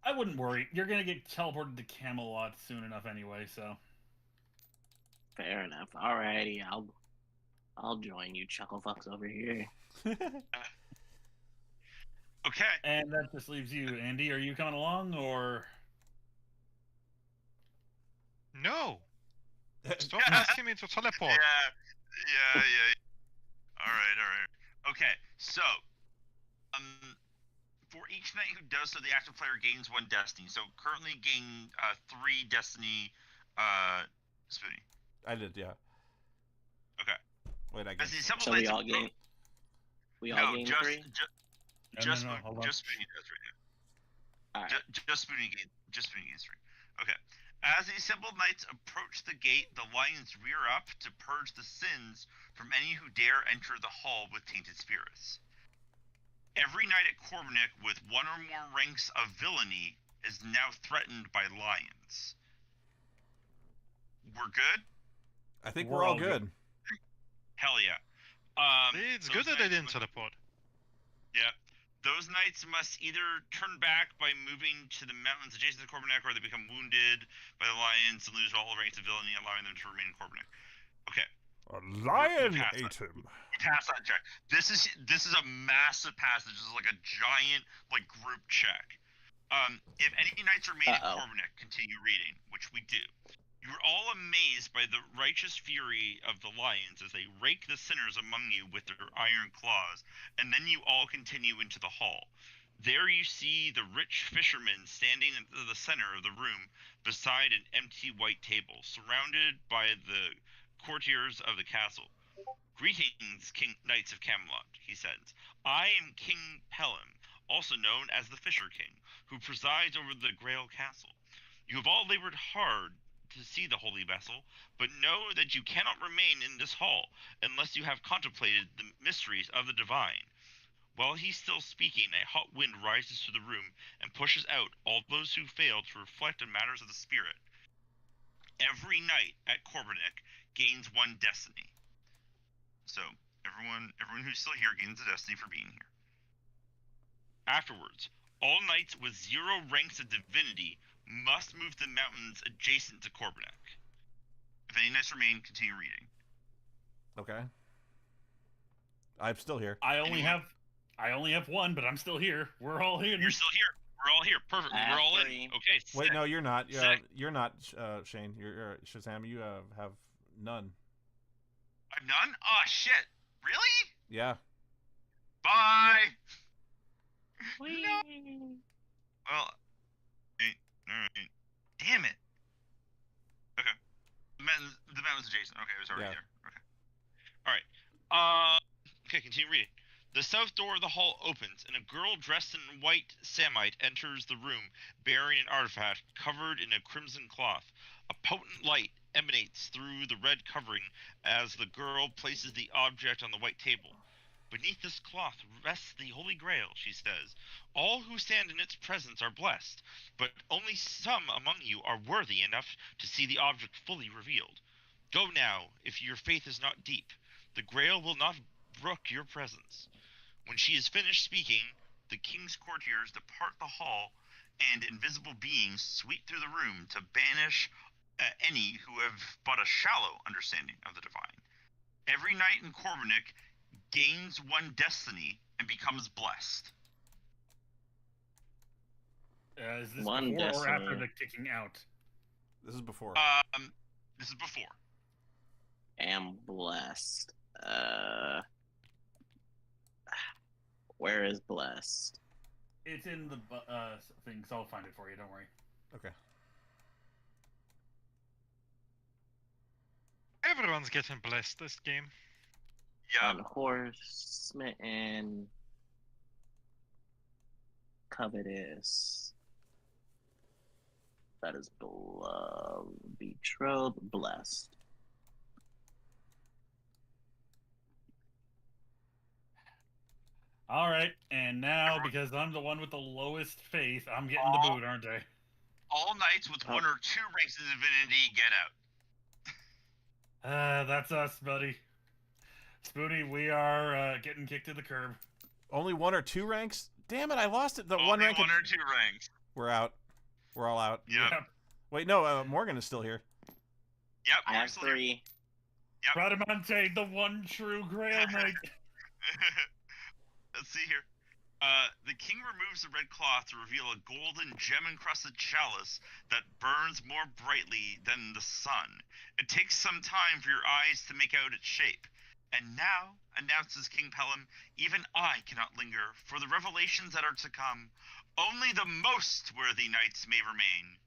S1: I wouldn't worry. You're gonna get teleported to Camelot soon enough anyway. So.
S5: Fair enough. Alrighty, I'll join you, chucklefucks over here.
S6: Okay.
S1: And that just leaves you, Andy. Are you coming along or?
S4: No! Stop asking me to teleport!
S6: Yeah. All right. Okay, so, for each knight who does so, the active player gains 1 destiny. So currently gain 3 destiny. Spoonie.
S2: I did, yeah.
S6: Okay.
S2: Wait, I
S6: As
S2: guess.
S6: the assembled
S5: So we
S6: knights
S5: all
S6: approach-
S5: gain. We all
S6: No,
S5: gain
S6: just
S5: 3.
S6: just
S1: No, hold on.
S6: just Spoonie does right now.
S5: All right.
S6: Just Spoonie gains 3. Okay. As the assembled knights approach the gate, the lions rear up to purge the sins from any who dare enter the hall with tainted spirits. Every knight at Corvinek with 1 or more ranks of villainy is now threatened by lions. We're good?
S2: I think we're all good.
S6: Hell yeah.
S4: It's
S6: those
S4: good that they
S6: knights
S4: didn't
S6: must-
S4: teleport.
S6: Yeah. Those knights must either turn back by moving to the mountains adjacent to Corvinek, or they become wounded by the lions and lose all ranks of villainy, allowing them to remain in Corvinek. Okay.
S2: A lion
S6: pass
S2: ate
S6: that.
S2: him.
S6: Pass that check. This is a massive passage. This is like a giant group check. If any knights remain in Corvinek, continue reading, which we do. You are all amazed by the righteous fury of the lions as they rake the sinners among you with their iron claws, and then you all continue into the hall. There you see the rich fisherman standing in the center of the room beside an empty white table, surrounded by the courtiers of the castle. "Greetings, Knights of Camelot," he says. "I am King Pelham, also known as the Fisher King, who presides over the Grail Castle. You have all labored hard to see the holy vessel, but know that you cannot remain in this hall unless you have contemplated the mysteries of the divine." While he's still speaking, a hot wind rises through the room and pushes out all those who fail to reflect on matters of the spirit. Every knight at Corvinek gains 1 destiny. So everyone who's still here gains a destiny for being here. Afterwards, all knights with 0 ranks of divinity must move to the mountains adjacent to Corvinek. If any knights remain, continue reading.
S2: Okay. I'm still here.
S1: I only have 1, but I'm still here. We're all here.
S6: You're still here. We're all here. Perfect. We're all in. Okay.
S2: Wait,
S6: sick.
S2: no, you're not.
S6: Sick.
S2: You're not, Shane. You're Shazam. You have none.
S6: I'm none? Oh, shit. Really?
S2: Yeah.
S6: Bye.
S5: Whee!
S6: No. Well, alright. Damn it. Okay. The mountain's adjacent. Okay, it was already
S2: Yeah.
S6: there. Okay. Alright. Okay, continue reading. The south door of the hall opens, and a girl dressed in white samite enters the room, bearing an artifact covered in a crimson cloth. A potent light emanates through the red covering as the girl places the object on the white table. "Beneath this cloth rests the Holy Grail," she says. "All who stand in its presence are blessed, but only some among you are worthy enough to see the object fully revealed. Go now, if your faith is not deep. The Grail will not brook your presence." When she is finished speaking, the king's courtiers depart the hall, and invisible beings sweep through the room to banish any who have but a shallow understanding of the divine. Every knight in Corvinic gains one destiny and becomes blessed.
S1: Is this
S5: One
S1: before or after
S5: destiny.
S1: the kicking out?
S2: This is before.
S6: This is before.
S5: Am blessed. Where is blessed?
S1: It's in the thing, so I'll find it for you. Don't worry.
S2: Okay.
S4: Everyone's getting blessed this game.
S6: Yeah.
S5: Unhorsesmitten. Covetous. That is beloved. Betrothed. Blessed.
S1: All right, and now because I'm the one with the lowest faith, I'm getting the boot, aren't I?
S6: All knights with 1 or 2 ranks of divinity get out.
S1: That's us, buddy. Spoony, we are getting kicked to the curb.
S2: Only 1 or 2 ranks? Damn it, I lost it. The
S6: Only
S2: one rank.
S6: 1 or 2 ranks.
S2: We're out. We're all out.
S6: Yep.
S2: Wait, no, Morgan is still here.
S6: Yep.
S5: I have 3.
S6: Yep.
S1: Bradamante, the one true Grail Knight.
S6: Let's see here. The king removes the red cloth to reveal a golden gem-encrusted chalice that burns more brightly than the sun. It takes some time for your eyes to make out its shape. And now, announces King Pelham, even I cannot linger, for the revelations that are to come. Only the most worthy knights may remain.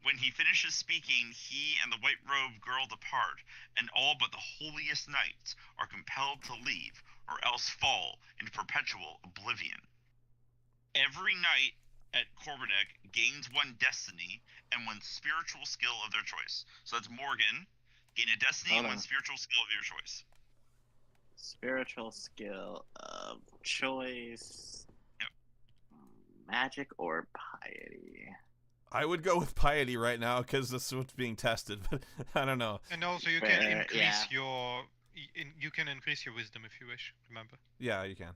S6: When he finishes speaking, he and the white-robed girl depart, and all but the holiest knights are compelled to leave, or else fall into perpetual oblivion. Every knight at Corvinic gains 1 destiny and 1 spiritual skill of their choice. So that's Morgan. Gain a destiny and 1 spiritual skill of your choice.
S5: Spiritual skill of choice.
S6: Yep.
S5: Magic or piety?
S2: I would go with piety right now because this is what's being tested, but I don't know.
S4: And also, you can increase your you can increase your wisdom if you wish. Remember?
S2: Yeah, you can.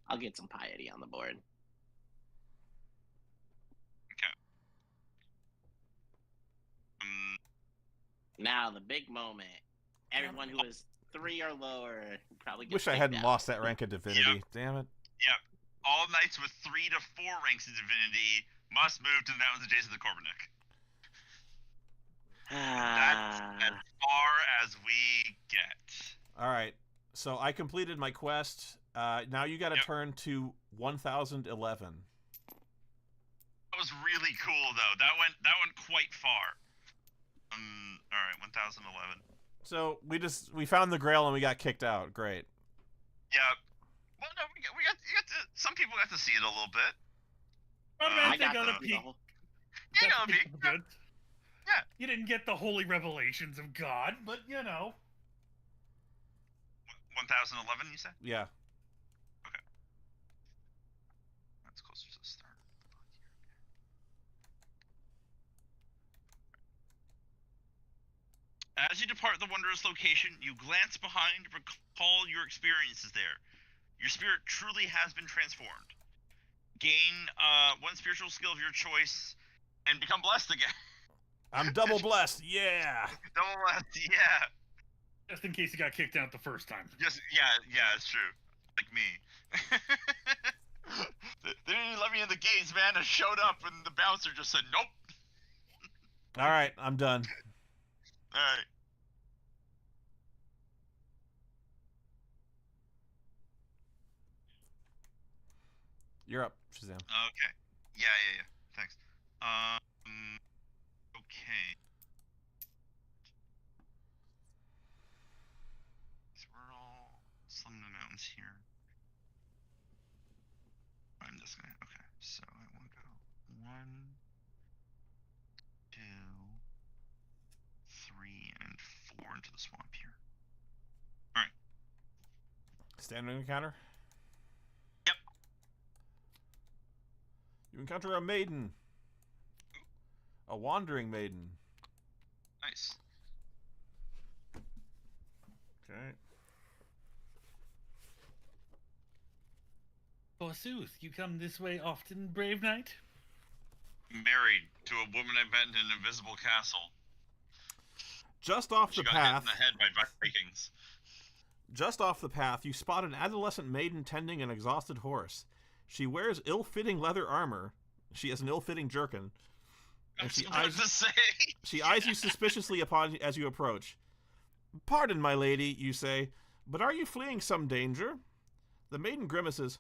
S5: I'll get some piety on the board.
S6: Okay.
S5: Now the big moment. Everyone who is 3 or lower probably gets
S2: Wish I
S5: kicked
S2: hadn't
S5: out.
S2: lost that rank of divinity. Damn it.
S6: Yep. All knights with 3 to 4 ranks of divinity must move to the mountains adjacent to Corvinic. That's as far as we get.
S2: All right. So I completed my quest. Now you got to turn to 1011.
S6: That was really cool, though. That went quite far. All right, 1011.
S2: So we found the Grail and we got kicked out. Great.
S6: Yeah. Well, no, we got to, some people got to see it a little bit.
S5: I got
S1: got a
S5: the
S1: peek.
S5: whole-
S6: You know, me.
S1: Good.
S6: Yeah.
S1: You didn't get the holy revelations of God, but you know.
S6: 1011, you said?
S2: Yeah.
S6: Okay. That's closer to the start. As you depart the wondrous location, you glance behind to recall your experiences there. Your spirit truly has been transformed. Gain 1 spiritual skill of your choice and become blessed again.
S2: I'm double blessed. Yeah.
S6: Double blessed, yeah.
S1: Just in case you got kicked out the first time.
S6: Yeah, it's true. Like me. They didn't even let me in the gates, man. I showed up and the bouncer just said, nope.
S2: All right, I'm done.
S6: Alright.
S2: You're up, Shazam.
S6: Okay. Yeah. Thanks. Okay. So we're all slumming the mountains here. I'm just gonna. Okay. So I want to go 1, 2, 3, and 4 into the swamp here. All right.
S2: Standing encounter.
S6: Yep.
S2: You encounter a maiden. A wandering maiden.
S6: Nice.
S2: Okay. Okay.
S1: Forsooth, you come this way often, brave knight?
S6: Married to a woman I met in an invisible castle.
S2: Just off
S6: She
S2: the
S6: got hit
S2: path.
S6: in the head by Vikings.
S2: Just off the path, you spot an adolescent maiden tending an exhausted horse. She wears ill-fitting leather armor. She has an ill-fitting jerkin. And she eyes you suspiciously as you approach. Pardon, my lady, you say, but are you fleeing some danger? The maiden grimaces.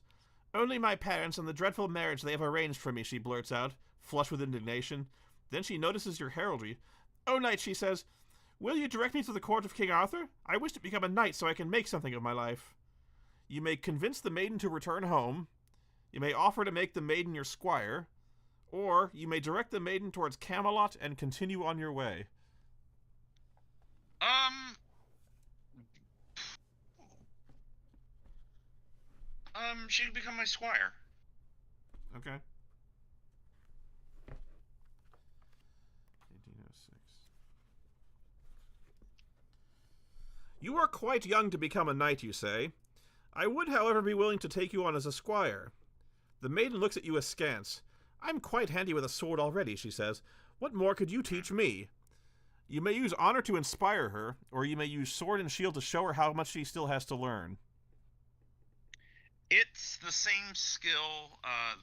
S2: Only my parents and the dreadful marriage they have arranged for me, she blurts out, flushed with indignation. Then she notices your heraldry. O knight, she says, will you direct me to the court of King Arthur? I wish to become a knight so I can make something of my life. You may convince the maiden to return home. You may offer to make the maiden your squire. Or you may direct the maiden towards Camelot and continue on your way.
S6: She can become my squire.
S2: Okay. 1806. You are quite young to become a knight, you say. I would, however, be willing to take you on as a squire. The maiden looks at you askance. I'm quite handy with a sword already, she says. What more could you teach me? You may use honor to inspire her, or you may use sword and shield to show her how much she still has to learn.
S6: It's the same skill,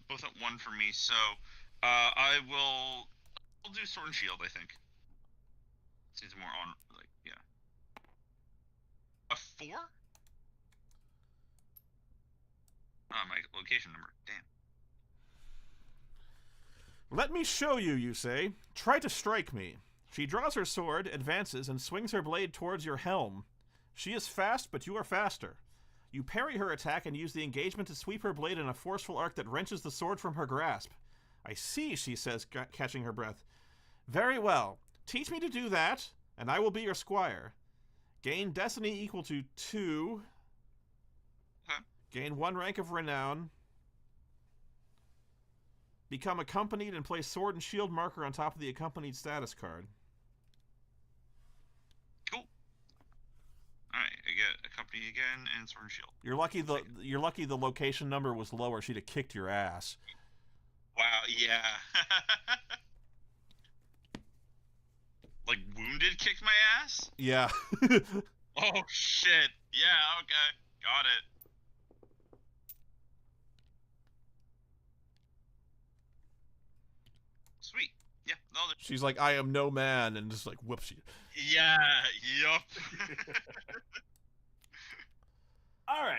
S6: both at one for me, so I'll do sword and shield, I think. Seems more on, like, yeah. A 4? My location number, damn.
S2: Let me show you, you say. Try to strike me. She draws her sword, advances, and swings her blade towards your helm. She is fast, but you are faster. You parry her attack and use the engagement to sweep her blade in a forceful arc that wrenches the sword from her grasp. I see, she says, catching her breath. Very well. Teach me to do that, and I will be your squire. Gain destiny equal to 2.
S6: Huh?
S2: Gain 1 rank of renown. Become accompanied and place sword and shield marker on top of the accompanied status card.
S6: Cool. Alright, I get accompanied again and sword and shield.
S2: You're lucky the location number was lower. She'd have kicked your ass.
S6: Wow, yeah. Like, wounded kicked my ass?
S2: Yeah.
S6: Oh, shit. Yeah, okay. Got it. Sweet. Yeah, no,
S2: She's like, I am no man, and just like whoops you.
S6: yeah, yup.
S1: All right.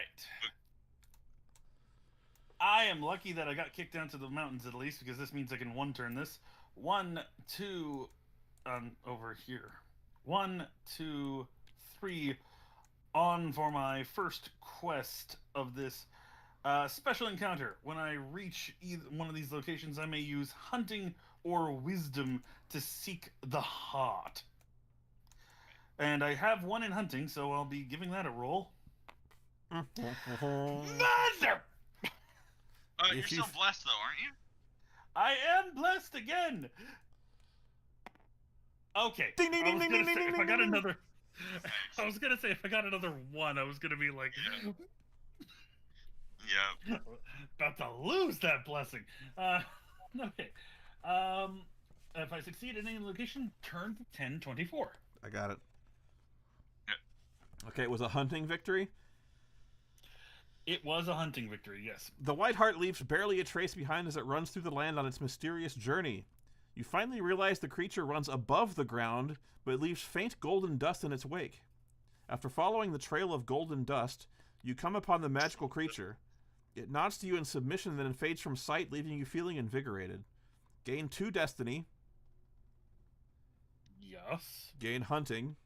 S1: I am lucky that I got kicked down to the mountains at least, because this means I can one-turn this. 1, 2, over here. 1, 2, 3, on for my first quest of this special encounter. When I reach either one of these locations, I may use hunting or wisdom to seek the heart. And I have 1 in hunting, so I'll be giving that a roll. Mother!
S6: You're still blessed, though, aren't you?
S1: I am blessed again! Okay.
S2: Ding, ding, ding, ding, ding, ding,
S1: If
S2: ding,
S1: I got
S2: ding.
S1: another... I was gonna say, if I got another 1, I was gonna be like...
S6: Yeah.
S1: About to lose that blessing. Okay. If I succeed in any location, turn to 1024.
S2: I got it.
S6: Yep.
S2: Okay, it was a hunting victory.
S1: It was a hunting victory, yes.
S2: The White Hart leaves barely a trace behind as it runs through the land on its mysterious journey. You finally realize the creature runs above the ground, but leaves faint golden dust in its wake. After following the trail of golden dust, you come upon the magical creature. It nods to you in submission, then fades from sight, leaving you feeling invigorated. Gain 2 destiny.
S1: Yes.
S2: Gain hunting.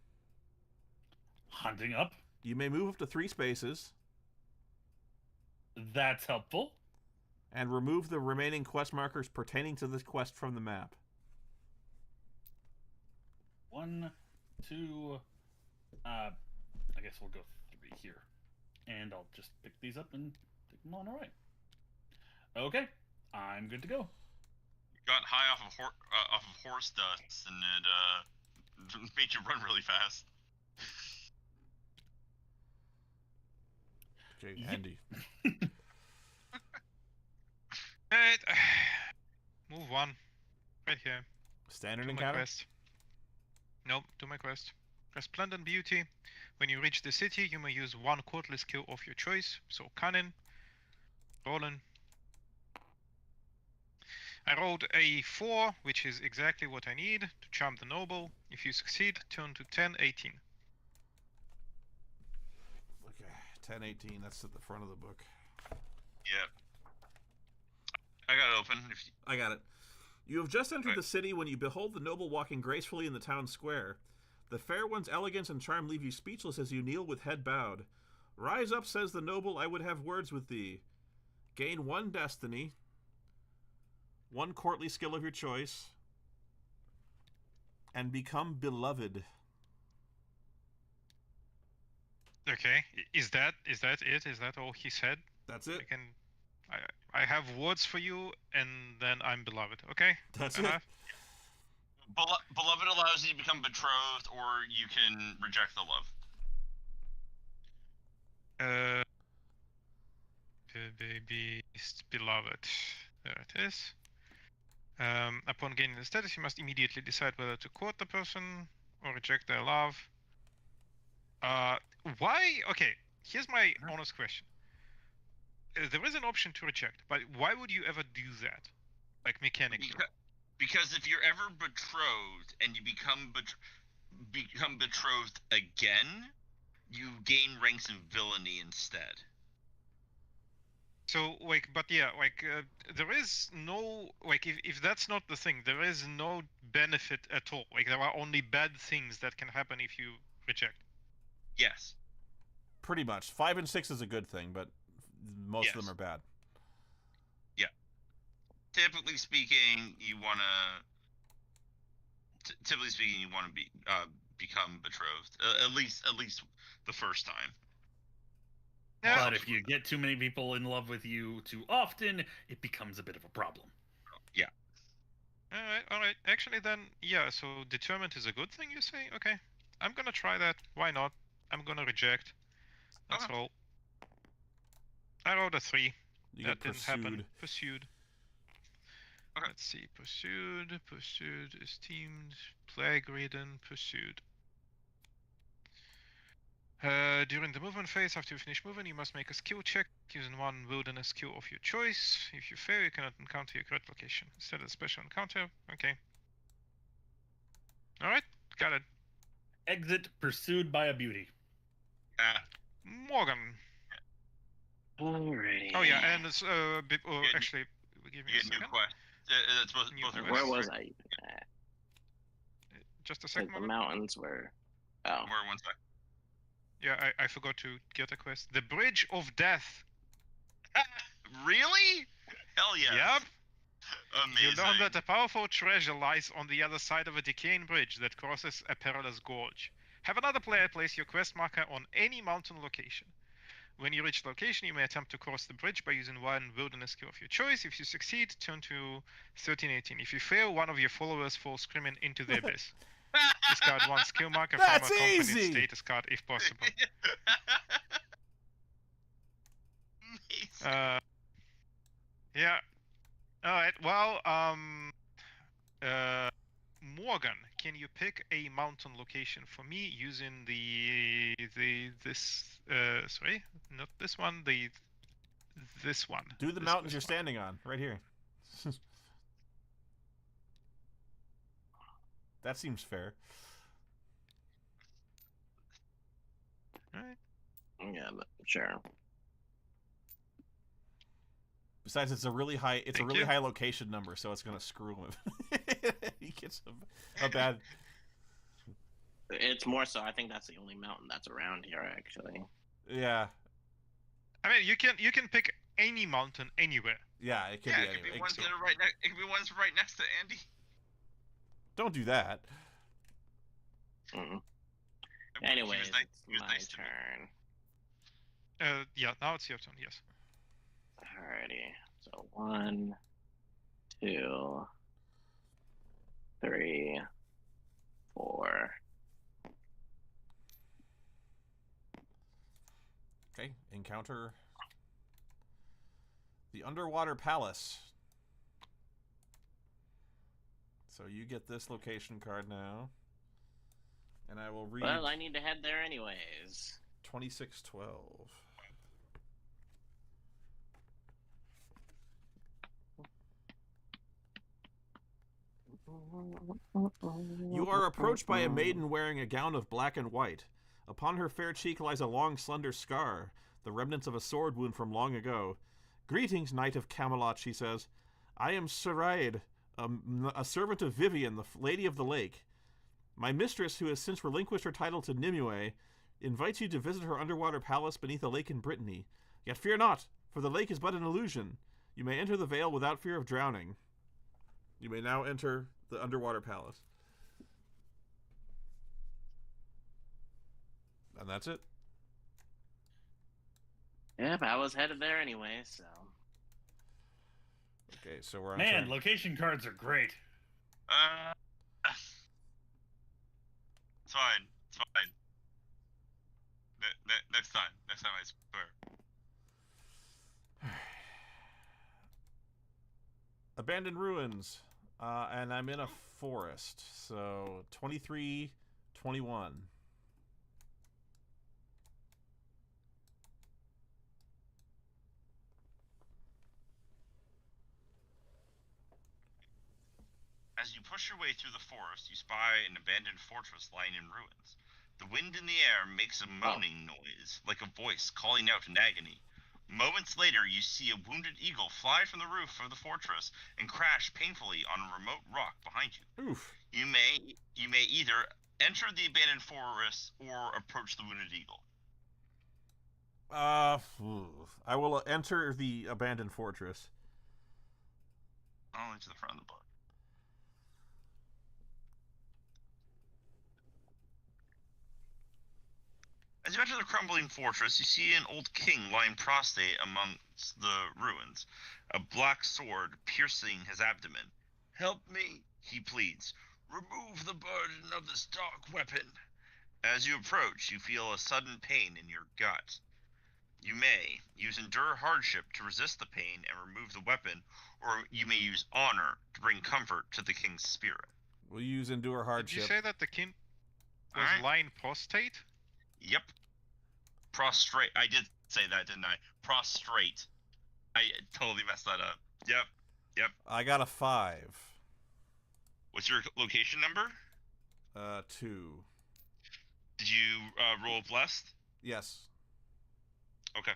S1: Hunting up.
S2: You may move up to 3 spaces.
S1: That's helpful.
S2: And remove the remaining quest markers pertaining to this quest from the map.
S1: 1, 2, I guess we'll go 3 here. And I'll just pick these up and take them on our way. Okay, I'm good to go.
S6: You got high off of horse dust, and it made you run really fast.
S2: Okay,
S1: Yep.
S2: Andy.
S4: Alright. Move one. Right here.
S2: Standard
S4: Do my
S2: encounter?
S4: quest. Nope, do my quest. Resplendent Beauty. When you reach the city, you may use one courtly skill of your choice. So Cunning. Rolling. I rolled a 4, which is exactly what I need to charm the noble. If you succeed, turn to 10-18.
S2: Okay, 10-18. That's at the front of the book.
S6: Yep. I got it open. If you...
S2: I got it. You have just entered
S6: Right.
S2: the city when you behold the noble walking gracefully in the town square. The fair one's elegance and charm leave you speechless as you kneel with head bowed. Rise up, says the noble, I would have words with thee. Gain one destiny, one courtly skill of your choice, and become beloved.
S4: Okay, is that it? Is that all he said?
S2: That's it.
S4: I have words for you, and then I'm beloved. Okay.
S2: That's
S4: Uh-huh.
S2: it.
S6: Beloved allows you to become betrothed, or you can reject the love.
S4: Baby beloved. There it is. Upon gaining the status, you must immediately decide whether to court the person or reject their love. Why? Okay, here's my honest question. There is an option to reject, but why would you ever do that? Like mechanically?
S6: Because if you're ever betrothed and you become betrothed again, you gain ranks in villainy instead.
S4: So, like, but yeah, like, there is no, like, if that's not the thing, there is no benefit at all. Like, there are only bad things that can happen if you reject.
S6: Yes.
S2: Pretty much. 5 and 6 is a good thing, but most of them are bad.
S6: Yeah. Typically speaking, you want to. Typically speaking, you want to be become betrothed. At least the first time.
S4: Yeah.
S1: But if you get too many people in love with you too often, it becomes a bit of a problem.
S6: Yeah.
S4: All right. Actually, then, yeah. So determined is a good thing, you say? Okay, I'm gonna try that. Why not? I'm gonna reject. That's
S6: Okay.
S4: all. I rolled a 3.
S2: You
S4: That
S2: get
S4: didn't happen.
S2: pursued.
S4: Pursued.
S6: Okay.
S4: Let's see. Pursued. Pursued. Esteemed. Plague-ridden. Pursued. During the movement phase, after you finish moving, you must make a skill check using one wilderness skill of your choice. If you fail, you cannot encounter your correct location. Instead of a special encounter. Okay. Alright, got it.
S1: Exit pursued by a beauty.
S4: Morgan.
S5: Alrighty.
S4: Oh yeah, and it's actually, give me
S6: You
S4: a
S6: get new
S4: second.
S6: quest. That's both
S4: New
S6: both
S4: quest.
S5: Where
S6: quests,
S5: was
S6: right?
S5: I even at?
S4: Just a
S5: Like
S4: second.
S5: the
S4: Morgan.
S5: mountains were. Oh.
S6: Where one sec.
S4: Yeah, I forgot to get a quest. The Bridge of Death.
S6: Really? Hell yeah.
S4: Yep.
S6: Amazing.
S4: You learn that a powerful treasure lies on the other side of a decaying bridge that crosses a perilous gorge. Have another player place your quest marker on any mountain location. When you reach the location, you may attempt to cross the bridge by using one wilderness skill of your choice. If you succeed, turn to 13-18. If you fail, one of your followers falls screaming into the abyss. Discard one skill marker from a
S2: That's
S4: company's
S2: easy!
S4: status card if possible.
S6: Amazing.
S4: Yeah. Alright, well, Morgan, can you pick a mountain location for me using sorry, not this one, this one.
S2: Do the
S4: This
S2: mountains you're
S4: quest marker.
S2: standing on, right here. That seems fair.
S4: Alright.
S5: Yeah, but sure.
S2: Besides, it's a really high
S4: Thank you.
S2: high location number, so it's gonna screw him. He gets a bad.
S5: It's more so. I think that's the only mountain that's around here, actually.
S2: Yeah,
S4: I mean, you can pick any mountain anywhere.
S2: yeah, it could
S6: Yeah,
S2: be
S6: it could be
S2: anywhere.
S6: ones that are right next. It could be ones right next to Andy.
S2: Don't do that.
S5: Mm.
S6: He
S5: Anyways,
S6: was nice-
S5: it's
S6: he was
S5: my
S6: nice to me.
S5: turn.
S4: Yeah, now it's your turn. Yes.
S5: Alrighty. So 1, 2, 3, 4.
S2: Okay, encounter the Underwater Palace. So you get this location card now. And I will read...
S5: Well, I need to head there anyways.
S2: 2612. You are approached by a maiden wearing a gown of black and white. Upon her fair cheek lies a long, slender scar, the remnants of a sword wound from long ago. Greetings, knight of Camelot, she says. I am Saraid, a servant of Vivian, the lady of the lake. My mistress, who has since relinquished her title to Nimue, invites you to visit her underwater palace beneath a lake in Brittany. Yet fear not, for the lake is but an illusion. You may enter the vale without fear of drowning. You may now enter the underwater palace. And that's it.
S5: Yep, I was headed there anyway, so...
S2: Okay, so we're on
S1: Man,
S2: turn.
S1: location cards are great.
S6: It's fine. It's fine. Next time. Next time, I swear.
S2: Abandoned ruins. And I'm in a forest. So 23, 21.
S6: As you push your way through the forest, you spy an abandoned fortress lying in ruins. The wind in the air makes a moaning noise, like a voice calling out in agony. Moments later, you see a wounded eagle fly from the roof of the fortress and crash painfully on a remote rock behind you.
S2: Oof.
S6: You may either enter the abandoned forest or approach the wounded eagle.
S2: I will enter the abandoned fortress.
S6: Only to the front of the book. As you enter the crumbling fortress, you see an old king lying prostrate amongst the ruins, a black sword piercing his abdomen. "Help me," he pleads. "Remove the burden of this dark weapon." As you approach, you feel a sudden pain in your gut. You may use Endure Hardship to resist the pain and remove the weapon, or you may use Honor to bring comfort to the king's spirit.
S2: We'll use Endure Hardship.
S4: Did you say that the king was
S6: Alright.
S4: lying prostrate?
S6: Yep. Prostrate. I did say that, didn't I? Prostrate. I totally messed that up. Yep.
S2: I got a 5.
S6: What's your location number?
S2: 2.
S6: Did you roll blessed?
S2: Yes.
S6: Okay.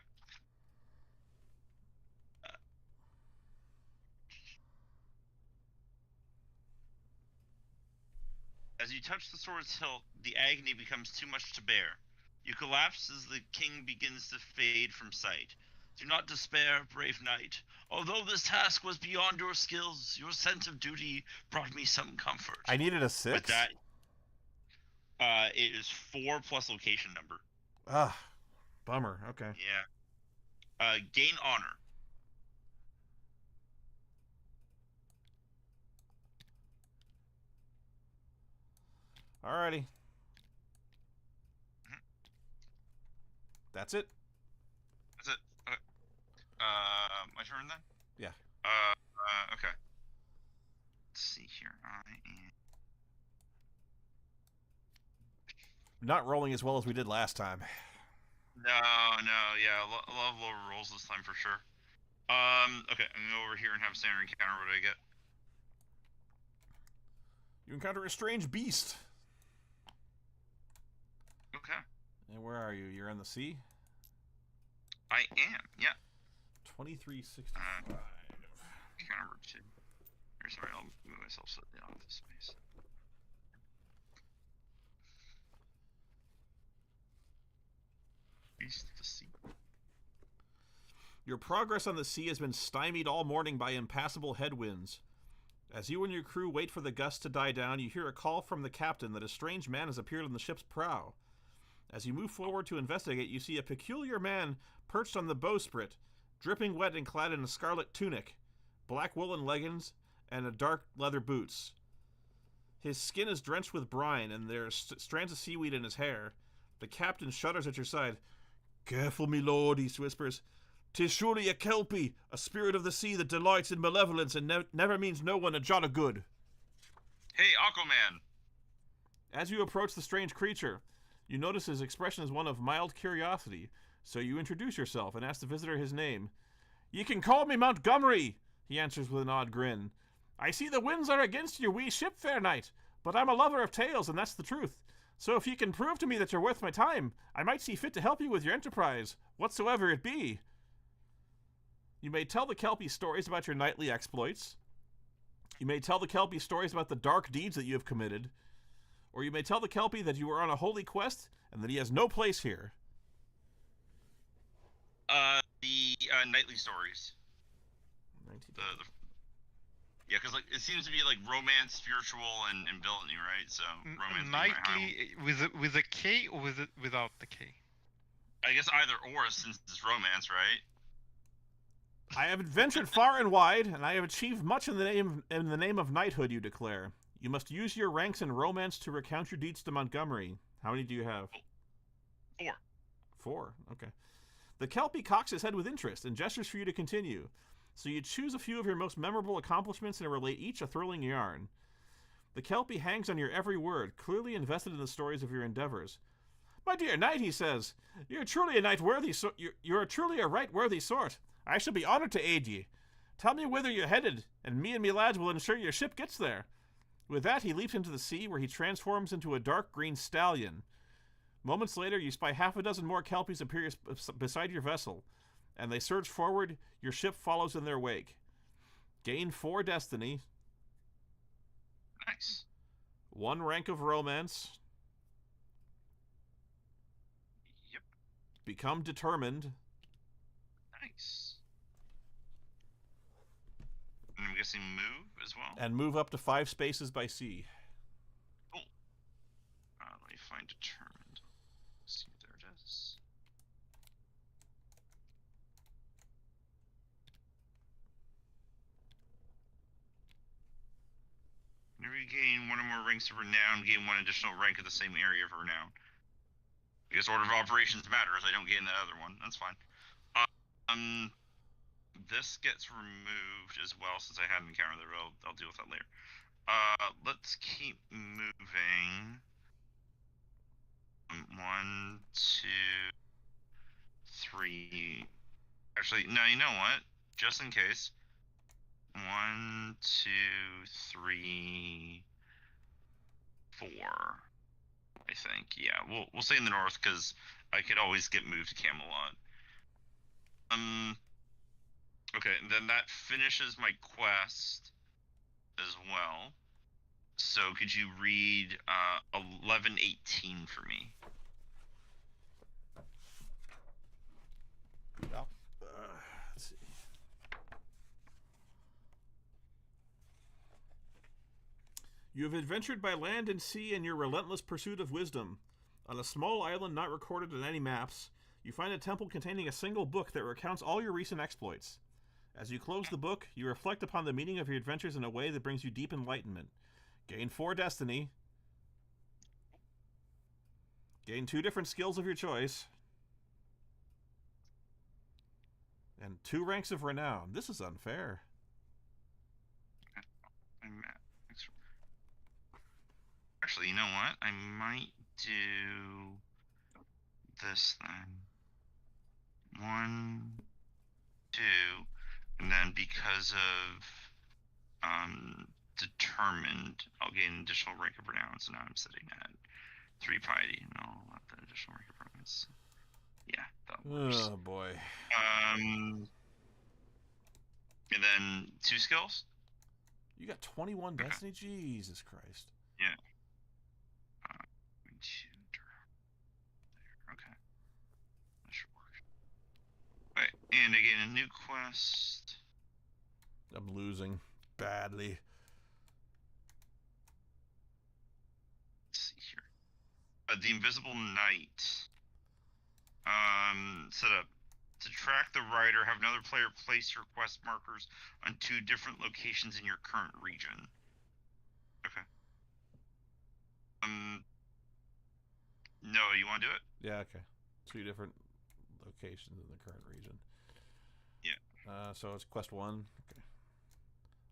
S6: As you touch the sword's hilt, the agony becomes too much to bear. You collapse as the king begins to fade from sight. Do not despair, brave knight. Although this task was beyond your skills, your sense of duty brought me some comfort.
S2: I needed a 6?
S6: With that, it is 4 plus location number.
S2: Ah, bummer. Okay.
S6: Yeah. Gain honor.
S2: Alrighty. That's it?
S6: That's it. Okay. My turn then?
S2: Yeah.
S6: Okay. Let's see here. I am...
S2: Not rolling as well as we did last time.
S6: No, yeah, a lot of lower rolls this time for sure. Okay, I'm gonna go over here and have a standard encounter. What do I get?
S2: You encounter a strange beast.
S6: Okay.
S2: And where are you? You're in the sea?
S6: I am, yeah.
S2: 2365.
S6: Encounter number 2. Here, sorry, I'll move myself slightly out of this space. Beast of the sea.
S2: Your progress on the sea has been stymied all morning by impassable headwinds. As you and your crew wait for the gusts to die down, you hear a call from the captain that a strange man has appeared on the ship's prow. As you move forward to investigate, you see a peculiar man perched on the bowsprit, dripping wet and clad in a scarlet tunic, black woolen leggings, and dark leather boots. His skin is drenched with brine, and there are strands of seaweed in his hair. The captain shudders at your side. Careful, me lord, he whispers. 'Tis surely a kelpie, a spirit of the sea that delights in malevolence and never means no one a jot of good.
S6: Hey, Aquaman!
S2: As you approach the strange creature, you notice his expression is one of mild curiosity, so you introduce yourself and ask the visitor his name. Ye can call me Montgomery, he answers with an odd grin. I see the winds are against your wee ship, fair knight, but I'm a lover of tales, and that's the truth. So if ye can prove to me that you're worth my time, I might see fit to help you with your enterprise, whatsoever it be. You may tell the Kelpie stories about your knightly exploits. You may tell the Kelpie stories about the dark deeds that you have committed. Or you may tell the Kelpie that you are on a holy quest and that he has no place here.
S6: The nightly stories. Yeah, because like it seems to be like romance, spiritual, and villainy, right? So romance.
S4: Nightly with a K or without the K?
S6: I guess either or, since it's romance, right?
S2: I have adventured far and wide, and I have achieved much in the name of knighthood, you declare. You must use your ranks in romance to recount your deeds to Montgomery. How many do you have?
S6: 4.
S2: 4, okay. The Kelpie cocks his head with interest and gestures for you to continue. So you choose a few of your most memorable accomplishments and relate each a thrilling yarn. The Kelpie hangs on your every word, clearly invested in the stories of your endeavors. My dear knight, he says, you're truly a knight worthy. You're truly a right worthy sort. I shall be honored to aid ye. Tell me whither you're headed, and me lads will ensure your ship gets there. With that, he leaps into the sea, where he transforms into a dark green stallion. Moments later, you spy half a dozen more Kelpies appear beside your vessel, and they surge forward. Your ship follows in their wake. Gain 4 destiny.
S6: Nice.
S2: 1 rank of romance.
S6: Yep.
S2: Become determined.
S6: Nice. And I'm guessing move as well?
S2: And move up to 5 spaces by sea.
S6: Cool. Let me find determined. See, there it is. Whenever you gain 1 or more ranks of renown, gain 1 additional rank of the same area of renown. I guess order of operations matters. I don't gain that other one. That's fine. This gets removed as well since I had an encounter there. I'll deal with that later. Let's keep moving. 1, 2, 3. Actually, no. You know what? Just in case. 1, 2, 3, 4. I think. Yeah, we'll stay in the north because I could always get moved to Camelot. Okay, then that finishes my quest as well. So could you read 11:18 for me?
S2: Let's see. You have adventured by land and sea in your relentless pursuit of wisdom. On a small island not recorded on any maps, you find a temple containing a single book that recounts all your recent exploits. As you close the book, you reflect upon the meaning of your adventures in a way that brings you deep enlightenment. Gain 4 destiny. Gain 2 different skills of your choice. And 2 ranks of renown. This is unfair.
S6: Actually, you know what? I might do this then. 1, 2, and then because of determined, I'll gain an additional rank of renown. So now I'm sitting at 3 piety, and I'll let that additional rank of renown. Yeah, that works.
S2: Oh boy.
S6: And then 2 skills.
S2: You got 21 destiny? Jesus Christ.
S6: Yeah. Okay. That should work. Right, and again, a new quest.
S2: I'm losing badly.
S6: Let's see here. The Invisible Knight. Set up. To track the rider, have another player place your quest markers on 2 different locations in your current region. Okay. No, you want to do it?
S2: Yeah, okay. 2 different locations in the current region.
S6: Yeah.
S2: So it's quest 1. Okay.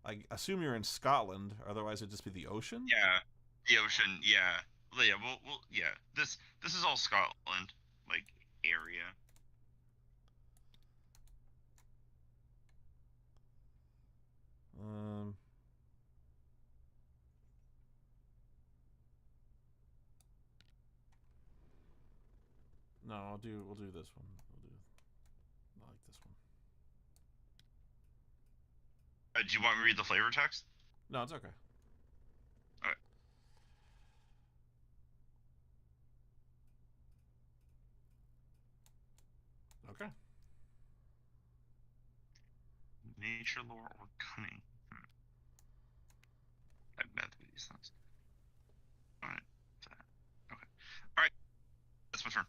S2: I assume you're in Scotland, otherwise it'd just be the ocean?
S6: Yeah. The ocean, yeah. Well, yeah, yeah. This is all Scotland, like, area.
S2: No, we'll do this one. I like this one.
S6: Do you want me to read the flavor text?
S2: No, it's okay.
S6: Alright.
S2: Okay.
S6: Nature, lore, or cunning? I bet these things. Alright. Okay. Alright. That's my turn.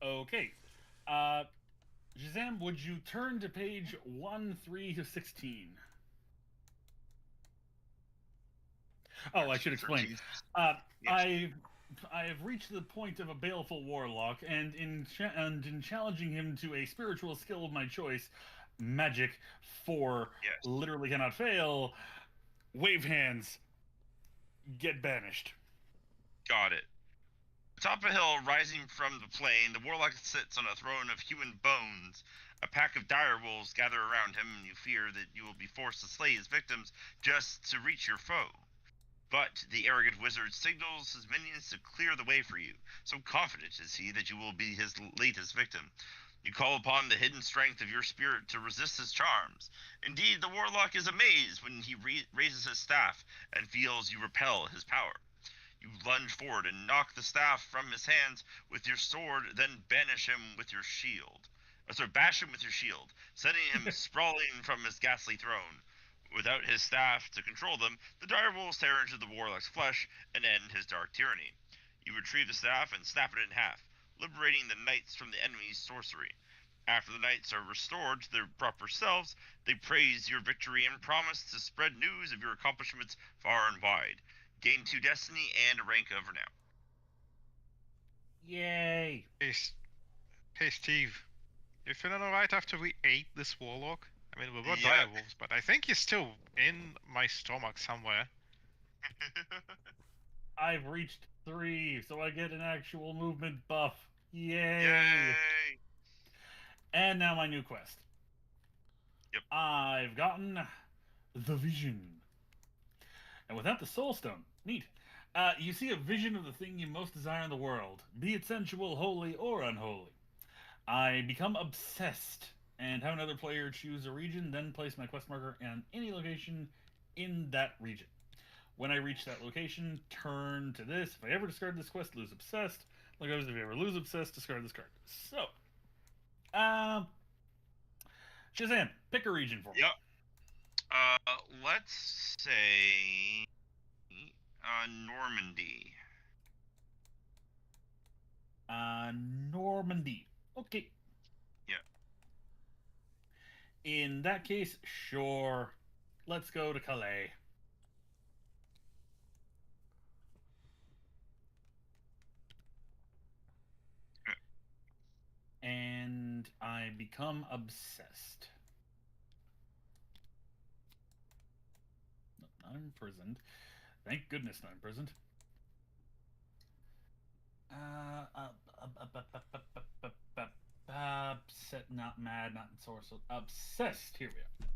S1: Okay. Shazam, would you turn to page 13-16? Oh, I should explain.
S6: Yes.
S1: I have reached the point of a baleful warlock, and in challenging him to a spiritual skill of my choice, magic for
S6: Yes.
S1: literally cannot fail, wave hands, get banished.
S6: Got it. Atop a hill rising from the plain, the warlock sits on a throne of human bones. A pack of dire wolves gather around him, and you fear that you will be forced to slay his victims just to reach your foe. But the arrogant wizard signals his minions to clear the way for you. So confident is he that you will be his latest victim. You call upon the hidden strength of your spirit to resist his charms. Indeed, the warlock is amazed when he raises his staff and feels you repel his power. You lunge forward and knock the staff from his hands with your sword, then bash him with your shield, sending him sprawling from his ghastly throne. Without his staff to control them, the dire wolves tear into the warlock's flesh and end his dark tyranny. You retrieve the staff and snap it in half, liberating the knights from the enemy's sorcery. After the knights are restored to their proper selves, they praise your victory and promise to spread news of your accomplishments far and wide. Gain 2 destiny and a rank over now.
S1: Yay!
S4: Hey Steve, you feeling alright after we ate this warlock? I mean, we were
S6: Yeah.
S4: dire wolves, but I think he's still in my stomach somewhere.
S1: I've reached 3, so I get an actual movement buff. Yay!
S6: Yay!
S1: And now my new quest.
S6: Yep.
S1: I've gotten the vision. And without the soul stone, neat. You see a vision of the thing you most desire in the world, be it sensual, holy, or unholy. I become obsessed and have another player choose a region, then place my quest marker on any location in that region. When I reach that location, turn to this. If I ever discard this quest, lose obsessed. Like if you ever lose obsessed, discard this card. So, Shazam, pick a region for me.
S6: Yep. Let's say Normandy.
S1: Normandy. Okay.
S6: Yeah.
S1: In that case, sure. Let's go to Calais. And I become obsessed. No, not imprisoned. Thank goodness not imprisoned. Upset, not mad, not ensorcelled. Obsessed. Here we are.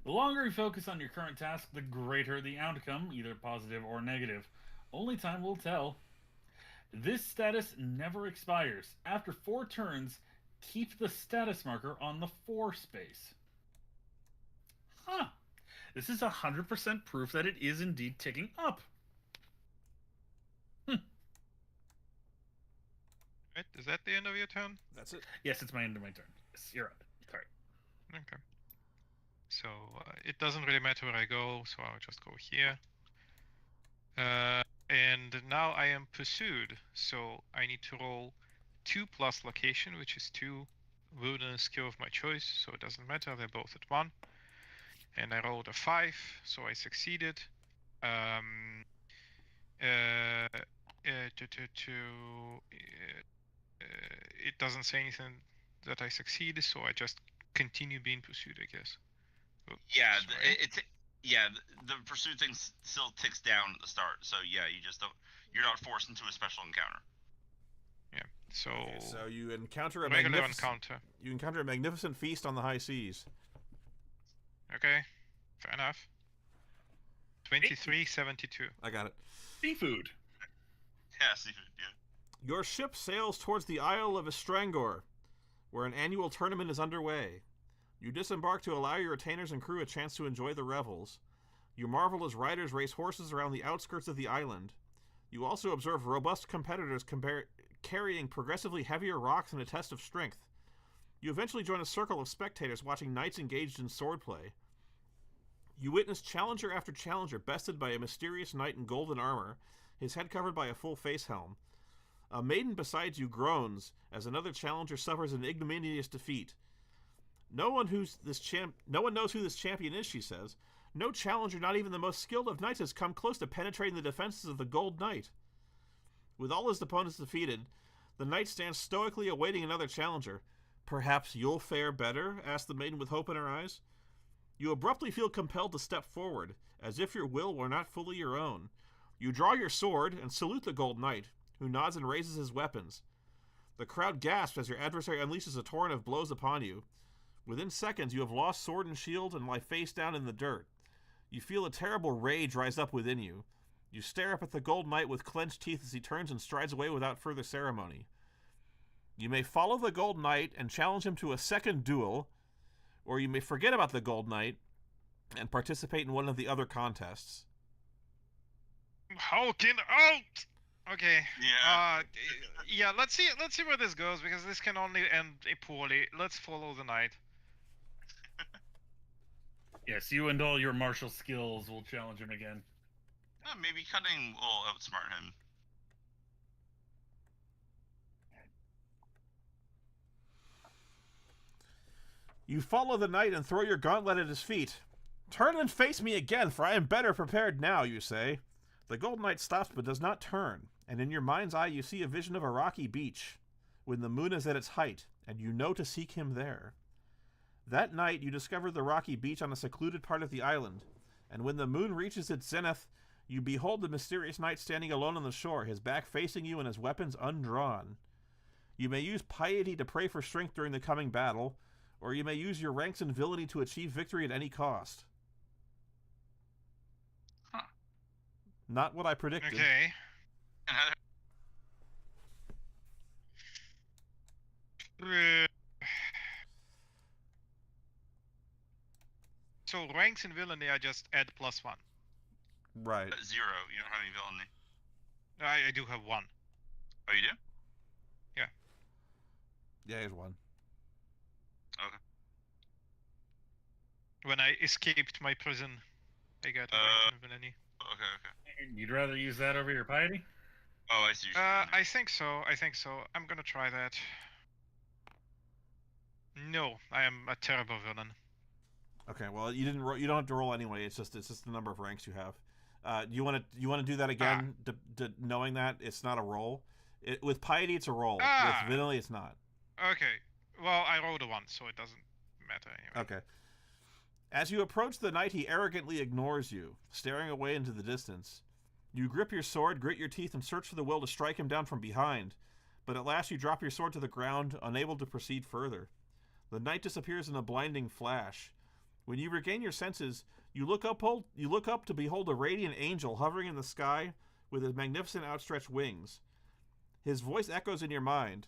S1: The longer you focus on your current task, the greater the outcome, either positive or negative. Only time will tell. This status never expires. After 4 turns, keep the status marker on the 4 space. Huh. This is 100% proof that it is indeed ticking up.
S4: Right? Is that the end of your turn?
S2: That's it.
S1: Yes, it's my end of my turn. Yes, you're up. Sorry.
S4: Okay. So it doesn't really matter where I go, so I'll just go here. And now I am pursued, so I need to roll 2 plus location, which is 2 wilderness skill of my choice, so it doesn't matter, they're both at 1. And I rolled a 5, so I succeeded. it doesn't say anything that I succeed, so I just continue being pursued, I guess. Oops,
S6: Yeah,
S4: sorry.
S6: the pursuit thing still ticks down at the start. So yeah, you just don't. You're not forced into a special encounter.
S4: Yeah. So,
S2: Okay, so you encounter a
S4: regular
S2: magnificent
S4: encounter.
S2: you encounter a magnificent feast on the high seas.
S4: Okay, fair enough. 2372.
S2: I got it.
S1: Seafood.
S6: Yeah, seafood. Yeah.
S2: Your ship sails towards the Isle of Estrangor, where an annual tournament is underway. You disembark to allow your retainers and crew a chance to enjoy the revels. You marvel as riders race horses around the outskirts of the island. You also observe robust competitors carrying progressively heavier rocks in a test of strength. You eventually join a circle of spectators watching knights engaged in swordplay. You witness challenger after challenger bested by a mysterious knight in golden armor, his head covered by a full face helm. A maiden beside you groans as another challenger suffers an ignominious defeat. No one knows who this champion is, she says. No challenger, not even the most skilled of knights, has come close to penetrating the defenses of the Gold Knight. With all his opponents defeated, the knight stands stoically awaiting another challenger. Perhaps you'll fare better? Asks the maiden with hope in her eyes. You abruptly feel compelled to step forward, as if your will were not fully your own. You draw your sword and salute the Gold Knight, who nods and raises his weapons. The crowd gasps as your adversary unleashes a torrent of blows upon you. Within seconds, you have lost sword and shield and lie face down in the dirt. You feel a terrible rage rise up within you. You stare up at the Gold Knight with clenched teeth as he turns and strides away without further ceremony. You may follow the Gold Knight and challenge him to a second duel, or you may forget about the Gold Knight and participate in one of the other contests.
S4: Hulking out. Okay.
S6: Yeah.
S4: Yeah. Let's see where this goes, because this can only end poorly. Let's follow the knight.
S1: Yes, you and all your martial skills will challenge him again.
S6: Maybe cutting will outsmart him.
S2: You follow the knight and throw your gauntlet at his feet. Turn and face me again, for I am better prepared now, you say. The Gold Knight stops but does not turn, and in your mind's eye you see a vision of a rocky beach, when the moon is at its height, and you know to seek him there. That night you discover the rocky beach on a secluded part of the island, and when the moon reaches its zenith, you behold the mysterious knight standing alone on the shore, his back facing you and his weapons undrawn. You may use piety to pray for strength during the coming battle, or you may use your ranks and villainy to achieve victory at any cost.
S6: Huh.
S2: Not what I predicted.
S4: Okay. So ranks in villainy, I just add +1.
S2: Right.
S6: 0. You don't have any villainy.
S4: I do have 1.
S6: Oh, you do?
S2: Yeah, here's one.
S6: Okay.
S4: When I escaped my prison, I got a rank in villainy.
S6: Okay.
S1: You'd rather use that over your piety?
S6: Oh, I see. What you're
S4: I think so. I'm gonna try that. No, I am a terrible villain.
S2: Okay, well you didn't. You don't have to roll anyway. It's just the number of ranks you have. You want to do that again? Knowing that it's not a roll. With piety, it's a roll. With villainy, it's not.
S4: Okay. Well, I rolled a 1, so it doesn't matter anyway.
S2: Okay. As you approach the knight, he arrogantly ignores you, staring away into the distance. You grip your sword, grit your teeth, and search for the will to strike him down from behind, but at last you drop your sword to the ground, unable to proceed further. The knight disappears in a blinding flash. When you regain your senses, you look up to behold a radiant angel hovering in the sky with his magnificent outstretched wings. His voice echoes in your mind.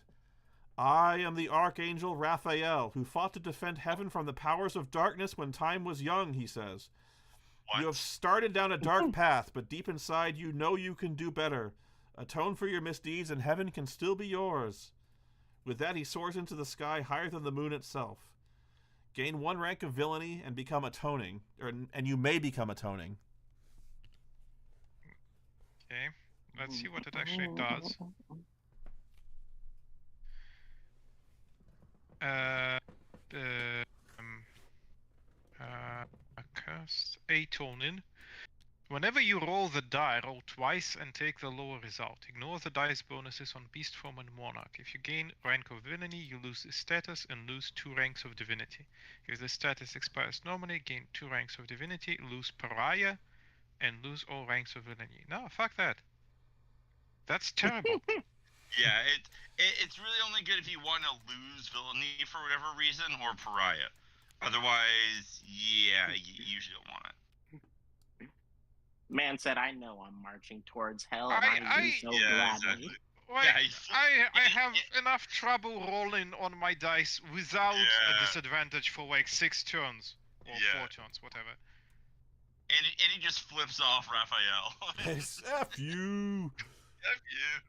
S2: I am the Archangel Raphael, who fought to defend heaven from the powers of darkness when time was young, he says.
S6: What?
S2: You have started down a dark path, but deep inside you know you can do better. Atone for your misdeeds and heaven can still be yours. With that, he soars into the sky higher than the moon itself. Gain 1 rank of villainy and become atoning, and you may become atoning.
S4: Okay, let's see what it actually does. Cast atoning. Whenever you roll the die, roll twice and take the lower result. Ignore the dice bonuses on Beast Form and Monarch. If you gain rank of villainy, you lose the status and lose 2 ranks of divinity. If the status expires normally, gain 2 ranks of divinity, lose pariah, and lose all ranks of villainy. No, fuck that. That's terrible.
S6: Yeah, it's really only good if you want to lose villainy for whatever reason or pariah. Otherwise, yeah, you usually don't want it.
S5: Man said, "I know I'm marching towards hell, and I do so
S6: yeah,
S5: gladly."
S6: exactly.
S4: Like,
S6: Yeah,
S4: I have enough trouble rolling on my dice without a disadvantage for like 6 turns. Or 4 turns, whatever.
S6: And he just flips off Raphael.
S2: F you.
S6: F you.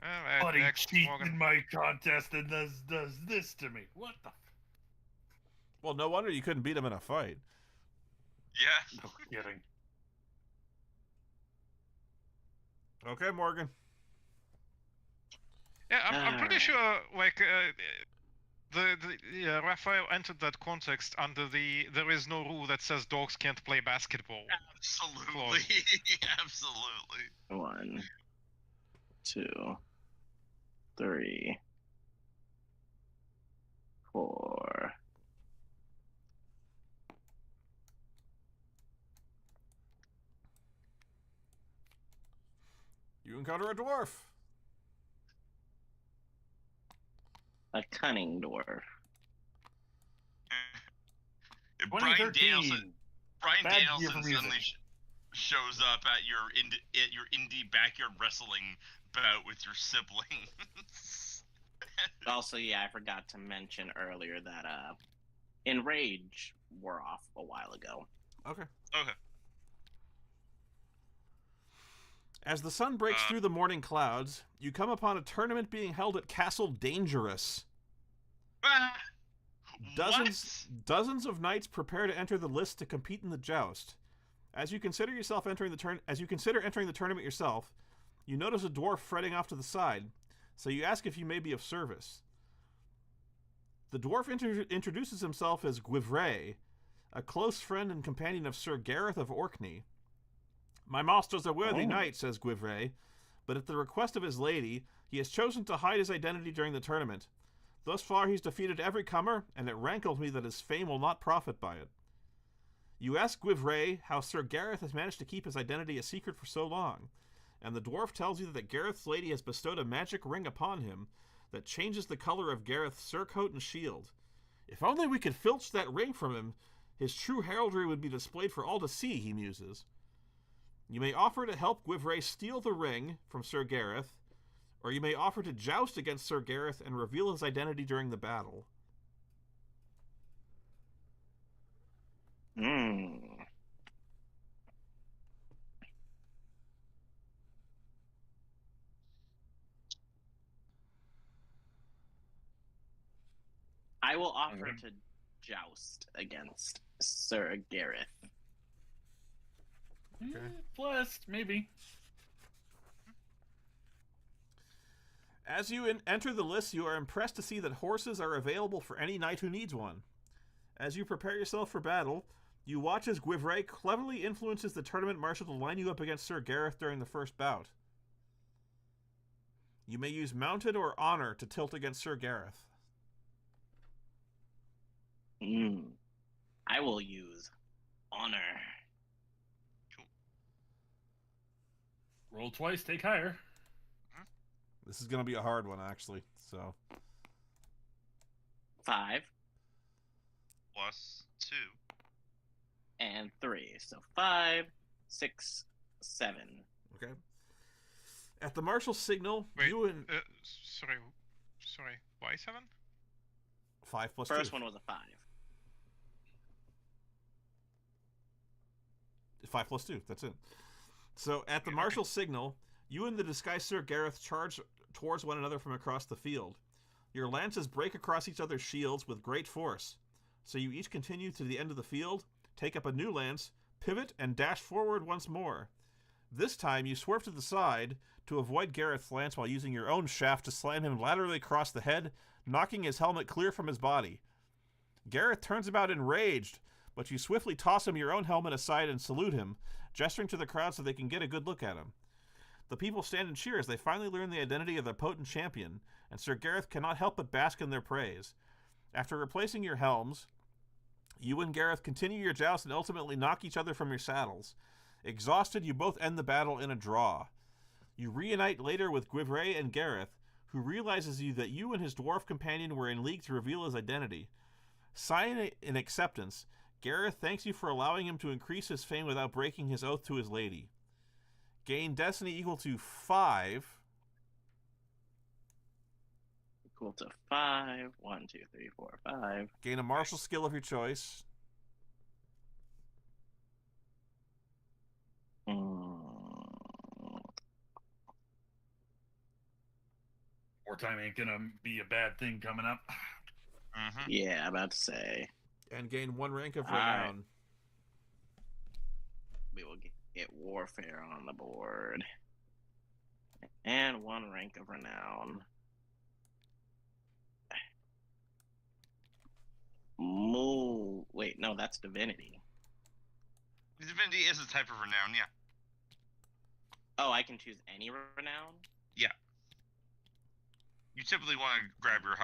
S4: Alright,
S1: Buddy
S4: next,
S1: cheating
S4: Morgan.
S1: in my contest and does this to me. What the?
S2: Well, no wonder you couldn't beat him in a fight.
S6: Yeah.
S1: No kidding.
S2: Okay, Morgan.
S4: Yeah, I'm pretty sure, like, Raphael entered that context under the "there is no rule that says dogs can't play basketball."
S6: Absolutely. Absolutely.
S5: 1, 2, 3, 4.
S2: You encounter a dwarf.
S5: A cunning dwarf.
S6: Brian
S1: 2013. Bad year
S6: Danielson
S1: for music.
S6: suddenly shows up at your indie backyard wrestling bout with your siblings.
S5: Also, yeah, I forgot to mention earlier that Enrage wore off a while ago.
S2: Okay.
S6: Okay.
S2: As the sun breaks through the morning clouds, you come upon a tournament being held at Castle Dangerous. Dozens of knights prepare to enter the list to compete in the joust. As you consider entering the tournament yourself, you notice a dwarf fretting off to the side, so you ask if you may be of service. The dwarf introduces himself as Guivray, a close friend and companion of Sir Gareth of Orkney. "My master's a worthy knight," says Guivray, but at the request of his lady, he has chosen to hide his identity during the tournament. Thus far he's defeated every comer, and it rankles me that his fame will not profit by it. You ask Guivray how Sir Gareth has managed to keep his identity a secret for so long, and the dwarf tells you that Gareth's lady has bestowed a magic ring upon him that changes the color of Gareth's surcoat and shield. If only we could filch that ring from him, his true heraldry would be displayed for all to see, he muses. You may offer to help Guivray steal the ring from Sir Gareth, or you may offer to joust against Sir Gareth and reveal his identity during the battle.
S5: I will offer to joust against Sir Gareth.
S2: Okay.
S1: Blessed, maybe.
S2: As you enter the list, you are impressed to see that horses are available for any knight who needs one. As you prepare yourself for battle, you watch as Guivray cleverly influences the tournament marshal to line you up against Sir Gareth during the first bout. You may use mounted or honor to tilt against Sir Gareth.
S5: I will use honor.
S1: Roll twice, take higher.
S2: This is going to be a hard one, actually. So
S5: 5
S3: Plus 2.
S5: and 3. So 5, 6, 7.
S2: Okay. At the marshal's signal,
S4: Wait,
S2: you and
S4: sorry, why 7?
S2: 5 plus
S5: First
S2: 2.
S5: one was a 5.
S2: 5 plus 2. That's it. So at the marshal's signal, you and the disguised Sir Gareth charge towards one another from across the field. Your lances break across each other's shields with great force. So you each continue to the end of the field, take up a new lance, pivot, and dash forward once more. This time you swerve to the side to avoid Gareth's lance while using your own shaft to slam him laterally across the head, knocking his helmet clear from his body. Gareth turns about enraged, but you swiftly toss him your own helmet aside and salute him, gesturing to the crowd so they can get a good look at him. The people stand and cheer as they finally learn the identity of their potent champion, and Sir Gareth cannot help but bask in their praise. After replacing your helms, you and Gareth continue your joust and ultimately knock each other from your saddles. Exhausted, you both end the battle in a draw. You reunite later with Guivray and Gareth, who realizes that you and his dwarf companion were in league to reveal his identity. Sign in acceptance, Gareth thanks you for allowing him to increase his fame without breaking his oath to his lady. Gain destiny equal to 5.
S5: Equal to 5. 1, 2, 3, 4, 5.
S2: Gain a martial skill of your choice.
S1: Wartime ain't gonna be a bad thing coming up.
S5: Yeah, I'm about to say.
S2: And gain 1 rank of
S5: Alright.
S2: renown.
S5: We will get warfare on the board. And 1 rank of renown. Move. Wait, no, that's divinity.
S6: Divinity is a type of renown, yeah.
S5: Oh, I can choose any renown?
S6: You typically want to grab your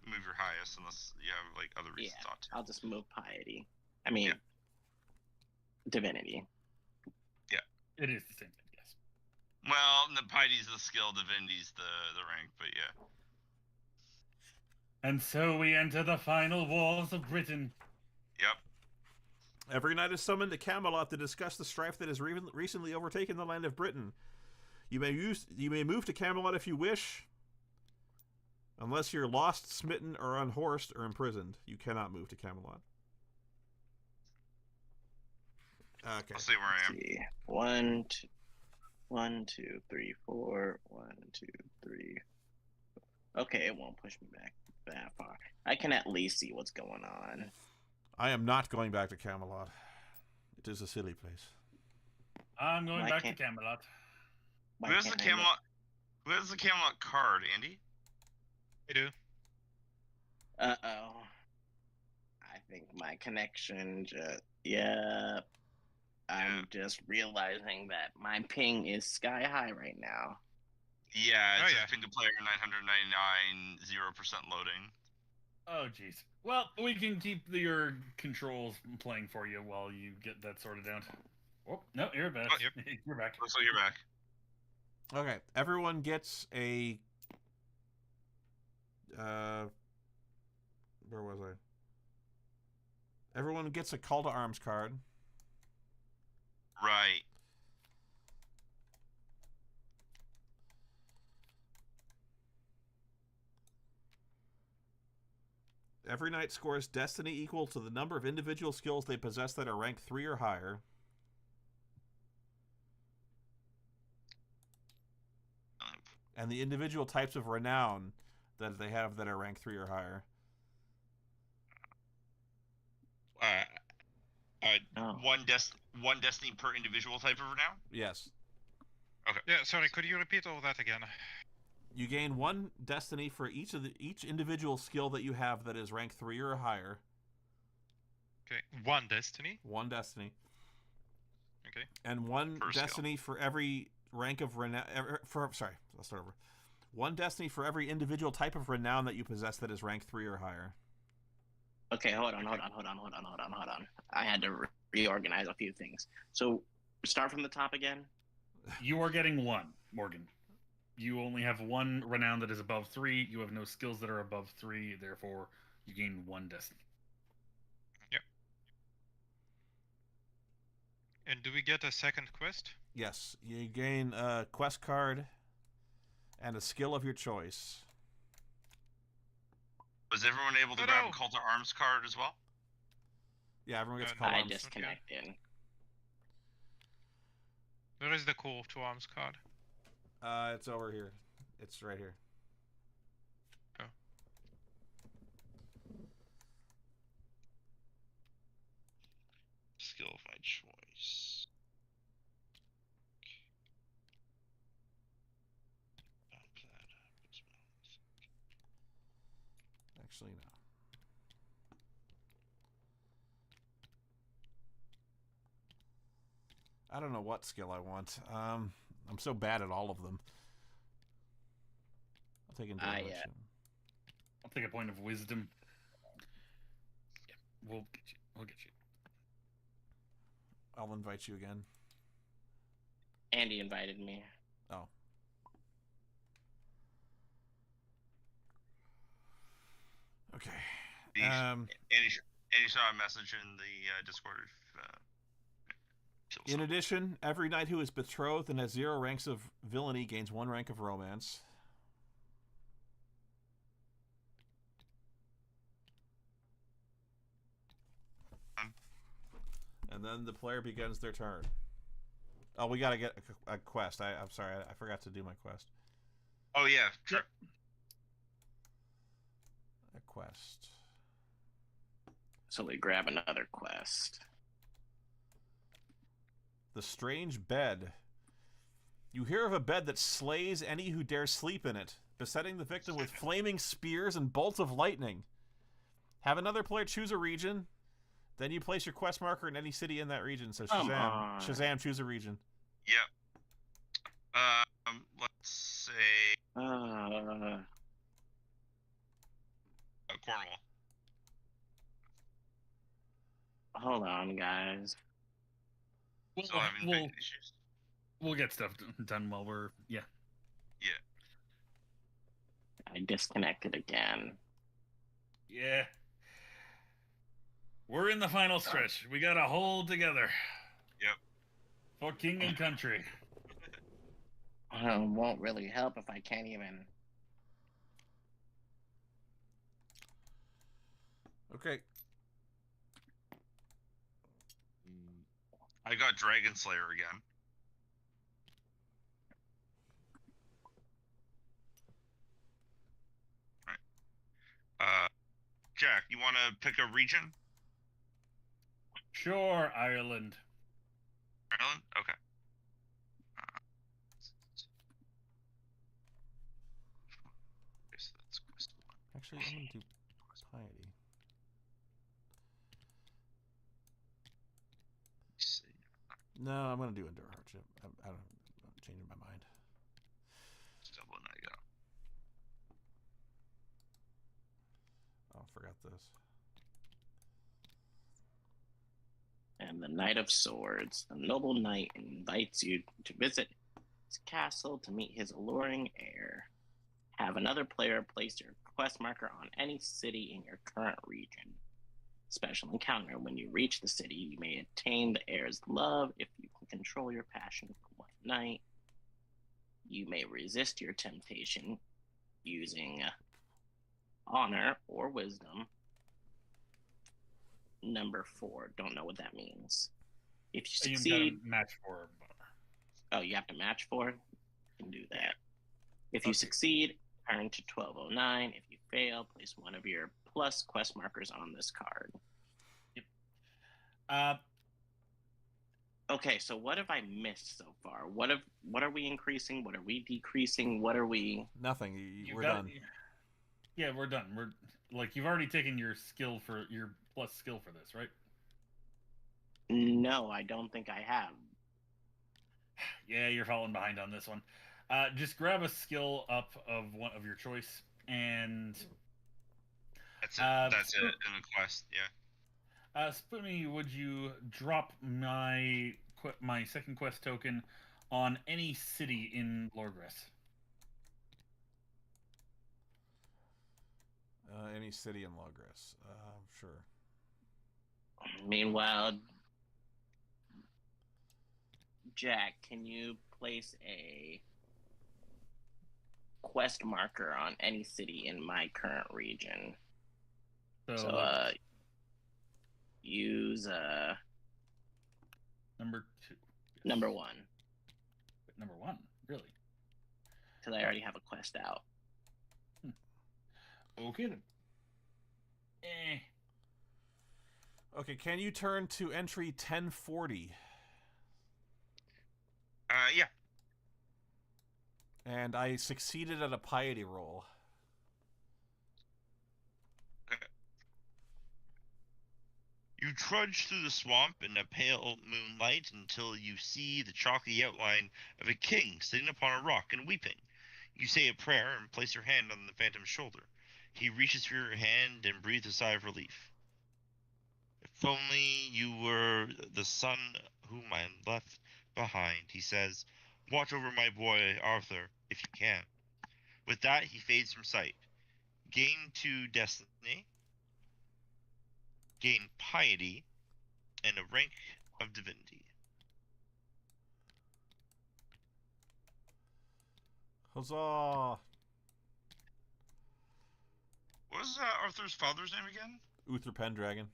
S6: move your highest unless you have like other reasons not to.
S5: I'll just move piety. I mean, divinity.
S1: It is the same thing, yes.
S6: Well, the piety's the skill, divinity's the rank, but yeah.
S1: And so we enter the final wars of Britain.
S6: Yep.
S2: Every knight is summoned to Camelot to discuss the strife that has recently overtaken the land of Britain. You may move to Camelot if you wish, unless you're lost, smitten, or unhorsed, or imprisoned. You cannot move to Camelot. Okay.
S6: I'll see where I am.
S5: See. 1, 2, 1, 2, 3, 4. 1, 2, 3. Okay, it won't push me back that far. I can at least see what's going on.
S2: I am not going back to Camelot. It is a silly place.
S1: I'm going
S5: Why
S1: back to
S5: can't-
S1: Camelot.
S5: Why
S6: Who has the
S5: can't I look-
S6: Camelot? Who has the Camelot card, Andy?
S4: I do.
S5: Uh-oh. I think my connection just... Yeah. I'm just realizing that my ping is sky high right now.
S6: Yeah,
S4: Oh,
S6: it's
S4: yeah.
S6: a single player 999 0% loading.
S1: Oh, jeez. Well, we can keep your controls playing for you while you get that sorted out. Oh, no, you're back.
S6: Oh,
S4: yep.
S1: You're back.
S6: Looks like you're back.
S2: Okay, everyone gets a... where was I? Everyone gets a call to arms card.
S6: Right.
S2: Every knight scores destiny equal to the number of individual skills they possess that are ranked 3 or higher. And the individual types of renown that they have that are ranked 3 or higher.
S5: Oh.
S6: One destiny per individual type of renown?
S2: Yes.
S4: Yeah, sorry, could you repeat all that again?
S2: You gain 1 destiny for each individual skill that you have that is ranked 3 or higher.
S4: Okay, 1 destiny.
S2: 1 destiny.
S4: Okay.
S2: And 1
S6: Per skill.
S2: destiny for every rank of renown. Sorry, let's start over. 1 destiny for every individual type of renown that you possess that is ranked 3 or higher.
S5: Okay, hold on. I had to reorganize a few things. So, start from the top again.
S1: You are getting 1, Morgan. You only have 1 renown that is above 3. You have no skills that are above 3. Therefore, you gain 1 destiny.
S4: And do we get a second quest?
S2: Yes, you gain a quest card and a skill of your choice.
S6: Was everyone able to
S4: Oh,
S6: grab
S4: no.
S6: a call to arms card as well?
S2: Yeah, everyone gets a
S4: No,
S2: call to
S5: I
S2: arms.
S5: disconnected.
S4: Where is the call to arms card?
S2: It's over here. It's right here.
S6: Skill of my choice.
S2: Actually, no. I don't know what skill I want. I'm so bad at all of them. I'll take intuition.
S1: I'll take a point of wisdom. Yeah, we'll get you. We'll get you.
S2: I'll invite you again.
S5: Andy invited me.
S2: Oh. Okay.
S6: Andy saw a message in the Discord.
S2: In addition, every knight who is betrothed and has 0 ranks of villainy gains 1 rank of romance. And then the player begins their turn. Oh, we gotta get a quest. I'm sorry, I forgot to do my quest.
S6: Oh yeah, sure.
S2: A quest.
S5: So we grab another quest.
S2: The strange bed. You hear of a bed that slays any who dare sleep in it, besetting the victim with flaming spears and bolts of lightning. Have another player choose a region. Then you place your quest marker in any city in that region. So Shazam, choose a region.
S6: Yep. Let's say Cornwall.
S5: Hold on, guys.
S1: We'll get stuff done while we're
S6: Yeah.
S5: I disconnected again.
S1: Yeah. We're in the final stretch. We gotta hold together.
S6: Yep.
S1: For king and country.
S5: Won't really help if I can't even.
S2: Okay.
S6: I got Dragon Slayer again. Right. Jack, you want to pick a region?
S1: Sure, Ireland.
S6: Ireland? Okay. So that's quest 1.
S2: Actually, I'm going to do piety. No, I'm going to do endure hardship. I'm changing my mind.
S6: Double I go.
S2: Oh, forgot this.
S5: And the Knight of Swords, a noble knight, invites you to visit his castle to meet his alluring heir. Have another player place your quest marker on any city in your current region. Special encounter. When you reach the city, you may attain the heir's love if you can control your passion for one night. You may resist your temptation using honor or wisdom. Number 4. Don't know what that means. If you succeed,
S1: match 4.
S5: Oh, you have to match 4? You can do that. If you succeed, turn to 1209. If you fail, place one of your plus quest markers on this card.
S1: Yep.
S5: Okay, so what have I missed so far? What are we increasing? What are we decreasing? What are we?
S2: Nothing. We're done.
S1: Yeah, we're done. We're you've already taken your skill for your plus skill for this, right?
S5: No, I don't think I have.
S1: Yeah, you're falling behind on this one. Just grab a skill up of one of your choice, and
S6: that's it. That's it in the quest. Yeah.
S1: Spoony, would you drop my second quest token on any city in Lorgres?
S2: Any city in Logres. Sure.
S5: Meanwhile, Jack, can you place a quest marker on any city in my current region? So use
S1: number 2. Yes.
S5: Number 1.
S1: Number 1, really?
S5: Because I already have a quest out.
S1: Okay then.
S2: Okay, can you turn to entry 1040?
S6: Yeah.
S2: And I succeeded at a piety roll.
S6: You trudge through the swamp in the pale moonlight until you see the chalky outline of a king sitting upon a rock and weeping. You say a prayer and place your hand on the phantom's shoulder. He reaches for your hand and breathes a sigh of relief. If only you were the son whom I left behind, he says. Watch over my boy Arthur, if you can. With that, he fades from sight. Gain 2 destiny, gain piety, and a rank of divinity.
S2: Huzzah!
S6: What was Arthur's father's name again?
S2: Uther Pendragon.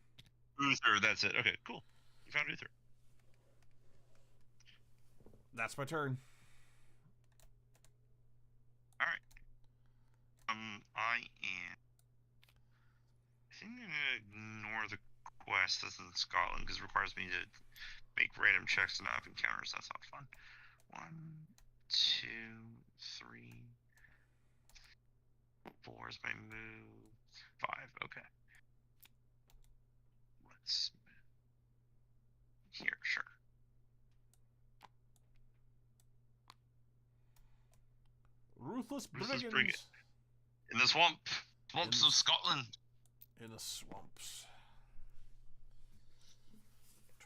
S6: Uther, that's it. Okay, cool. You found Uther.
S2: That's my turn.
S6: Alright. I think I'm gonna ignore the quest that's in Scotland because it requires me to make random checks to not have encounters. That's not fun. 1, 2, 3, 4 is my move. 5, okay. Let's move here, sure.
S2: Ruthless
S6: Ruthless
S2: Brigands.
S6: Brigand. In the swamps of Scotland.
S2: In the swamps.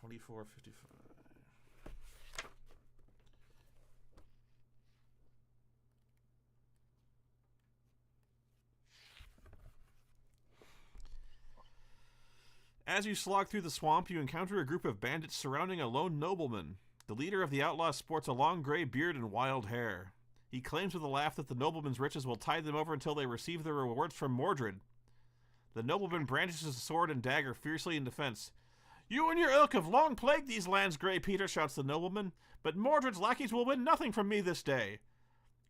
S2: 24:55. As you slog through the swamp, you encounter a group of bandits surrounding a lone nobleman. The leader of the outlaws sports a long gray beard and wild hair. He claims with a laugh that the nobleman's riches will tide them over until they receive their rewards from Mordred. The nobleman brandishes a sword and dagger fiercely in defense. You and your ilk have long plagued these lands, Grey Peter, shouts the nobleman, but Mordred's lackeys will win nothing from me this day.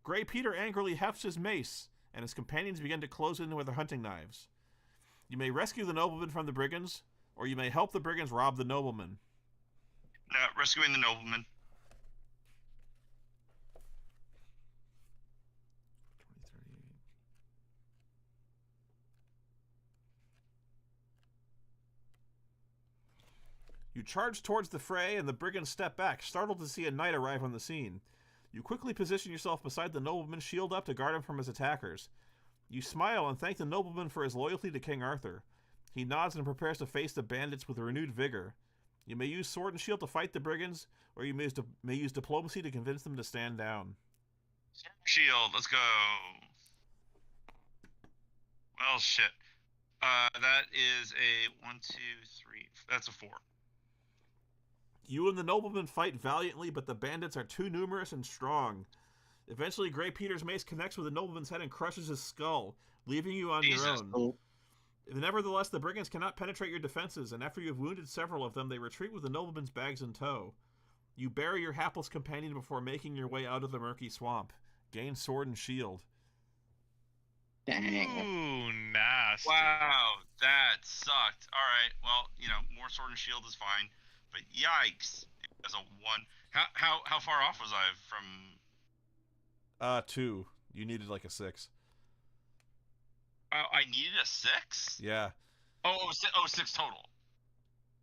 S2: Grey Peter angrily hefts his mace, and his companions begin to close in with their hunting knives. You may rescue the nobleman from the brigands, or you may help the brigands rob the nobleman.
S6: Rescuing the nobleman.
S2: 2038. You charge towards the fray, and the brigands step back, startled to see a knight arrive on the scene. You quickly position yourself beside the nobleman, shield up to guard him from his attackers. You smile and thank the nobleman for his loyalty to King Arthur. He nods and prepares to face the bandits with renewed vigor. You may use sword and shield to fight the brigands, or you may use diplomacy to convince them to stand down.
S6: Shield, let's go. Well, shit. That is a 1, 2, 3. That's a 4.
S2: You and the nobleman fight valiantly, but the bandits are too numerous and strong. Eventually, Grey Peter's mace connects with the nobleman's head and crushes his skull, leaving you on your own. Nevertheless, the brigands cannot penetrate your defenses, and after you have wounded several of them, they retreat with the nobleman's bags in tow. You bury your hapless companion before making your way out of the murky swamp. Gain sword and shield.
S5: Dang.
S4: Ooh, nasty.
S6: Wow, that sucked. Alright, well, more sword and shield is fine. But yikes. As a 1. How far off was I from...
S2: 2. You needed like a 6.
S6: I needed a 6?
S2: Yeah.
S6: Oh, 6 total.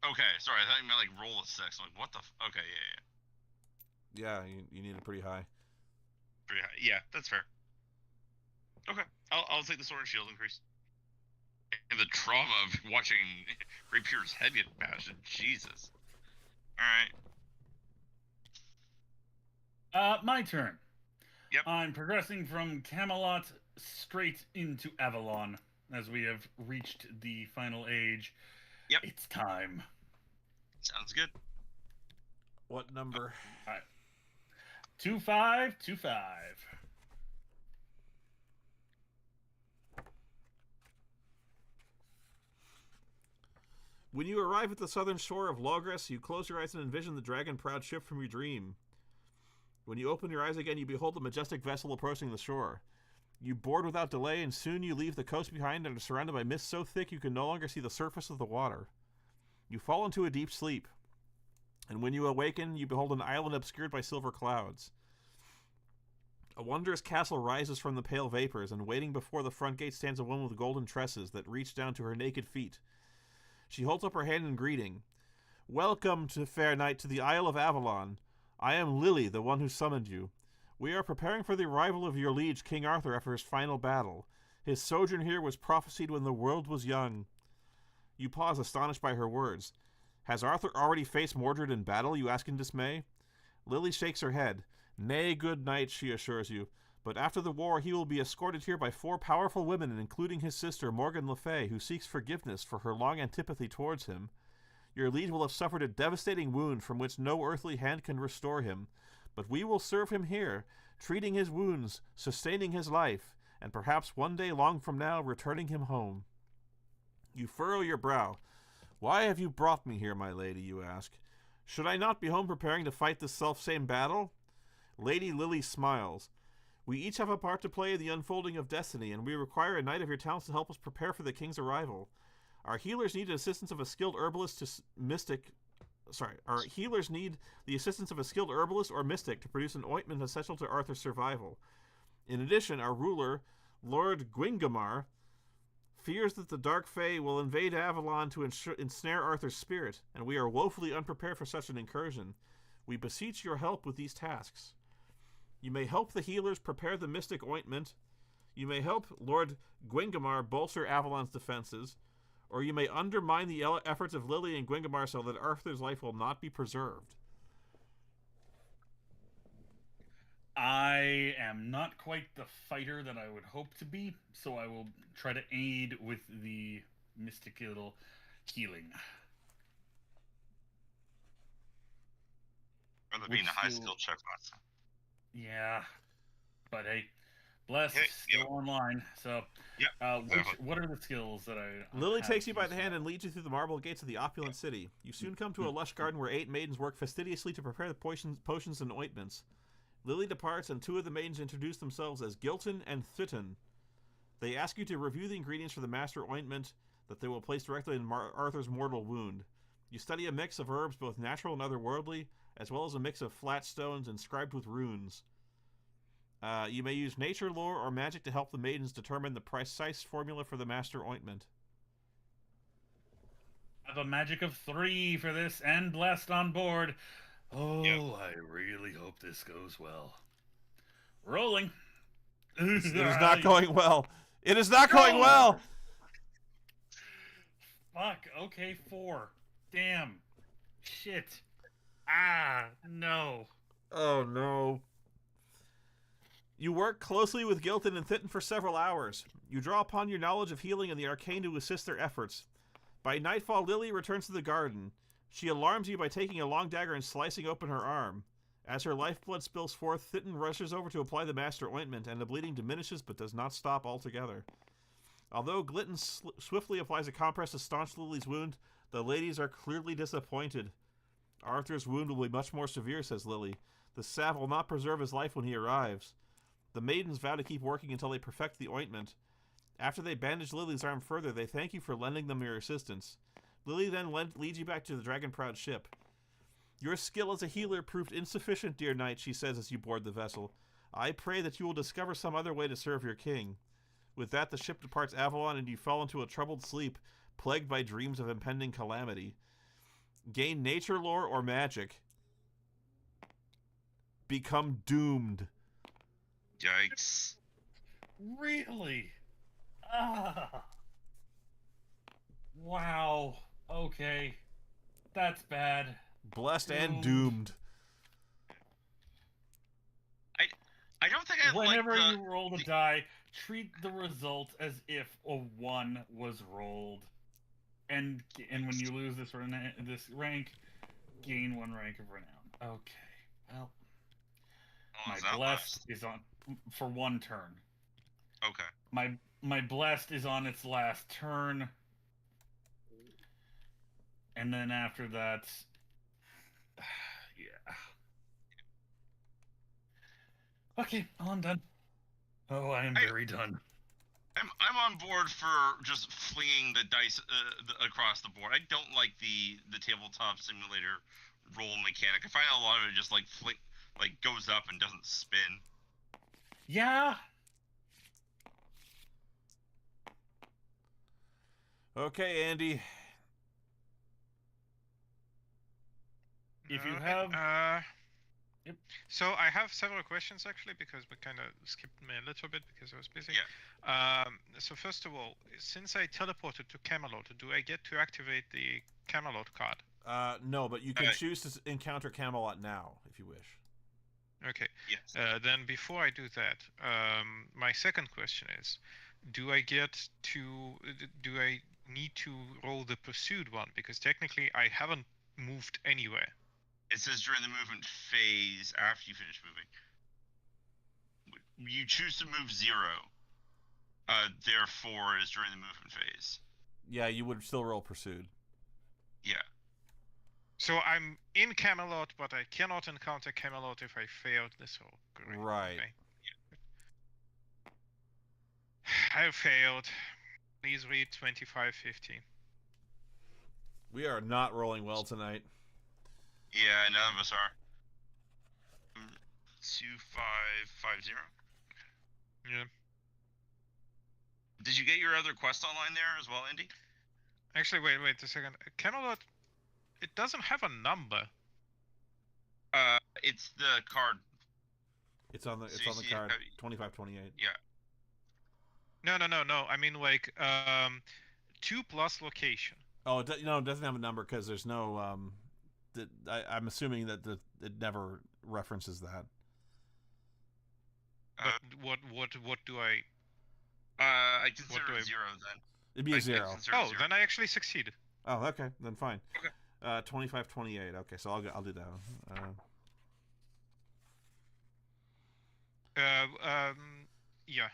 S6: Okay, sorry, I thought you meant like roll a 6. I'm like, what the okay, yeah.
S2: Yeah, you needed pretty high.
S6: Pretty high. Yeah, that's fair. Okay, I'll take the sword and shield increase. And the trauma of watching Grey Peter's head get bashed. Jesus. Alright.
S1: My turn.
S6: Yep.
S1: I'm progressing from Camelot straight into Avalon as we have reached the final age.
S6: Yep.
S1: It's time.
S6: Sounds good.
S2: What number?
S1: All right. 2525.
S2: When you arrive at the southern shore of Logres, you close your eyes and envision the dragon-proud ship from your dream. When you open your eyes again, you behold the majestic vessel approaching the shore. You board without delay, and soon you leave the coast behind and are surrounded by mist so thick you can no longer see the surface of the water. You fall into a deep sleep, and when you awaken, you behold an island obscured by silver clouds. A wondrous castle rises from the pale vapors, and waiting before the front gate stands a woman with golden tresses that reach down to her naked feet. She holds up her hand in greeting. Welcome, to fair knight, to the Isle of Avalon. I am Lily, the one who summoned you. We are preparing for the arrival of your liege, King Arthur, after his final battle. His sojourn here was prophesied when the world was young. You pause, astonished by her words. Has Arthur already faced Mordred in battle, you ask in dismay? Lily shakes her head. Nay, good knight, she assures you. But after the war, he will be escorted here by 4 powerful women, including his sister, Morgan Le Fay, who seeks forgiveness for her long antipathy towards him. Your liege will have suffered a devastating wound from which no earthly hand can restore him. But we will serve him here, treating his wounds, sustaining his life, and perhaps one day long from now returning him home. You furrow your brow. Why have you brought me here, my lady, you ask? Should I not be home preparing to fight this self-same battle? Lady Lily smiles. We each have a part to play in the unfolding of destiny, and we require a knight of your talents to help us prepare for the king's arrival. Our healers need the assistance of a skilled herbalist healers need the assistance of a skilled herbalist or mystic to produce an ointment essential to Arthur's survival. In addition, our ruler, Lord Gwyngamar, fears that the Dark Fae will invade Avalon to ensnare Arthur's spirit, and we are woefully unprepared for such an incursion. We beseech your help with these tasks. You may help the healers prepare the mystic ointment. You may help Lord Gwyngamar bolster Avalon's defenses, or you may undermine the efforts of Lily and Gwyngamar so that Arthur's life will not be preserved.
S1: I am not quite the fighter that I would hope to be, so I will try to aid with the mystical healing.
S6: Rather being a high skill check last time.
S1: Yeah, but hey, Bless
S6: Yep,
S1: still
S6: yep.
S1: online. So,
S6: Exactly.
S1: what are the skills that I?
S2: Lily
S1: have
S2: takes you by
S1: used
S2: the hand and leads you through the marble gates of the opulent city. You soon come to a lush garden where 8 maidens work fastidiously to prepare the potions and ointments. Lily departs, and 2 of the maidens introduce themselves as Gilton and Thitton. They ask you to review the ingredients for the master ointment that they will place directly in Arthur's mortal wound. You study a mix of herbs, both natural and otherworldly, as well as a mix of flat stones inscribed with runes. You may use nature, lore, or magic to help the maidens determine the precise formula for the master ointment.
S1: I have a magic of 3 for this, and Blessed on board. Oh,
S6: Yep.
S1: I really hope this goes well. Rolling.
S2: It is not going well. It is not going well!
S1: Fuck. Okay, 4. Damn. Shit. Ah, no.
S2: Oh, no. You work closely with Gilton and Thitton for several hours. You draw upon your knowledge of healing and the arcane to assist their efforts. By nightfall, Lily returns to the garden. She alarms you by taking a long dagger and slicing open her arm. As her lifeblood spills forth, Thitton rushes over to apply the master ointment, and the bleeding diminishes but does not stop altogether. Although Glitton swiftly applies a compress to staunch Lily's wound, the ladies are clearly disappointed. Arthur's wound will be much more severe, says Lily. The salve will not preserve his life when he arrives. The maidens vow to keep working until they perfect the ointment. After they bandage Lily's arm further, they thank you for lending them your assistance. Lily then leads you back to the dragon-proud ship. Your skill as a healer proved insufficient, dear knight, she says as you board the vessel. I pray that you will discover some other way to serve your king. With that, the ship departs Avalon, and you fall into a troubled sleep, plagued by dreams of impending calamity. Gain nature lore or magic. Become doomed.
S6: Yikes.
S1: Really? Ah. Wow. Okay. That's bad.
S2: Blessed and doomed.
S6: I don't think I
S1: Whenever
S6: like
S1: you roll the die, treat the result as if a 1 was rolled. And when you lose this rank, gain 1 rank of renown. Okay. Well, my blessed is on for 1 turn.
S6: Okay.
S1: My blessed is on its last turn. And then after that, yeah. Okay, I'm done. Oh, I am very done.
S6: I'm on board for just flinging the dice across the board. I don't like the tabletop simulator roll mechanic. I find a lot of it just like goes up and doesn't spin.
S1: Yeah.
S2: Okay, Andy.
S1: If you
S4: Okay,
S1: have, Yep.
S4: So I have several questions actually because we kind of skipped me a little bit because I was busy.
S3: Yeah.
S4: So first of all, since I teleported to Camelot, do I get to activate the Camelot card?
S2: No, but you can choose to encounter Camelot now if you wish.
S4: Okay.
S3: Yes.
S4: Then before I do that, my second question is, do I need to roll the pursued one? Because technically I haven't moved anywhere.
S6: It says during the movement phase after you finish moving. You choose to move 0. Therefore is during the movement phase.
S2: Yeah, you would still roll pursued.
S6: Yeah.
S4: So I'm in Camelot, but I cannot encounter Camelot if I failed this whole. Great.
S2: Right.
S4: Okay. I failed. Please read 2550.
S2: We are not rolling well tonight.
S6: Yeah, none of us are. 2550.
S4: Yeah.
S6: Did you get your other quest online there as well, Indy?
S4: Actually, wait a second. Camelot, it doesn't have a number.
S6: It's the card.
S2: It's on the
S6: So you
S2: card.
S6: see
S2: 2528.
S6: Yeah.
S4: No. I mean like 2 plus location.
S2: Oh, it doesn't have a number because there's no I'm assuming that it never references that.
S4: But what do I?
S6: I consider
S4: do I-
S6: it 0 then.
S2: It'd be a 0.
S6: consider it
S4: Oh,
S6: 0.
S4: then I actually succeeded.
S2: Oh, okay, then fine.
S6: Okay.
S2: 2528. Okay, so I'll do that one.
S4: Yeah.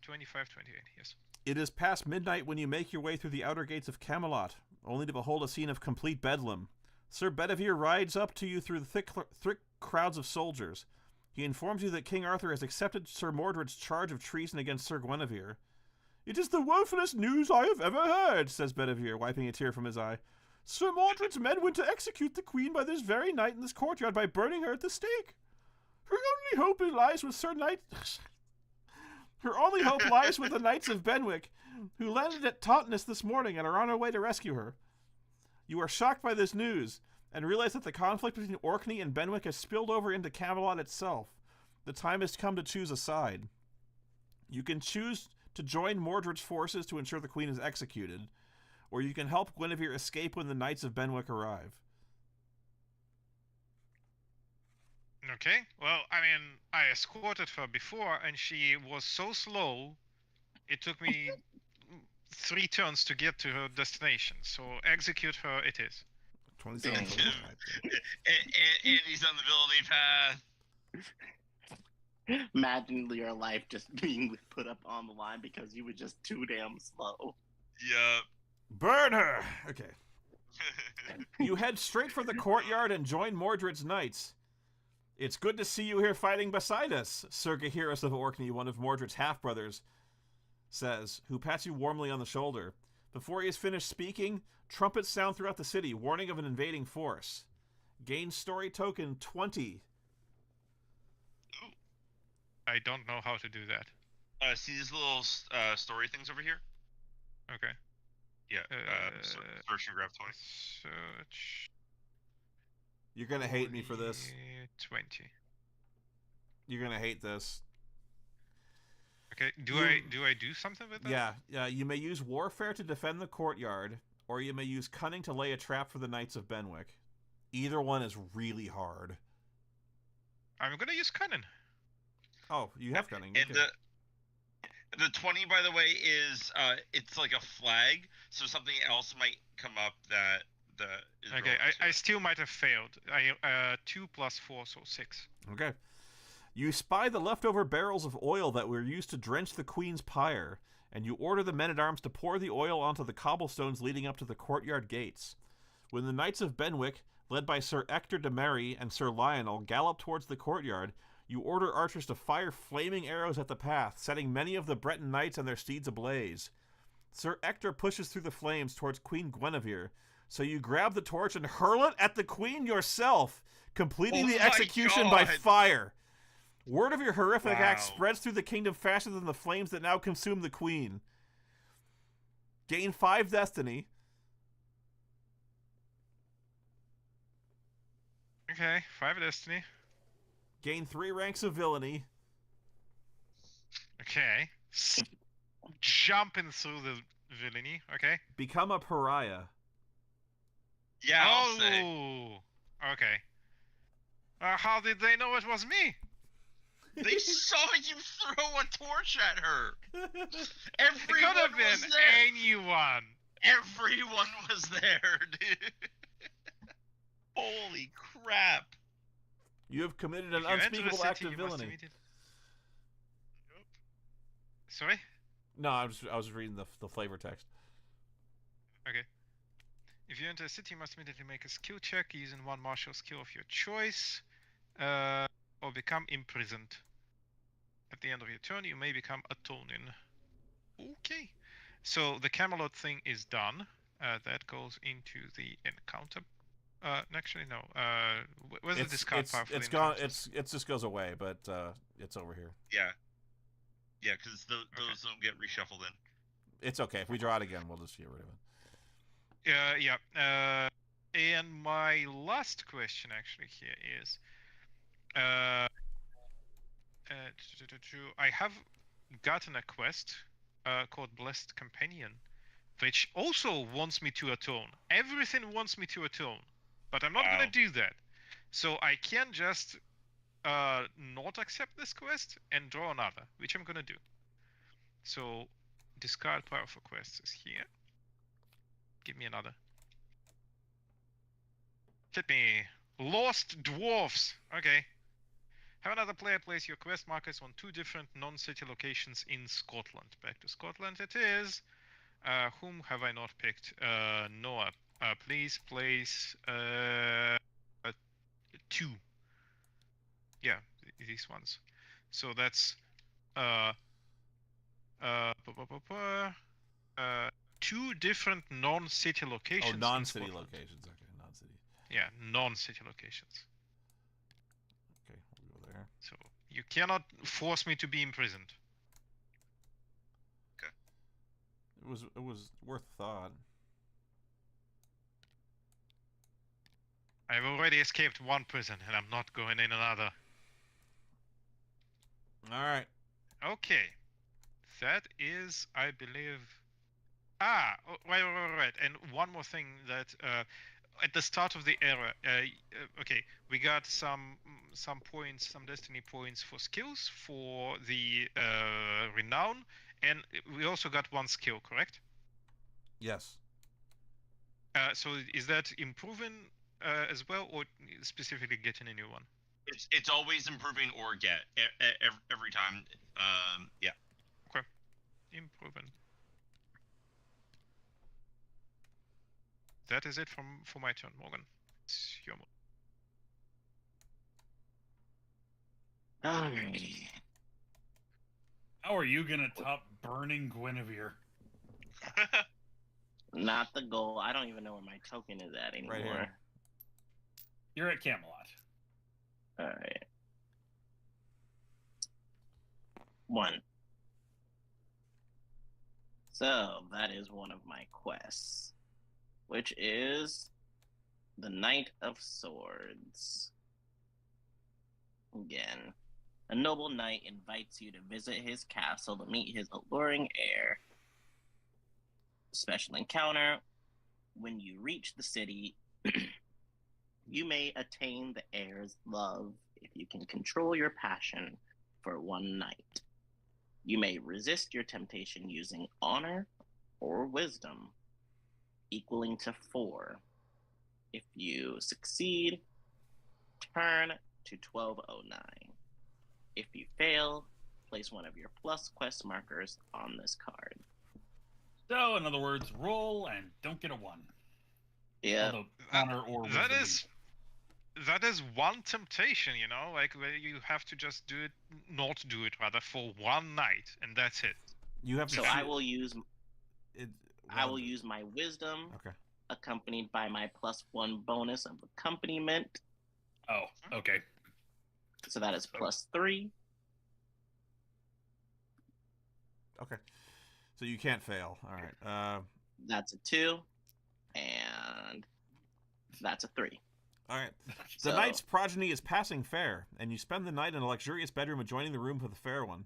S4: 2528. Yes.
S2: It is past midnight when you make your way through the outer gates of Camelot, only to behold a scene of complete bedlam. Sir Bedivere rides up to you through the thick crowds of soldiers. He informs you that King Arthur has accepted Sir Mordred's charge of treason against Sir Guinevere. "It is the woefulest news I have ever heard," says Bedivere, wiping a tear from his eye. "Sir Mordred's men went to execute the queen by this very night in this courtyard by burning her at the stake. Her only hope lies with Her only hope lies with the Knights of Benwick, who landed at Tauntonous this morning and are on their way to rescue her. You are shocked by this news, and realize that the conflict between Orkney and Benwick has spilled over into Camelot itself. The time has come to choose a side. You can choose to join Mordred's forces to ensure the queen is executed, or you can help Guinevere escape when the Knights of Benwick arrive."
S4: Okay. Well, I mean, I escorted her before, and she was so slow. It took me 3 turns to get to her destination. So execute her. It is.
S2: 27.
S6: And he's on the ability path.
S5: Imagine your life just being put up on the line because you were just too damn slow.
S6: Yup.
S2: Burn her! Okay. You head straight for the courtyard and join Mordred's knights. "It's good to see you here fighting beside us," Sir Gaheris of Orkney, one of Mordred's half-brothers, says, who pats you warmly on the shoulder. Before he has finished speaking, trumpets sound throughout the city, warning of an invading force. Gain story token 20.
S4: I don't know how to do that.
S6: See these little story things over here?
S4: Okay.
S6: Yeah. Search and grab 20.
S4: Search.
S2: You're gonna hate me for this.
S4: 20.
S2: You're gonna hate this.
S4: Okay. Do I do something with that?
S2: Yeah. You may use warfare to defend the courtyard, or you may use cunning to lay a trap for the Knights of Benwick. Either one is really hard.
S4: I'm gonna use cunning.
S2: Oh, you have cunning.
S6: And the 20, by the way, is it's like a flag, so something else might come up that is
S4: Okay,
S6: relevant to
S4: I
S6: it.
S4: still might have failed. 2 plus 4, so 6.
S2: Okay. You spy the leftover barrels of oil that were used to drench the queen's pyre, and you order the men-at-arms to pour the oil onto the cobblestones leading up to the courtyard gates. When the Knights of Benwick, led by Sir Ector de Merry and Sir Lionel, gallop towards the courtyard, you order archers to fire flaming arrows at the path, setting many of the Breton knights and their steeds ablaze. Sir Ector pushes through the flames towards Queen Guinevere, so you grab the torch and hurl it at the queen yourself, completing the
S6: my
S2: execution by
S6: God.
S2: fire. Word of your horrific act
S6: Wow.
S2: spreads through the kingdom faster than the flames that now consume the queen. Gain 5 destiny.
S4: Okay, 5 destiny.
S2: Gain 3 ranks of villainy.
S4: Okay. Jumping through the villainy. Okay.
S2: Become a pariah.
S3: Yeah, I'll say.
S4: Oh. Okay. How did they know it was me?
S3: They saw you throw a torch at her.
S4: It
S3: Everyone
S4: could have
S3: was
S4: been
S3: there.
S4: anyone.
S3: Everyone was there, dude. Holy crap.
S2: You have committed an
S4: If you enter the
S2: unspeakable act
S4: city,
S2: of
S4: you must
S2: villainy.
S4: immediately... Sorry?
S2: No, I was reading the flavor text.
S4: Okay. If you enter a city, you must immediately make a skill check using one martial skill of your choice, or become imprisoned. At the end of your turn, you may become atoning. Okay. So the Camelot thing is done. That goes into the encounter. Actually, no. Where's the discard power for
S2: it's
S4: the
S2: gone.
S4: encounters?
S2: It just goes away, but it's over here.
S3: Yeah. Yeah, because those don't get reshuffled in.
S2: It's okay. If we draw it again, we'll just get rid of it.
S4: Yeah. And my last question actually here is, I have gotten a quest called Blessed Companion, which also wants me to atone. Everything wants me to atone, but I'm not gonna do that. So I can just not accept this quest and draw another, which I'm gonna do. So discard powerful quests is here. Give me another. Hit me. Lost Dwarfs. Okay. Have another player place your quest markers on 2 different non-city locations in Scotland. Back to Scotland it is. Whom have I not picked? Noah. Please place 2. Yeah, these ones. So that's 2 different non-city locations.
S2: Oh, non-city locations. Okay, non-city.
S4: Yeah, non-city locations.
S2: Okay, we'll go there.
S4: So you cannot force me to be imprisoned.
S3: Okay.
S2: It was worth thought.
S4: I've already escaped 1 prison, and I'm not going in another.
S2: All right.
S4: Okay, that is, I believe. Right. And one more thing that at the start of the era, okay, we got some points, some destiny points for skills for the renown, and we also got 1 skill, correct?
S2: Yes.
S4: So is that improving as well, or specifically getting a new one?
S3: It's always improving or get every time. Yeah.
S4: Okay, improving. That is it for my turn, Morgan. It's your move.
S5: Alrighty.
S1: How are you gonna top burning Guinevere?
S5: Not the goal. I don't even know where my token is at anymore.
S2: Right here.
S1: You're at Camelot.
S5: Alright. 1. So, that is one of my quests, which is the Knight of Swords. Again, a noble knight invites you to visit his castle to meet his alluring heir. Special encounter: when you reach the city, you may attain the heir's love if you can control your passion for 1 night. You may resist your temptation using honor or wisdom, equaling to 4. If you succeed, turn to 1209. If you fail, place one of your plus quest markers on this card.
S1: So, in other words, roll and don't get a 1.
S5: Yeah.
S1: Although honor or wisdom
S4: that is one temptation, you know, like where you have to just do it, not do it rather, for 1 night, and that's it.
S2: You have to.
S5: So I will use.
S2: It,
S5: I will use my wisdom,
S2: Okay.
S5: accompanied by my +1 bonus of accompaniment.
S1: Oh, okay.
S5: So that is +3.
S2: Okay. So you can't fail. All right.
S5: That's a 2, and that's a 3.
S2: All right. The knight's progeny is passing fair, and you spend the night in a luxurious bedroom adjoining the room of the fair one.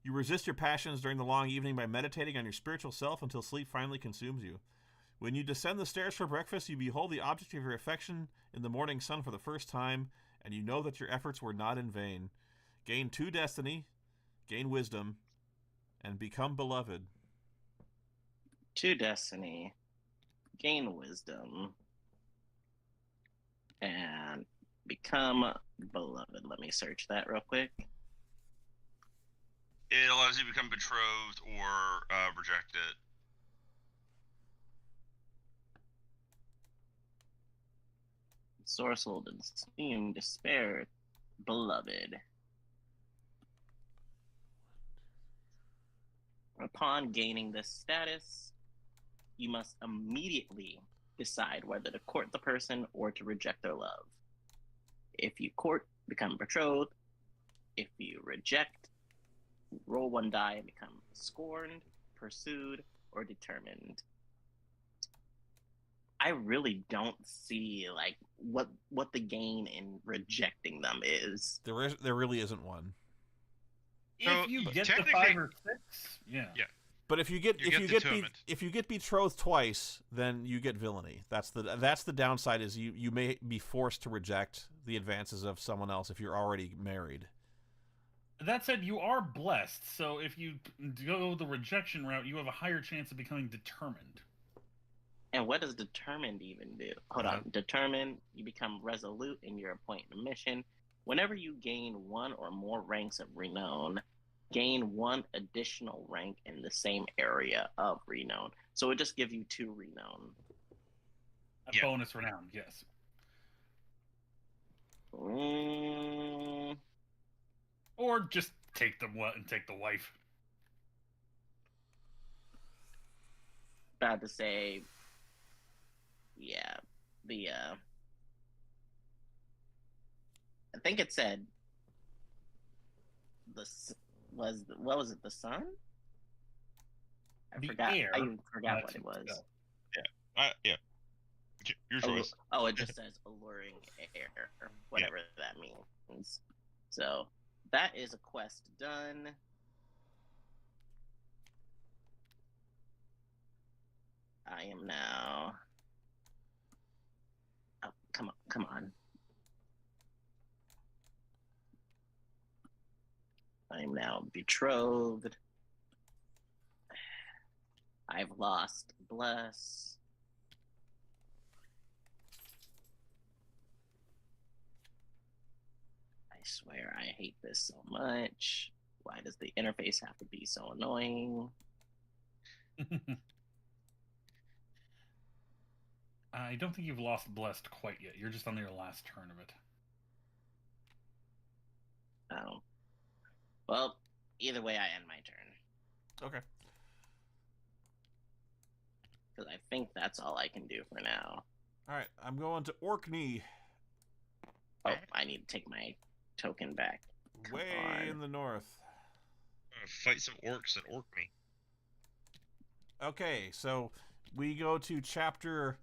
S2: You resist your passions during the long evening by meditating on your spiritual self until sleep finally consumes you. When you descend the stairs for breakfast, you behold the object of your affection in the morning sun for the first time, and you know that your efforts were not in vain. Gain 2 destiny, gain wisdom, and become beloved.
S5: 2 destiny, gain wisdom, and become beloved. Let me search that real quick.
S6: It allows you to become betrothed or reject it.
S5: Sorcelled and steam, despair, beloved. Upon gaining this status, you must immediately decide whether to court the person or to reject their love. If you court, become betrothed. If you reject, roll 1 die and become scorned, pursued, or determined. I really don't see like what the gain in rejecting them is.
S2: There really isn't one.
S1: If you get the 5 or 6, yeah.
S2: But if you get betrothed twice, then you get villainy. That's the downside. Is you may be forced to reject the advances of someone else if you're already married.
S1: That said, you are blessed, so if you go the rejection route, you have a higher chance of becoming determined.
S5: And what does determined even do? Hold on. Determined, you become resolute in your appointed mission. Whenever you gain 1 or more ranks of renown, gain 1 additional rank in the same area of renown. So it just gives you 2 renown.
S1: A bonus renown, yes. Or just take the wife.
S5: Bad to say. Yeah, I think it said what was it? The sun? I forgot.
S1: Air,
S5: I even forgot what it was.
S6: Yeah. Your choice.
S5: Oh, it just says alluring air, or whatever that means. So that is a quest done. I am now. Oh, come on. I am now betrothed. I've lost bless. I swear I hate this so much. Why does the interface have to be so annoying?
S1: I don't think you've lost blessed quite yet. You're just on your last turn of it.
S5: Oh. Well, either way, I end my turn.
S2: Okay.
S5: Because I think that's all I can do for now.
S2: All right, I'm going to Orkney.
S5: Oh, I need to take my token back. Come
S2: Way
S5: on.
S2: in the north.
S3: Fight some orcs in Orkney.
S2: Okay, so we go to chapter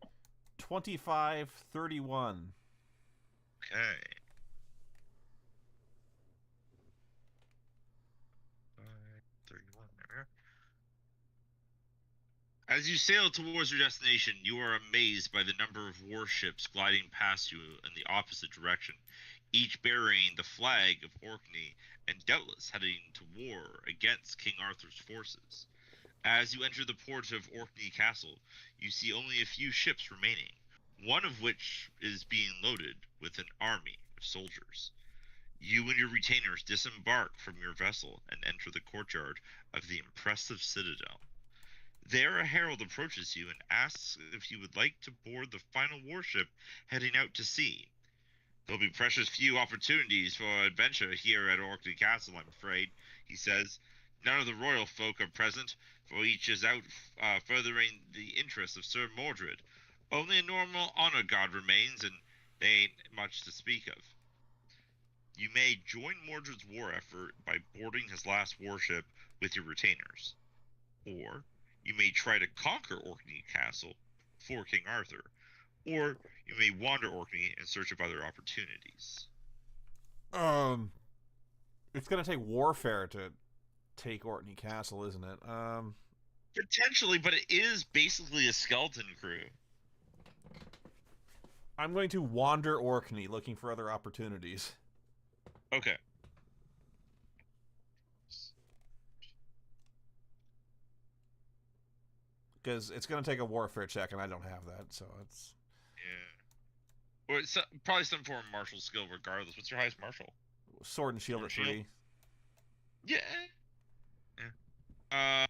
S2: 2531.
S3: Okay. As you sail towards your destination, you are amazed by the number of warships gliding past you in the opposite direction, each bearing the flag of Orkney and doubtless heading to war against King Arthur's forces. As you enter the port of Orkney Castle, you see only a few ships remaining, one of which is being loaded with an army of soldiers. You and your retainers disembark from your vessel and enter the courtyard of the impressive citadel. There a herald approaches you and asks if you would like to board the final warship heading out to sea. There'll be precious few opportunities for adventure here at Orkney Castle, I'm afraid, he says. None of the royal folk are present, for each is out furthering the interests of Sir Mordred. Only a normal honor guard remains, and they ain't much to speak of. You may join Mordred's war effort by boarding his last warship with your retainers. Or you may try to conquer Orkney Castle for King Arthur, or you may wander Orkney in search of other opportunities.
S2: It's gonna take warfare to take Orkney Castle, isn't it?
S3: Potentially, but it is basically a skeleton crew.
S2: I'm going to wander Orkney looking for other opportunities.
S3: Okay.
S2: Because it's going to take a warfare check, and I don't have that, so it's...
S3: Yeah. Well, it's probably some form of martial skill regardless. What's your highest martial?
S2: Sword and shield
S3: Sword
S2: at
S3: and
S2: 3.
S3: Yeah. Yeah.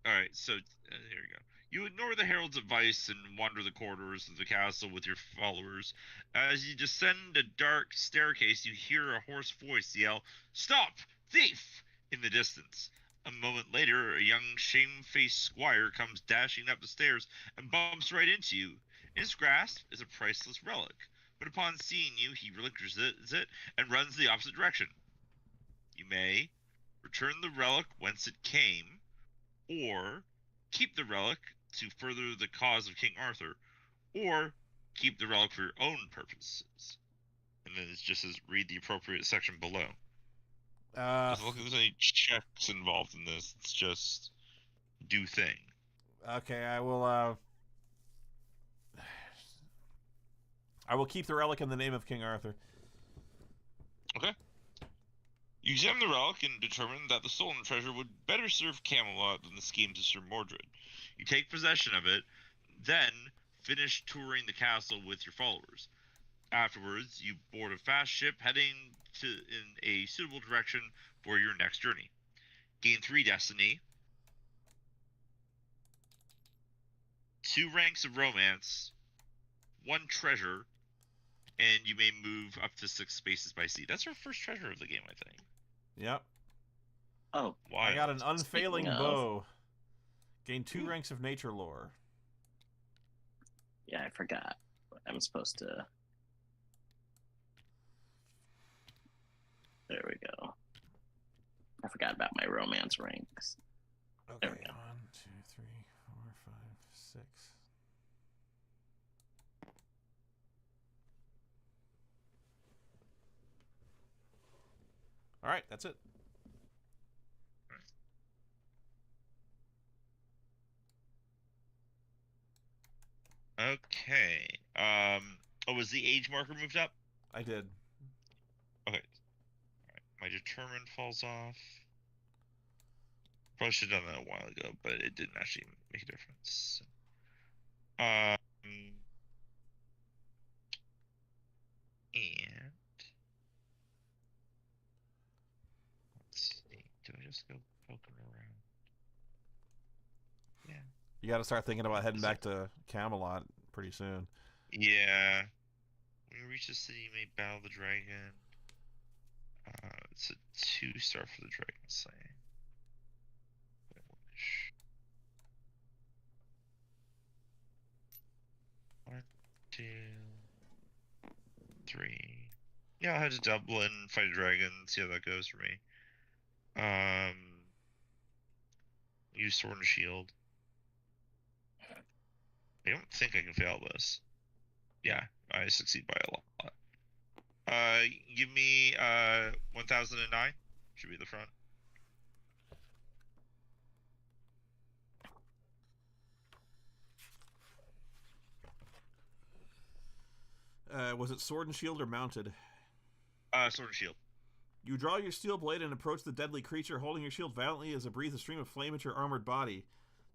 S3: Alright, so here we go. You ignore the herald's advice and wander the corridors of the castle with your followers. As you descend a dark staircase, you hear a hoarse voice yell, "Stop! Thief!" in the distance. A moment later, a young, shamefaced squire comes dashing up the stairs and bumps right into you. In his grasp is a priceless relic, but upon seeing you, he relinquishes it and runs the opposite direction. You may return the relic whence it came, or keep the relic to further the cause of King Arthur, or keep the relic for your own purposes. And then it just says read the appropriate section below. Doesn't look like there's any checks involved in this. It's just do thing.
S2: Okay, I will keep the relic in the name of King Arthur.
S3: Okay. You examine the relic and determine that the stolen treasure would better serve Camelot than the schemes of Sir Mordred. You take possession of it, then finish touring the castle with your followers. Afterwards, you board a fast ship heading in a suitable direction for your next journey. Gain 3 destiny, 2 ranks of romance, 1 treasure, and you may move up to 6 spaces by sea. That's our first treasure of the game, I think.
S2: Yep.
S5: Oh,
S2: I got an unfailing
S5: Speaking of-
S2: bow. Gain 2 ranks of nature lore.
S5: yeah, I forgot. I'm supposed to. There we go. I forgot about my romance ranks.
S2: Okay,
S5: There we go.
S2: 1, 2, 3, 4, 5, 6. All right, that's it.
S3: Okay. Oh, was the age marker moved up?
S2: I did.
S3: Okay. Alright. My determined falls off. Probably should have done that a while ago, but it didn't actually make a difference. And let's see. Do I just go poking around? Yeah.
S2: You got to start thinking about heading back to Camelot pretty soon.
S3: Yeah. When you reach the city, you may battle the dragon. It's a 2-star for the dragon slaying. One, 2, 3. Yeah, I'll head to Dublin, fight a dragon, see how that goes for me. Use sword and shield. I don't think I can fail this. Yeah, I succeed by a lot. Give me 1009. Should be the front.
S2: Was it sword and shield or mounted?
S3: Sword and shield.
S2: You draw your steel blade and approach the deadly creature, holding your shield violently as it breathes a stream of flame at your armored body.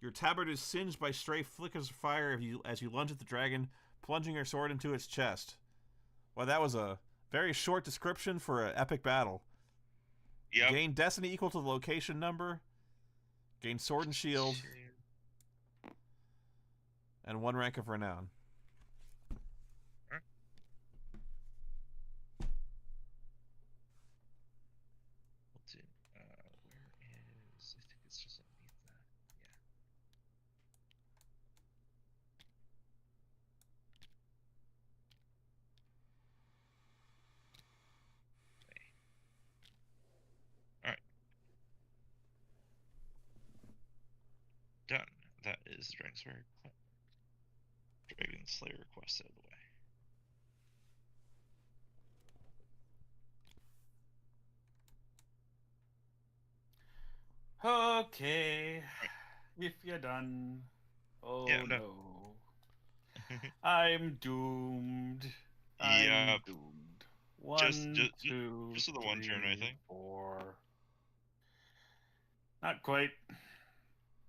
S2: Your tabard is singed by stray flickers of fire as you lunge at the dragon, plunging your sword into its chest. Well, that was a very short description for an epic battle.
S3: Yep.
S2: Gain destiny equal to the location number. Gain sword and shield. And 1 rank of renown.
S3: Done. That is the dragon sword. Dragon Slayer request out of the way.
S1: Okay. If you're done. Oh
S3: Yeah, no.
S1: no. I'm doomed. I'm
S3: Yep.
S1: doomed.
S3: Just-
S1: One,
S3: just-
S1: two,
S3: just for the one turn, I
S1: three,
S3: think.
S1: 4. Not quite.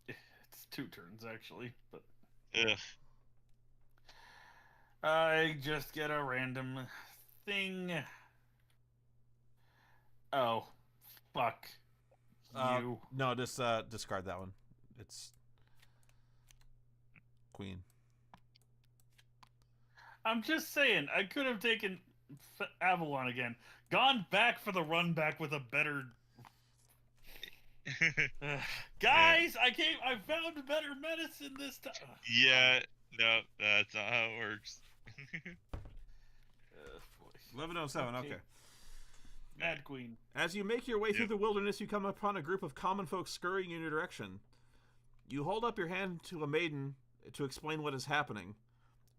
S1: It's 2 turns actually, but
S3: Ugh.
S1: I just get a random thing. Oh, fuck you.
S2: No, just discard that one. It's Queen.
S1: I'm just saying, I could have taken Avalon again. Gone back for the run back with a better. Guys, I found better medicine this time.
S3: Yeah, no, that's not how it works.
S2: 1107. Okay.
S1: Mad Queen.
S2: As you make your way through the wilderness, you come upon a group of common folk scurrying in your direction. You hold up your hand to a maiden to explain what is happening.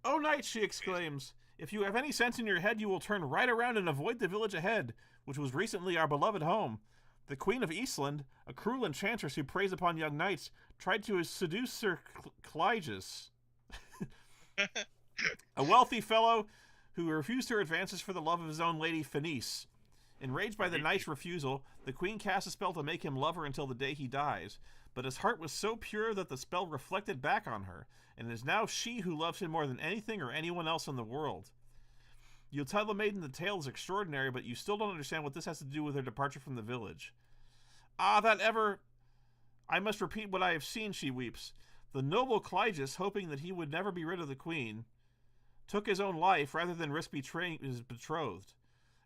S2: "Oh, knight," she exclaims, "if you have any sense in your head, you will turn right around and avoid the village ahead, which was recently our beloved home. The Queen of Eastland, a cruel enchantress who preys upon young knights, tried to seduce Sir Clygus, a wealthy fellow who refused her advances for the love of his own lady, Fenice. Enraged by the knight's refusal, the queen cast a spell to make him love her until the day he dies. But his heart was so pure that the spell reflected back on her, and it is now she who loves him more than anything or anyone else in the world. You'll tell the maiden the tale is extraordinary, but you still don't understand what this has to do with her departure from the village. Ah, that ever... I must repeat what I have seen," she weeps. "The noble Clygus, hoping that he would never be rid of the queen, took his own life rather than risk betraying his betrothed.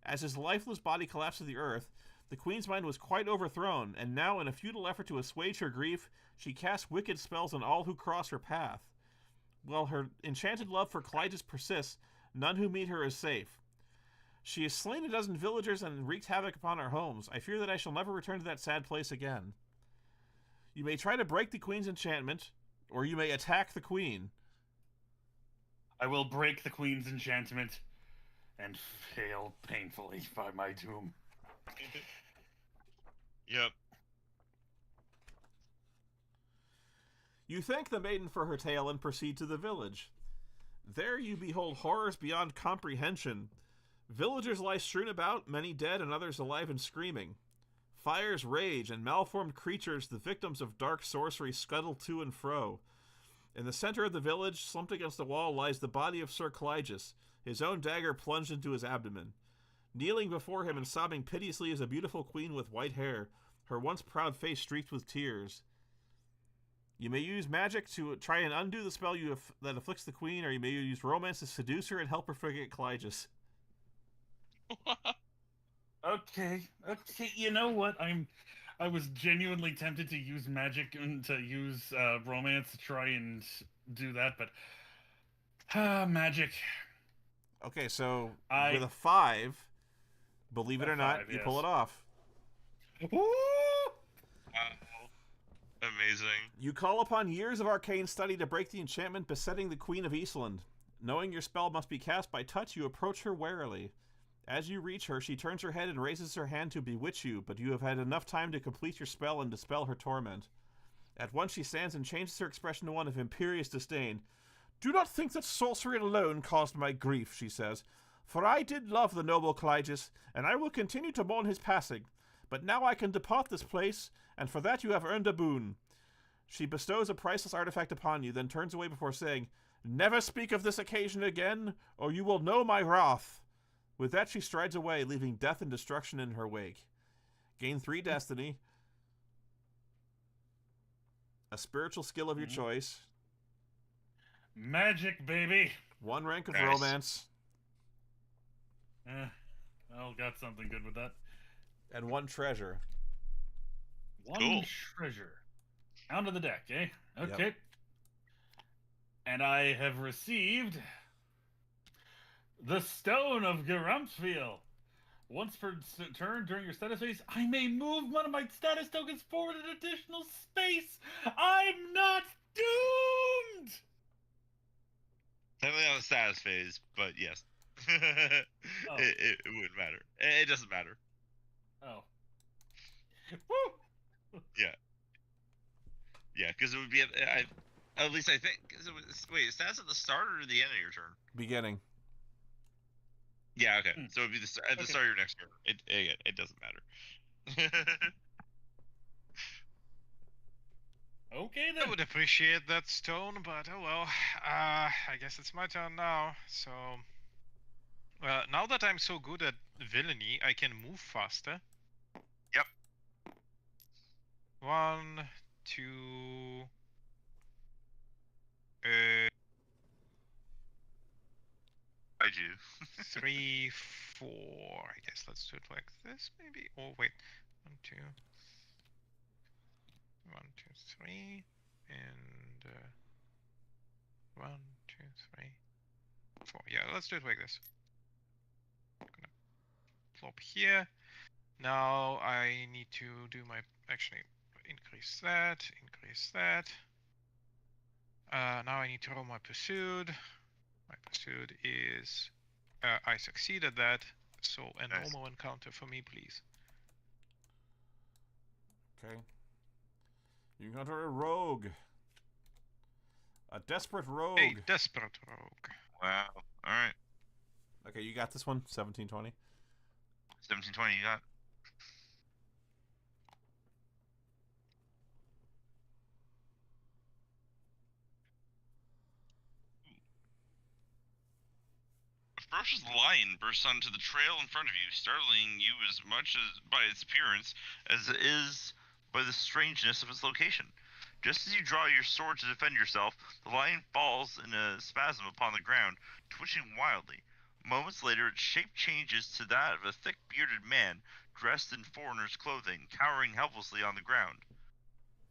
S2: As his lifeless body collapsed to the earth, the queen's mind was quite overthrown, and now, in a futile effort to assuage her grief, she casts wicked spells on all who cross her path. While her enchanted love for Clytus persists, none who meet her is safe. She has slain a dozen villagers and wreaked havoc upon our homes. I fear that I shall never return to that sad place again. You may try to break the queen's enchantment, or you may attack the queen."
S1: I will break the queen's enchantment and fail painfully by my doom.
S3: Yep.
S2: You thank the maiden for her tale and proceed to the village. There you behold horrors beyond comprehension. Villagers lie strewn about, many dead and others alive and screaming. Fires rage, and malformed creatures, the victims of dark sorcery, scuttle to and fro. In the center of the village, slumped against the wall, lies the body of Sir Clygus, his own dagger plunged into his abdomen. Kneeling before him and sobbing piteously is a beautiful queen with white hair, her once proud face streaked with tears. You may use magic to try and undo the spell that afflicts the queen, or you may use romance to seduce her and help her forget Clygus.
S1: Okay, you know what? I was genuinely tempted to use magic and to use romance to try and do that, but magic.
S2: Okay, so with a 5, believe it or not, you pull it off.
S1: Woo!
S3: Wow. Amazing.
S2: You call upon years of arcane study to break the enchantment besetting the Queen of Eastland. Knowing your spell must be cast by touch, you approach her warily. As you reach her, she turns her head and raises her hand to bewitch you, but you have had enough time to complete your spell and dispel her torment. At once she stands and changes her expression to one of imperious disdain. "Do not think that sorcery alone caused my grief," she says, "for I did love the noble Clygus, and I will continue to mourn his passing. But now I can depart this place, and for that you have earned a boon." She bestows a priceless artifact upon you, then turns away before saying, "Never speak of this occasion again, or you will know my wrath." With that, she strides away, leaving death and destruction in her wake. Gain 3 destiny, a spiritual skill of your choice,
S1: Magic, baby.
S2: 1 rank of
S3: Nice.
S2: romance,
S1: Well, got something good with that.
S2: and 1 treasure.
S1: 1
S3: Cool.
S1: treasure. Out of the deck, eh? Okay. Yep. And I have received the Stone of Gerumpfiel. Once per turn during your status phase, I may move one of my status tokens forward an additional space. I'm not doomed!
S3: Technically on the status phase, but yes.
S1: Oh.
S3: It wouldn't matter. It doesn't matter.
S1: Oh. Woo!
S3: Yeah, because it would be at least I think. Cause it was, wait, is that at the start or the end of your turn?
S2: Beginning.
S3: Yeah, okay.
S1: Hmm.
S3: So it'd be at the start of your next turn. It doesn't matter.
S1: Okay
S4: I
S1: then.
S4: would appreciate that stone, but oh well. I guess it's my turn now. So, now that I'm so good at villainy, I can move faster.
S3: Yep.
S4: 1, 2.
S3: I do.
S4: 3, 4. I guess let's do it like this, maybe. Oh wait, 1, 2, 1, 2, 3, and 1, 2, 3, 4. Yeah, let's do it like this. I'm gonna plop here. Now I need to do my actually increase that, increase that. Now I need to roll my pursuit. My pursuit is I succeeded that, so a
S3: Nice.
S4: normal encounter for me, please.
S2: Okay. You encounter a rogue. A desperate rogue.
S4: A desperate rogue.
S3: Wow. All right.
S2: Okay, you got this one. 1720.
S3: 1720. You got. A ferocious lion bursts onto the trail in front of you, startling you as much as by its appearance as it is by the strangeness of its location. Just as you draw your sword to defend yourself, the lion falls in a spasm upon the ground, twitching wildly. Moments later, its shape changes to that of a thick-bearded man, dressed in foreigner's clothing, cowering helplessly on the ground.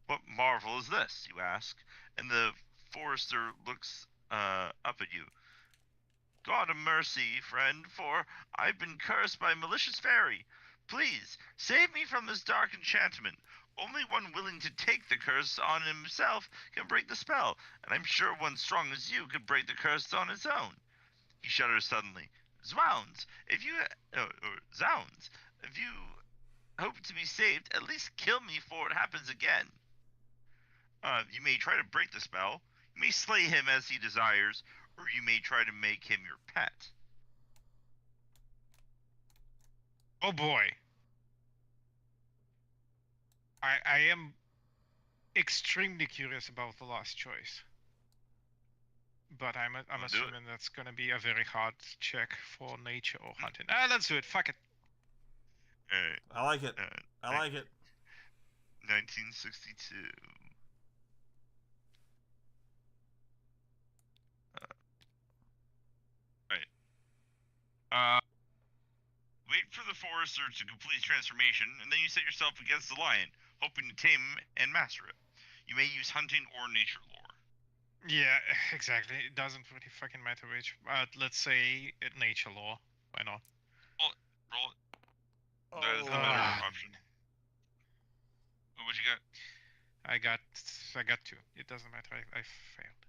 S3: What marvel is this, you ask, and the forester looks up at you. God of mercy, friend, for I've been cursed by a malicious fairy. Please, save me from this dark enchantment. Only one willing to take the curse on himself can break the spell, and I'm sure one strong as you could break the curse on its own. He shudders suddenly. Zounds, if you zounds, if you hope to be saved, at least kill me before it happens again. You may try to break the spell. You may slay him as he desires, or you may try to make him your pet.
S4: Oh boy. I am extremely curious about the last choice. But I'm assuming that's gonna be a very hard check for nature or hunting. Let's do it. Fuck it.
S2: I like it. I like it.
S3: 1962. Right. Wait for the forester to complete transformation, and then you set yourself against the lion, hoping to tame and master it. You may use hunting or nature lore.
S4: Yeah, exactly. It doesn't really fucking matter which. Let's say nature lore. Why not?
S3: Roll it. That is the better option. What you got?
S4: I got 2. It doesn't matter. I failed.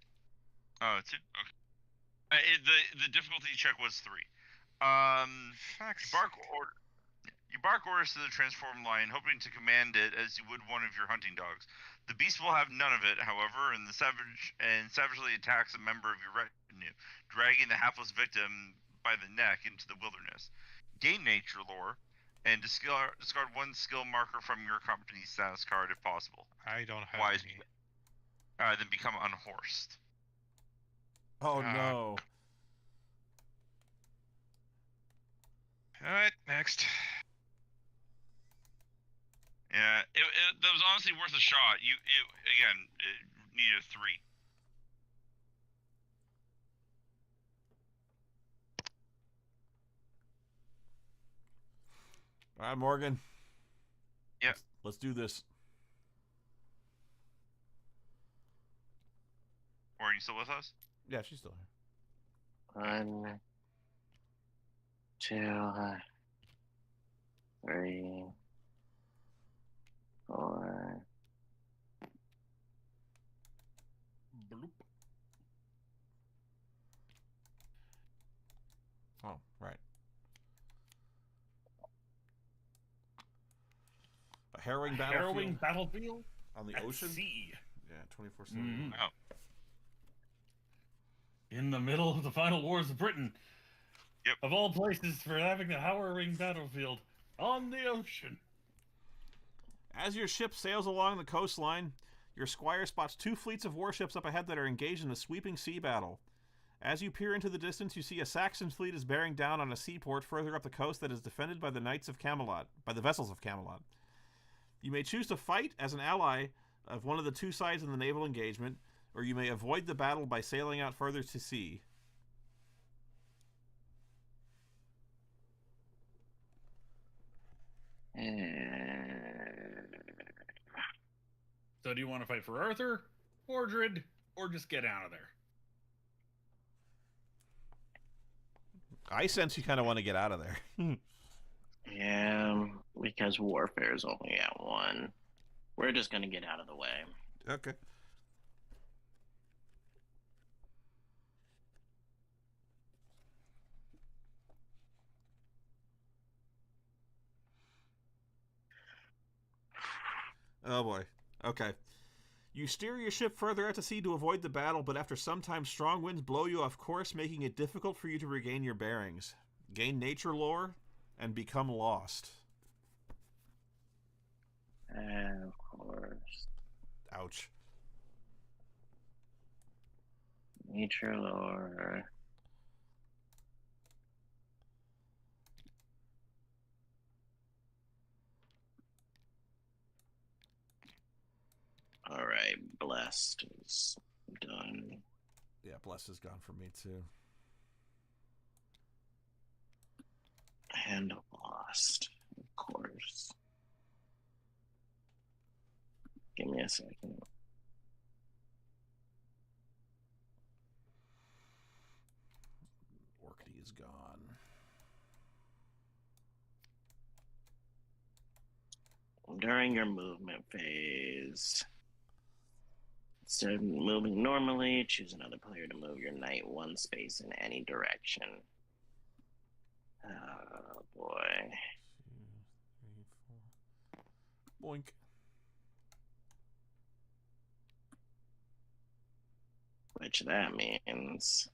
S3: Oh, 2. Okay. The difficulty check was 3. You bark orders to the transformed lion, hoping to command it as you would one of your hunting dogs. The beast will have none of it, however, and savagely attacks a member of your retinue, dragging the hapless victim by the neck into the wilderness. Gain nature lore, and discard 1 skill marker from your company's status card if possible.
S4: I don't have
S3: Wise,
S4: any.
S3: then become unhorsed.
S2: Oh no.
S4: Alright, next.
S3: Yeah, that was honestly worth a shot. It needed a 3.
S2: All right, Morgan.
S3: Yeah.
S2: Let's do this.
S3: Are you still with us?
S2: Yeah, she's still here.
S5: 1, 2, 3, 4.
S1: Bloop.
S2: harrowing
S1: battlefield
S2: on the
S1: at
S2: ocean.
S1: sea.
S2: Yeah, 24/7.
S3: Oh.
S1: In the middle of the final wars of Britain.
S3: Yep.
S1: Of all places for having the harrowing battlefield on the ocean.
S2: As your ship sails along the coastline, your squire spots 2 fleets of warships up ahead that are engaged in a sweeping sea battle. As you peer into the distance, you see a Saxon fleet is bearing down on a seaport further up the coast that is defended by the vessels of Camelot. You may choose to fight as an ally of one of the 2 sides in the naval engagement, or you may avoid the battle by sailing out further to sea.
S1: So do you want to fight for Arthur, Mordred, or just get out of there?
S2: I sense you kind of want to get out of there.
S5: Yeah, because warfare is only at 1. We're just gonna get out of the way.
S2: Okay. Oh boy. Okay. You steer your ship further out to sea to avoid the battle, but after some time, strong winds blow you off course, making it difficult for you to regain your bearings. Gain nature lore, and become lost.
S5: Of course.
S2: Ouch.
S5: Nature lore. Alright, blessed is done.
S2: Yeah, blessed is gone for me too.
S5: And lost, of course. Give me a second.
S2: Orkney is gone.
S5: During your movement phase, instead of moving normally, choose another player to move your knight 1 space in any direction. Oh boy.
S2: 2, 3, 4. Boink.
S5: Which that means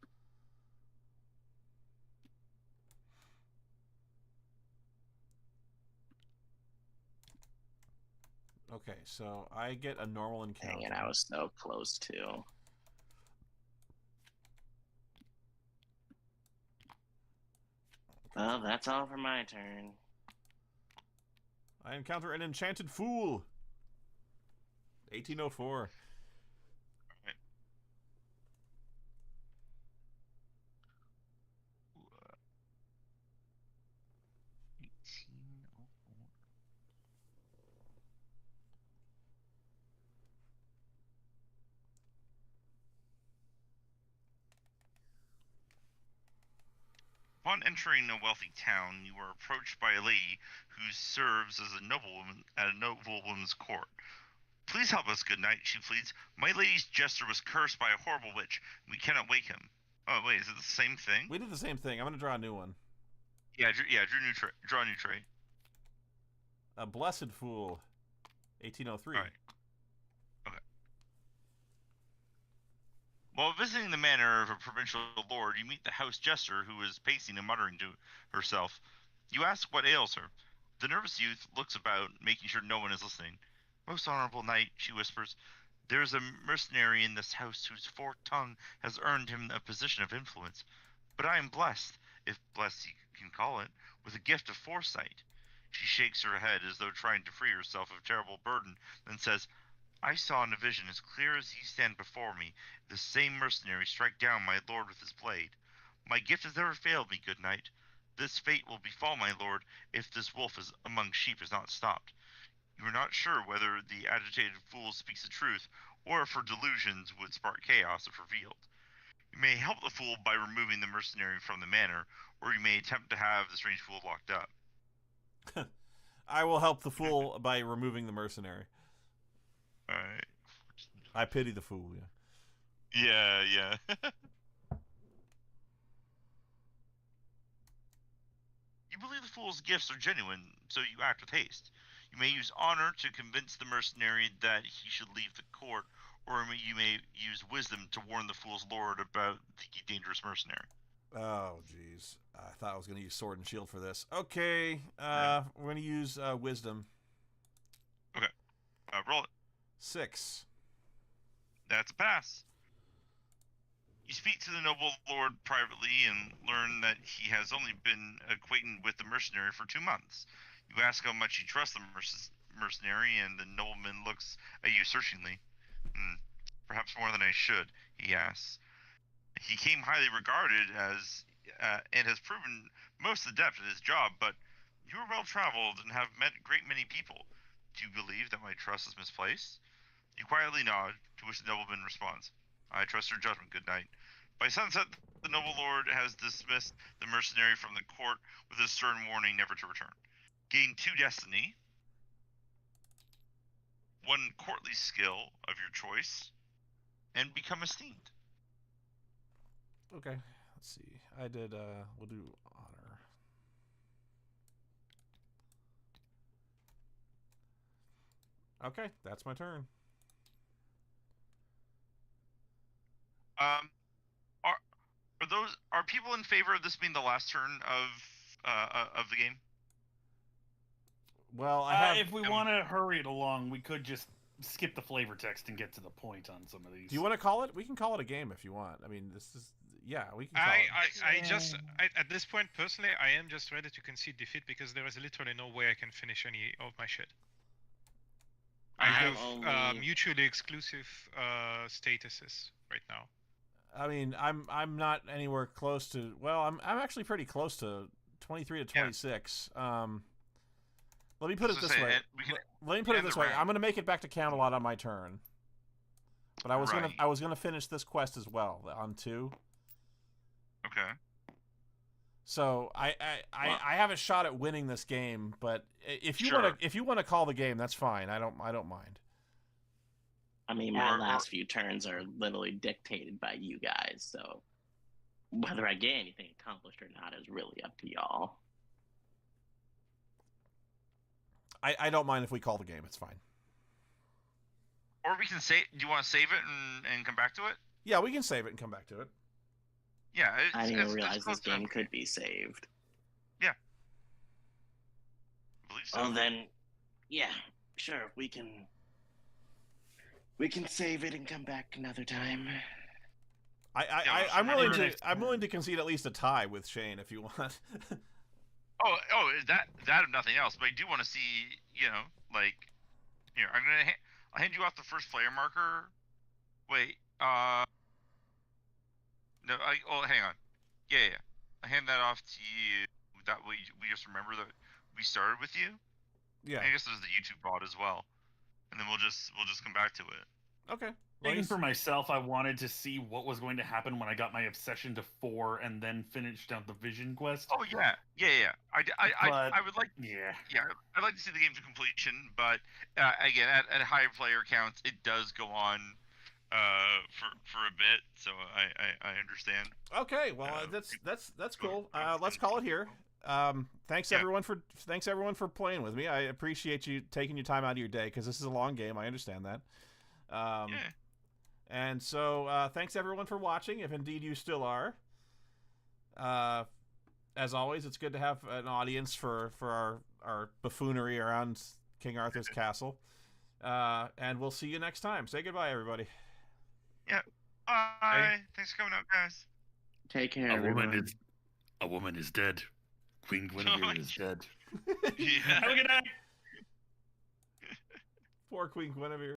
S2: Okay, so I get a normal encounter.
S5: dang it, I was so close to. Well, that's all for my turn.
S2: I encounter an enchanted fool. 1804.
S6: Upon entering a wealthy town, you are approached by a lady who serves as a noblewoman at a noblewoman's court. Please help us, good knight, she pleads. My lady's jester was cursed by a horrible witch. We cannot wake him. Oh, wait, is it the same thing?
S2: We did the same thing. I'm going to draw a new one.
S6: Yeah, draw a new trait.
S2: A blessed fool. 1803.
S6: All right. Okay. While visiting the manor of a provincial lord, you meet the house jester, who is pacing and muttering to herself. You ask what ails her. The nervous youth looks about, making sure no one is listening. Most honorable knight, she whispers, there is a mercenary in this house whose forked tongue has earned him a position of influence. But I am blessed, if blessed you can call it, with a gift of foresight. She shakes her head as though trying to free herself of a terrible burden, then says, I saw in a vision as clear as ye stand before me, the same mercenary strike down my lord with his blade. My gift has never failed me, good knight. This fate will befall my lord if this wolf is among sheep is not stopped. You are not sure whether the agitated fool speaks the truth, or if her delusions would spark chaos if revealed. You may help the fool by removing the mercenary from the manor, or you may attempt to have the strange fool locked up.
S2: I will help the fool by removing the mercenary.
S6: Alright.
S2: I pity the fool, yeah.
S6: Yeah. You believe the fool's gifts are genuine, so you act with haste. You may use honor to convince the mercenary that he should leave the court, or you may use wisdom to warn the fool's lord about the dangerous mercenary.
S2: Oh, jeez. I thought I was going to use sword and shield for this. Okay, we're going to use wisdom.
S6: Okay, roll it.
S2: 6.
S6: That's a pass. You speak to the noble lord privately and learn that he has only been acquainted with the mercenary for 2 months. You ask how much you trust the mercenary, and the nobleman looks at you searchingly. Perhaps more than I should, he asks. He came highly regarded and has proven most adept at his job, but you are well traveled and have met a great many people. Do you believe that my trust is misplaced? You quietly nod, to which the nobleman responds, I trust your judgment. Good night. By sunset, the noble lord has dismissed the mercenary from the court with a stern warning never to return. Gain 2 destiny, 1 courtly skill of your choice, and become esteemed.
S2: Okay, let's see. I did, we'll do honor. Okay, that's my turn.
S6: Are people in favor of this being the last turn of the game?
S2: Well, I have.
S1: If we want to hurry it along, we could just skip the flavor text and get to the point on some of these.
S2: Do you want to call it? We can call it a game if you want. I mean, this is we can call it.
S4: At this point, personally, I am just ready to concede defeat because there is literally no way I can finish any of my shit. I have mutually exclusive statuses right now.
S2: I mean, I'm not anywhere close to. Well, I'm actually pretty close to 23 to 26. Let me put it this way. Let me put it this way. I'm going to make it back to Camelot on my turn. But I was gonna finish this quest as well on 2.
S6: Okay.
S2: So I have a shot at winning this game, but if you want to call the game, that's fine. I don't mind.
S5: I mean, my last few turns are literally dictated by you guys, so whether I get anything accomplished or not is really up to y'all.
S2: I don't mind if we call the game. It's fine.
S6: Or we can save. Do you want to save it and come back to it?
S2: Yeah, we can save it and come back to it.
S6: Yeah.
S5: I didn't even realize this game could be saved.
S6: Yeah. I believe so.
S5: Oh, then, yeah, sure, we can save it and come back another time.
S2: I'm willing to concede at least a tie with Shane if you want.
S6: Oh, that if nothing else, but I do want to see, like, here, I'll hand you off the first player marker. Wait, no, hang on. Yeah. I hand that off to you. That way we just remember that we started with you.
S2: Yeah.
S6: And I guess there's the YouTube bot as well, and then we'll just come back to it.
S2: Okay.
S1: Speaking for myself, I wanted to see what was going to happen when I got my obsession to 4 and then finished out the vision quest.
S6: Oh yeah. I would like.
S1: Yeah.
S6: I'd like to see the game to completion, but again, at higher player counts, it does go on for a bit. So I understand.
S2: Okay. Well, that's cool. Let's call it here. Thanks everyone for playing with me. I appreciate you taking your time out of your day because this is a long game. I understand that. And so, thanks everyone for watching, if indeed you still are. As always, it's good to have an audience for our buffoonery around King Arthur's castle. And we'll see you next time. Say goodbye, everybody.
S6: Yeah. Bye. Thanks for coming out, guys.
S5: Take care, everyone.
S1: A woman is dead. Queen Guinevere is dead.
S6: Yeah.
S1: Have a good night.
S2: Poor Queen Guinevere.